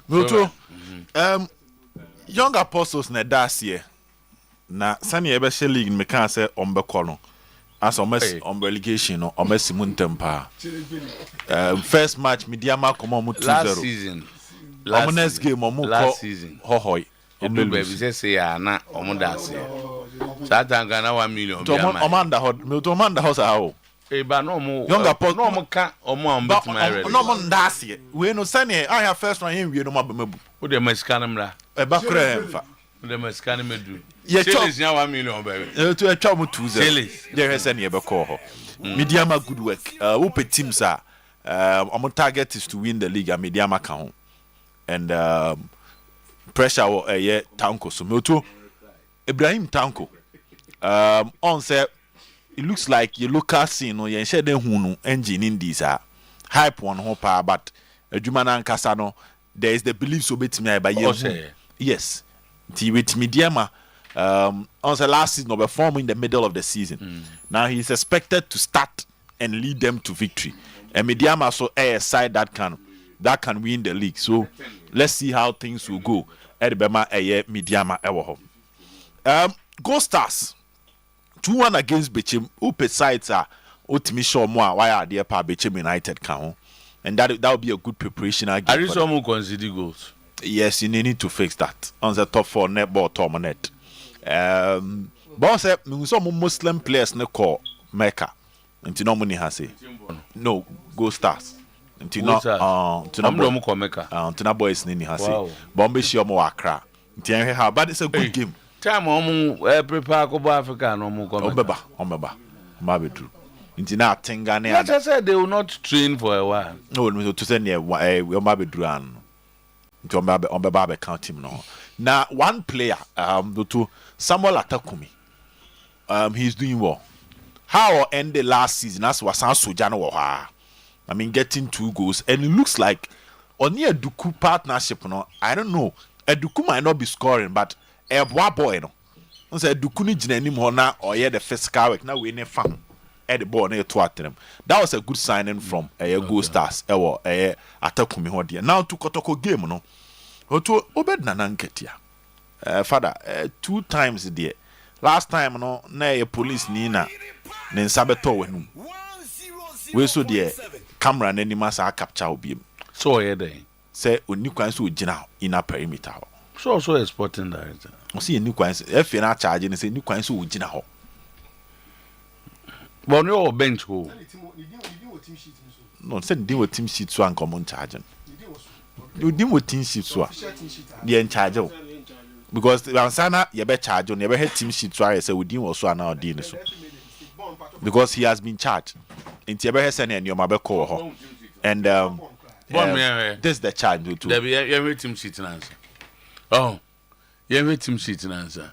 Mutuo, young apostles na das year. Na sani ebeshe league me kan say ombekọ no. As almost on relegation no, almost Muntempa. First match Midiama come on 2-0. Last season. Next game last season. Hohoi. Omu baby say ya na omu das year. Satanga na 1 million. Omanda house how. Ba no mo young apostle no mo ka omu ambet my ready. No mo das year. We no sani I have first one here we no mabemebu. Wo de masika mra. E ba kra emfa. Wo de masika medu. Sales ya 1 million baby. To a chom 2-0. There is any ebe call. Midiama good work. Who pe teams are our target is to win the league and Midiama can. And pressure Tanko. So Moto Ibrahim Tanko. On say it looks like your local scene or you share the hunu engine in these hype one hopa but Jumana and Casano there is the belief so bit me by you. Yes. With Midiama on the last season of performing in the middle of the season. Now he's expected to start and lead them to victory. And Midiama so a side that can win the league. So let's see how things will go. Edibema Midiama ewo. Go Stars 2-1 against Bechem. Upe sides are ultimately show more why are there pa Bechem United can. And that will be a good preparation again. Are you someone consider goals? Yes, you need to fix that on the top 4 netball tournament. But say some Muslim players ne call Mecca. Until no money has it. No, Go Stars. Until no Mecca. Until no boys nini has it. Bombe Shiomo Accra. Until how but it's a good game. Time prepare go Africa no mo come. Ombeba. Mabe true. Until now Tingane. Like I said, they will not train for a while. No, to send we Mabe Druan. To Ombeba count him no. Now one player to Samuel Atakumi. He's doing well. How end the last season as was Sojano. I mean getting 2 goals and it looks like on the Eduku partnership no. I don't know. Eduku might not be scoring but a boy no. So Eduku ni jina ni mo na or the physical work now we ne fam at the ball near to them. That was a good signing from Go Stars. Atakumi ho dia. Now to Kotoko game no. Oto obed nananketia. Father 2 times there. Last time no na police ni na nsabeto wenum. We so there camera na anima sa capture obiem. So here dey. Say oni kwan so gina in a perimeter. So exporting director. O see ni kwan if na charge ni say ni kwan so gina ho. But no bench ho. No say dey with team sheet so an common charge. You deal with team sheet so. The in charge. Because Ansana you be charge on you be team sheet so I say we deal also now deal so. Because he has been charged. In Tiabe send and your mabe call and this is the charge too. There be every team sheet answer. Oh, every team sheet answer.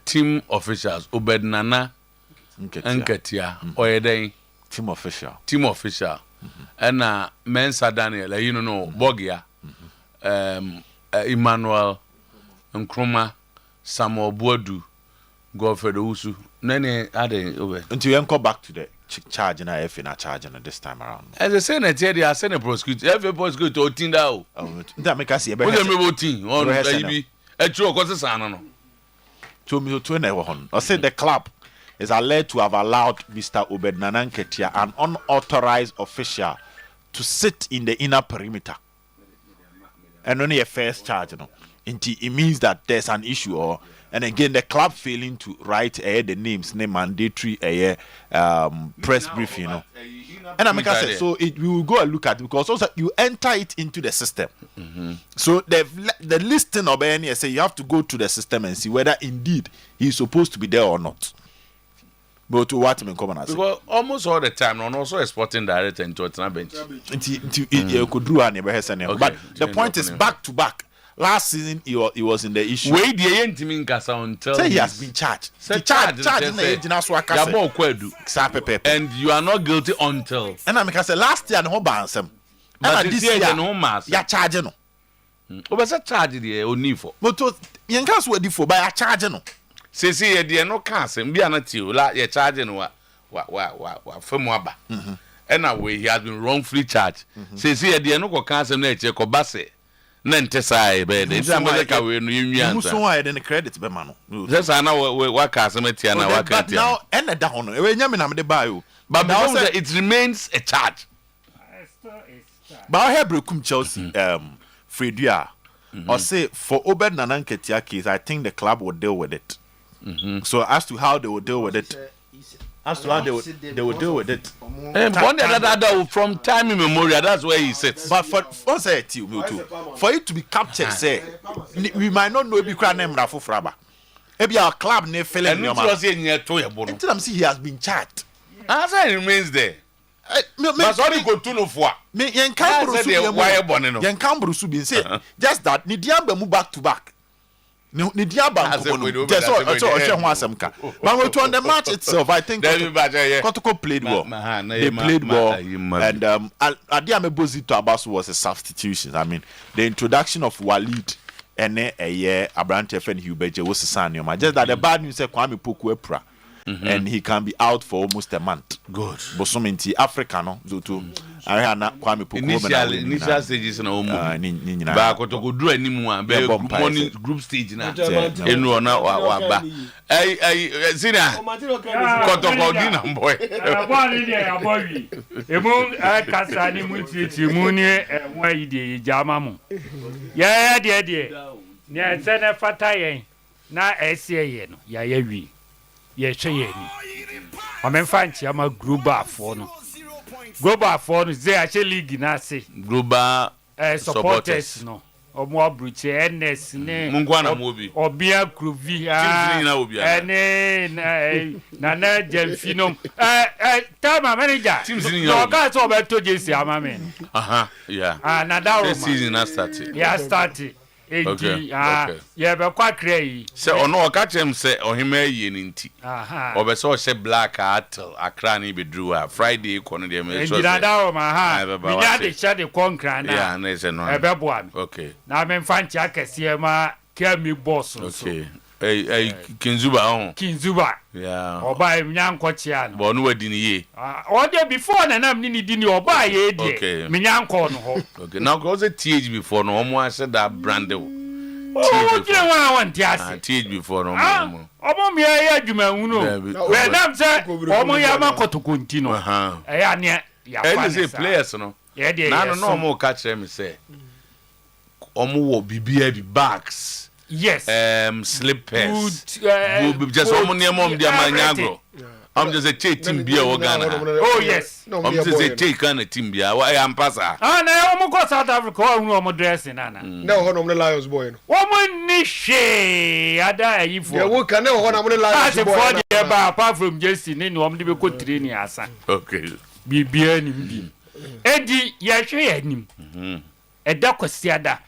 Team officials Obed Nana Nketia Oyedei team official. And Mensa Daniel, you know, Bogia, Emmanuel Nkrumah, Samuel Boadu, Godfrey Usu. Nene ade over. Until you go back to the charge na if na charge na this time around. As I say na tell you I send a prosecutor. Every prosecutor to otin da o. Nda make us e be. We dem be otin. On baby. E true ko se sana no. To me to na we hon. I say the club is alleged to have allowed Mr. Obed Nananketia, an unauthorized official, to sit in the inner perimeter. And only a first charge, it means that there's an issue, and again the club failing to write the names, mandatory press briefing, And I make I say so. We will go and look at it because also you enter it into the system. So the listing of any say you have to go to the system and see whether indeed he is supposed to be there or not. But to what me come and say? Because almost all the time, and also a sporting director into a bench. You could do an but the point is back to back. Last season he was in the issue. Wait, the end mean Kasa until say he has been charged. Charged in the age now so I can and you are not guilty until. And I make say last year no ban some. But this year no mass. You charge no. Obesa charge the only for. But yen can so di for by charge no. Say the no can sem bia na ti o la ye charge no wa. Femuaba. And away he has been wrongfully charged. Says here the no cancer nature kobase. Nentesai bed. It's a America we union. So I didn't credit Bemano. Just I know what Casametiana. But now, and the down. When I'm the bio. But now it remains a charge. But I have broken Chelsea, Fredia. Or say for Obed Nananketia case, I think the club will deal with it. So as to how they will deal with it. As to how they will deal with it. From time immemorial, that's where he sits. But for it to be captured, say we might not know if we can name Rafu Fraba. Maybe our club never fell in your mouth. Until I'm see he has been charged. As it remains there. But sorry, go to no for me. Yen Cambro Subi say just that Nidiamba move back to back. Nidiamba, that's all. But on the match itself, I think Kotoko played well. They played well, and Adiame Bozito Abasu was a substitution. I mean, the introduction of Walid and a year Abrante and Hubeje was a sign. Just that the bad news is Kwame Poku Epra. And he can be out for almost a month. Good. But some in Africa, no. Initial stages na omo. Ba kotoko do animu be morning group stage na. Enu ona wa ba. Sina. Kotoko di na boy. Abani dey abowi. Emu kasa ni mu titi mu ni enwa ide jama mu. Ya de. Ne sene fata yen na esie ye no. Ya wi. Ye cheye ni. Amemfa nchiama global for no. Global for no ze ache league na se. Global supporters no. Omo abruche NS ne. Mungwana mobi. Obia Kruvi na Jemfinom. Tama manager. No ka so be to jesi amame. Yeah. Na that this season has started. Yeah, started. Okay. Yeah, but quite crazy. So, no, catch him say, or him a yen inti. Or be so say black attle, a cranny be drew a Friday, corner the American. We had the shady concrete. Yeah, and there's no one. Okay. Now I'm fancy, I can see my Kermy boss. Okay. Kinzuba on. Kinzuba. Yeah. Or by Minyankochian. But no didn't ye. Or there before, and I'm needing your buy it. Okay. Minyankon. Okay. Now goes a TH before no more. I said that brand. Oh, what do you want? TH before no more. Omo mi ya juma uno. When I'm say omo ya makoti continue. Eh ane ya fa. Say players no. Na no more catch them say. Omo wo bibia bi bags. Yes. Slippers. Just omo near mom dia manyago. I'm just a team beer or Ghana. Oh yes. I'm just a take on a team beer. Why am passa? I almost go South Africa no dressing Anna. No, no Lions boy. Woman niche ada you for. Yeah, we can know when I'm the Lions boy. Apart from Jesse, no am the good training asa. Okay. Be beer him. Eddie, ya share him. A duck was siada.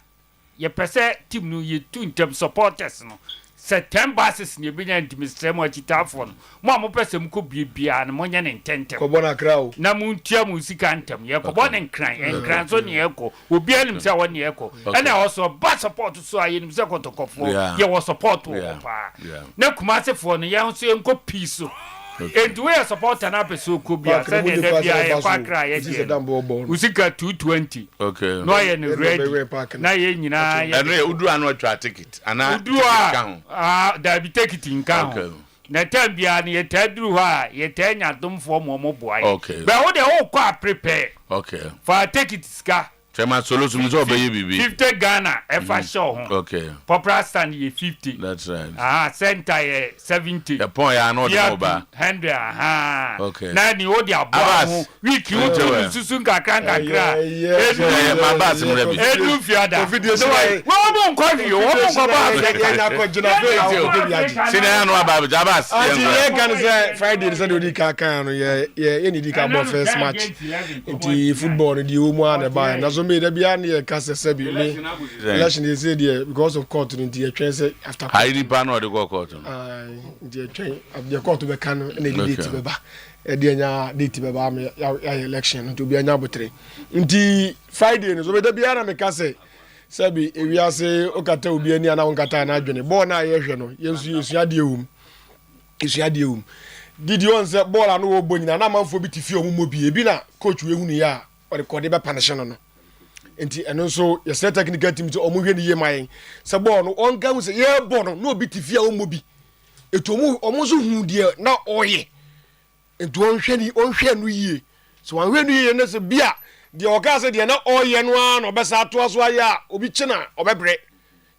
Ye pese team no ye two in terms supporters no. September is near being Mr. Mochitafon. Mamma Pessum could be beyond Monian and Tentem. Cobona Crow. Namuntia musicantum, Yacobon and crying, and Cranson Yako, who bear himself one Yako. And I also bad support to say himself to Coffo. You was support to no Kumase for the young Uncle Piso. And where support an episode could be a Sunday, cry. Usika 220. Okay. No, and red. Na and Udu and try ticket. And I do that be take it in count. Na time bia na yetadru ha yetanya dum for momo boy. Okay. But what the whole car prepare. Okay. For take it ska. Chema solution so be bibi. 50 Ghana ever show. Okay. Popular stand ye 50. That's right. Center 70. The point I know the over 100 Okay. Na ni odi abo week you to susun kakran kakra. My boss ready. Edu fiada. Wo mo nko fi wo mo nko ba na ko jina fe. Sina no aba Jabas. Ye kan say Friday say odi kakan no ye ni di ka bo first match. Inti football di o mu an ba na so me da bia na ye kase sabi me. Election dey say there because of court inti ye twen say after court. Haidi pa no dey go court. Inti twen the court be kan na di date be ba. E dey nya date be ba me ya election to be anya botre. Inti Friday no so me da bia na me kase sabi ewiase okata obi ani ana onkata na adwene bo na ye hwe no yesu ade ewum did you answer ball and no bony and I'm for bit if you will be a bina coach we unia or the Cordeba Panashano. And also, your set technical team to Omugan ye my Sabon on guns a year born, no bit if you will be. It will move almost who dear now oye. And to on share ye. So when we and as a beer, the Ocasa dear not oye and one or Bessa to us why Obichina or Bebre.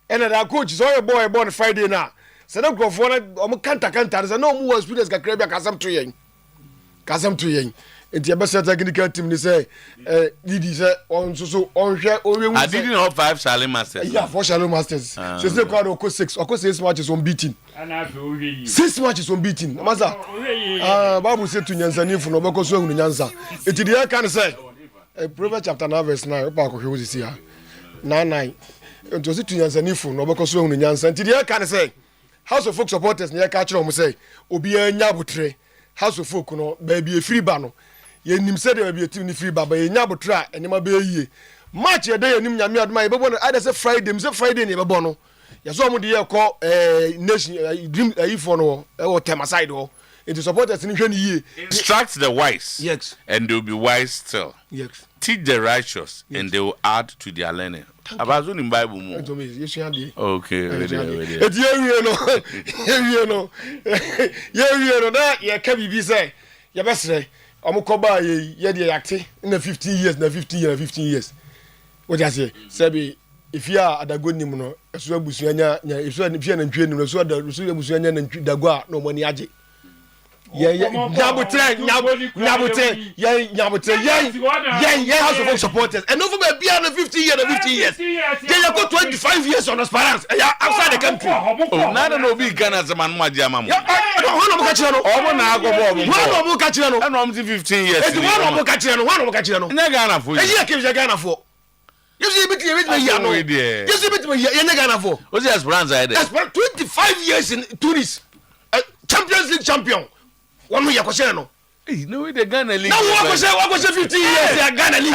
And our coach is all a boy born Friday now. So don't go for it. There's no more students can crab Kazam to Yang. Kazam to Yang. And the best technical team they say, Didi say on so on share. I didn't know 5 Shalom Masters. Yeah, 4 Shalom Masters. So they call Oko 6. Oko 6 matches unbeaten. 6 matches unbeaten. Maza. Bible said to Nyansani for no because we Nyansa. It the year can say. Proverbs chapter 9 verse 9. Opa ko he was here. 9. It was to Nyansani for no because we Nyansa. It the year can say. House of Folk supporters near catch on say. Obi Nyabutre. House of Folk no baby a free banner. Ye nim said there be a team free baba ye nyabotra enema be yie match ye dey nim nyame adoma ye bebo no either say Friday ne bebo no ye so mo de ye call nation dream for no e tema side ho it supporters ni hwe ni yie. Instruct the wise, yes, and they will be wise still. Yes. Teach the righteous, yes, and they will add to their learning. About in Bible more. Okay, it's you know that ye can be say ye best say Amukoba ye de acte in the 15 years. What I say? Sabi if you are at a good nimuno, so busuanya, if you are and train, so the busuanya and dagua no money aje. Nyabote, House of Folk supporters. And over be beyond 50 years. They have got 25 years on experience outside the country. Oh, none of big Ghana man, my dear mamma. One of Cachano, one of Cachano, and I'm 15 years. One of Cachano, Nagana for you. Ghana for. You see, bit me, you see, bit me, Ghana for. What's the Esperanza? 25 years in Tunis, Champions League champion. One way, Yakoshano. No, the Ghana League. No, what was 50 years? Ghana League.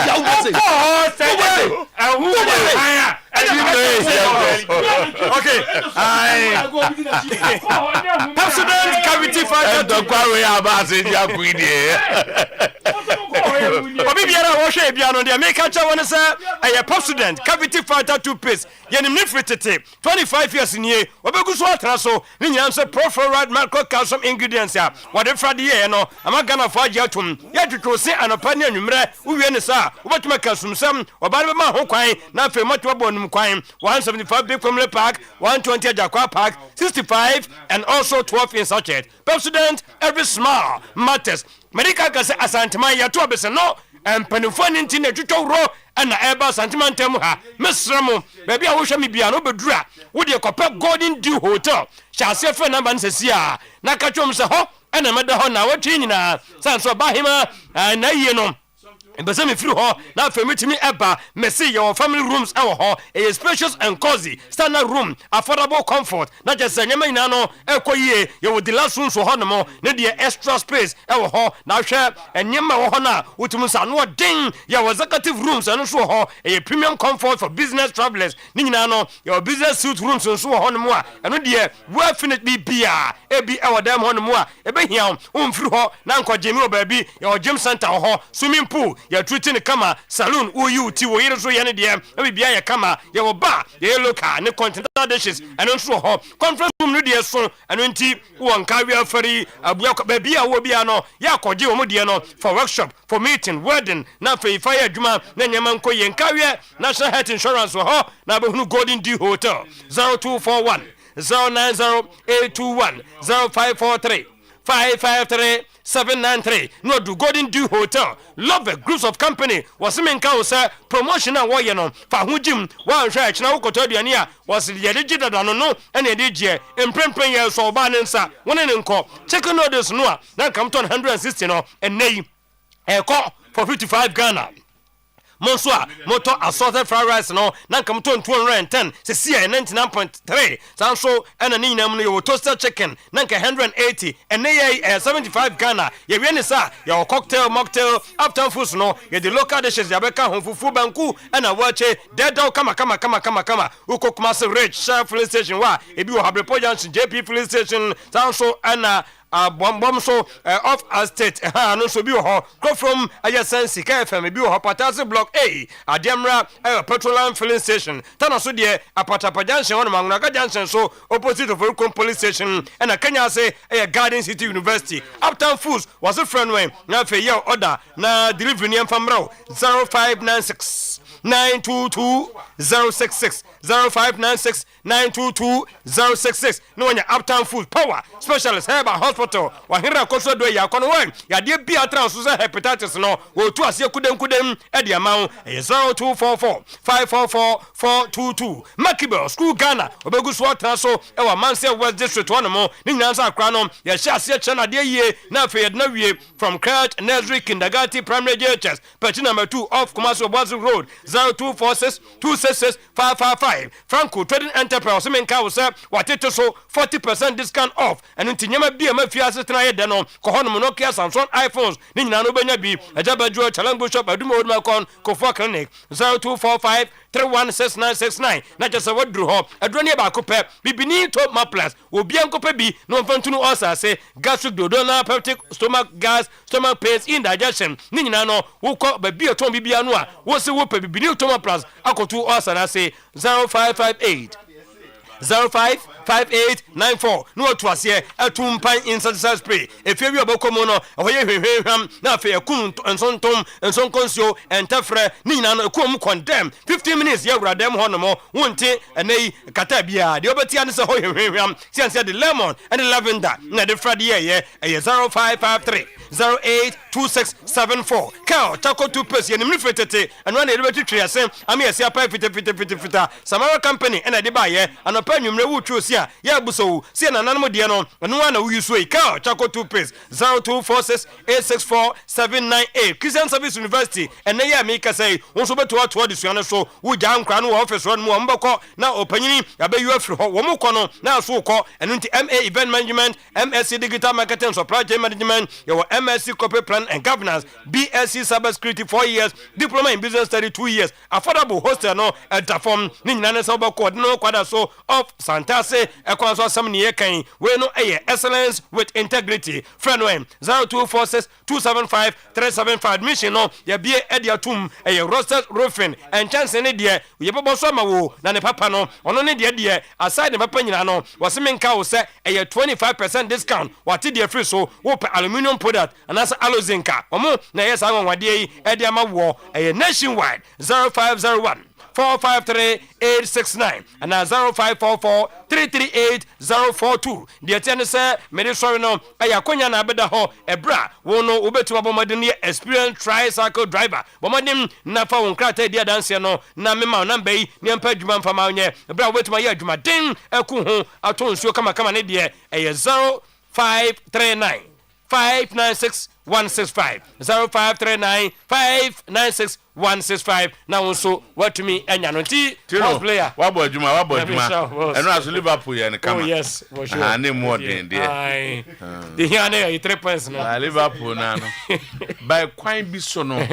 Okay. President Cavity Fighter. Don't worry about it, Obibiara wo hwe bia no de make catch one say a president Cavity Fighter toothpaste yenim ne fritete 25 years nie obegu so atra so ni nyam say profluoride micro calcium ingredients ya wode frade ye no amagana fo age atum ye twetwo se anopa ne anwumre uwie ne sa obetuma kasumsam obare be ma ho kwan na fe moto bonum kwan 175 big family park 120 Jakwa park 65 and also 12 in sachet. President every small matters. Medical kase asantema ya to obese no empanifo ni nti na twetwo ro ana eba asantema ntem ha mesremo ba bia wo hwe me bia no bedura wo de kopa Golden Dew Hotel chase fe number nsesia na ka twom se ho ana meda ho na watwe nyina sanso ba hima na yie no But me free ho na fa metimi eba me see your family rooms e ho a spacious and cozy standard room affordable comfort na just nyama ina no ekoyie you with the last room so ho no mo na the extra space e ho na hwe enyama ho na utum sa no den your executive rooms and so ho a premium comfort for business travelers ni nyina no your business suite rooms so ho no mo a eno de well finished bia e bi e wodam ho no mo a e be hia umfiri ho na nkogemi obabi your gym center ho swimming pool ya treating kama saloon uyu ti wo yire so ye ne de e bia ya kama ye wo ba ye local ne continental dishes and nso ho conference room no de so eno nti wo nka wi afari abua ba bia wo bia no ya koje wo mo de no for workshop for meeting wedding na fa fire adwuma na nyama nko ye nka wi national health insurance ho na be hunu Golden Dew Hotel 0241 090821 0543 553-793 no do Golden Dew Hotel love a groups of company was men ka say promotional wo ye no fa ho jim wan hwe akina wo koto aduane a was ye de gida no ene de je emprempren ye so ba ne nsa woni ne nko chicken noodles no a na come to 160 no enei e ko for 55 Ghana Monswa moto assorted fried rice no na kam to 210 se sia 99.3 sanso ena ni nyinam no yo toasted chicken na 180 ene ye 75 Ghana ye wie ne sa your cocktail mocktail after foods no ye the local dishes ya beka honfufu banku ena wache dedo kama ukokuma se rich chef filling station wa ebi wo Habrepo Junction JP filling station sanso ena bom so off estate no so bi ho go from ayesensi KFM bi ho Patase block A Ademra petrol filling station tana so de Apatapa junction on Mangunaka junction so opposite of Orukom police station and a Kenya say Garden City University Uptown Foods was a friend when na fe your order na delivery name from 0596 922 066 0596 922 066 no one Uptown Food Power Specialist Herbal Hospital wahira koso do ya kono wan ya de bia trans so hepatitis no wo tu ase kudem e de amount 0244 544 422 Makibel School Ghana obegu so traso e wa Manse West District one mo ni nyansa akra no ya hye ase che na de yie na fe ye na wie from crèche nursery kindergarten primary JHS patch number 2 off Commercial Bozo Road 0246 266 555 Franco Trading Enterprise menka wo se watete so 40% discount off and ntinyama bia mafia asetena ye de no ko hono Nokia Samsung iPhones ni nyina no benya bi ajabajo Chalango Shop Aduma Old Macon Kofo Clinic 0245 316969 na just what drew ho adroni ba ko pe bibini to maplas obi ankope bi no mfantunu osase gastric duodenal peptic stomach gas stomach pains indigestion ni nyina no wo ko ba bi oton bibia no a wo se wo pe bibini to maplas akotu osase 0558 055894 no to ase atumpan insecticide spray if you obokomo no oye hwehwehwam na afa yakun ensontom ensonkonsio entafre ni nyina no ekom condemn 15 minutes ya wradem honomo wonte enei kata bia de obetia ne se hwehwehwam sianse the lemon and the lavender na the friday ye 0553 082674 Kao Chaco to Pes and Mifetete and one elevator tree asem ami asia pa fita Samara company and a buyer and a penum rewu choose ya buso see na nanmo de no no one we use Kao Chaco to Pes 0246 864 798 Christian Service University and na make say won so beto to this one so wo jam kra no office run mo mbako na opanyini ya be you afri ho wo mo kono na so ko and MA event management MSc digital marketing supply chain management your MSc corporate plan and governance BSc cybersecurity 4 years diploma in business study 2 years affordable hostel no at form ni nyina so ba code no kwada so of Santase ekwanso asam ne yekan we no excellence with integrity friend when 0246 275 375 admission no ya bie ediatum roasted roofing and chance ne de ye bobo so ma wo na ne papa no ono ne de aside ne papa nyina no wasimenka wo se 25% discount wati de free so wo pe aluminium product and as alozinka omo na yes anwa wade yi edi ama wo nationwide 0501 453-869 and 0544-338-042 the ten say me sorry no ayakonya na beda ho ebra wo no obetu abomodin ye experienced tricycle driver bomodin na fa won krata dia dance no na mema na mbai ni ampa adwuma mfa ma onye ebra obetu ma ye adwuma den aku ho ato nsuo kama ne de 0539 596-165 0539-596-165 now so what to me enya no ti player wabo adwuma eno aso Liverpool ye ne kama oh yes for sure ne more than there the here na 3 points no Liverpool na no by kwan bi so no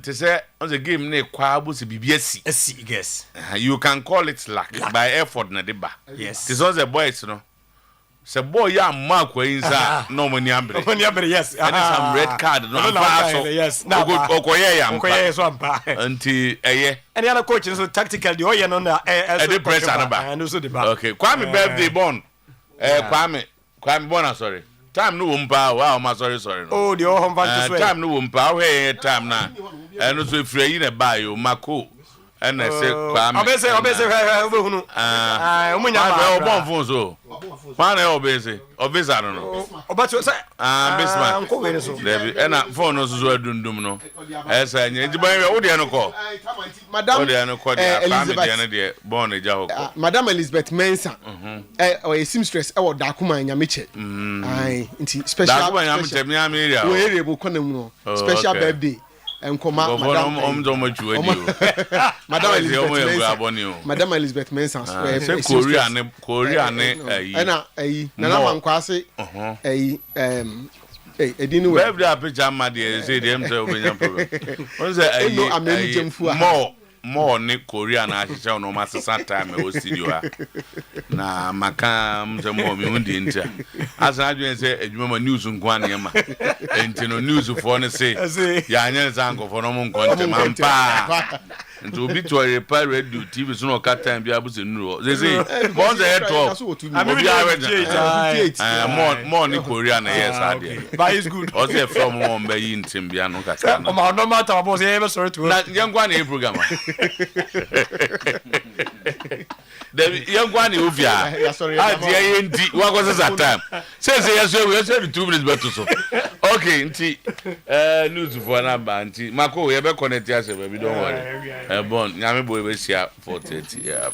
to say on the game ne kwa abusi bibiasi yes you can call it luck by effort na deba yes this was the boys no se boy ya mark we inside no money ambre yes and some red card no so yes na okoye ya okoye so ampa anti eye any other coach so tactical the oye no na the pressure na ba and also the back okay Kwame birthday born Kwame born sorry time no umpa wow ma sorry no oh the home van to time no umpa we time na and so free yi na buy o mako and I say Kwame obese hunu omunya ba obon fun so man obese I don't know obacho say bisman nko we so Debbie na phone no so adundum no esa nya njiban we wo de no ko madam wo de no ko de family de de born eja ho madam Elizabeth Mensah o seamstress e wo dakuma nya meche ai nti special dakuma nya meche mi area wo area bo konam no special birthday enkoma madam Elizabeth Mensah say Korea ne na mankwase edinu we every picture ma dey say dem say obenya problem on say more ni Korea na ahyehyɛ no masesa time e wo studio ha na makam se mo mi hundi ntia asa adwen se adwuma ma news nko na ma enti no news for ne se ya anya zanko for no mo nkonte mampa nti obi to Oyerepa Radio TV so no ka time bia bu se nuro ze bon ze talk obi more ni Korea na yes ade but it's good o se from mo mba yi ntim bia no kaka na o no matter about say ever sorry to na yankwa na program the yankwa na ovia ade ye ndi wa go say time say yes we say 2 minutes better so okay nti news for na ba nti mako we be connect us baby don't worry bon nyame boy be sia 4:30 yeah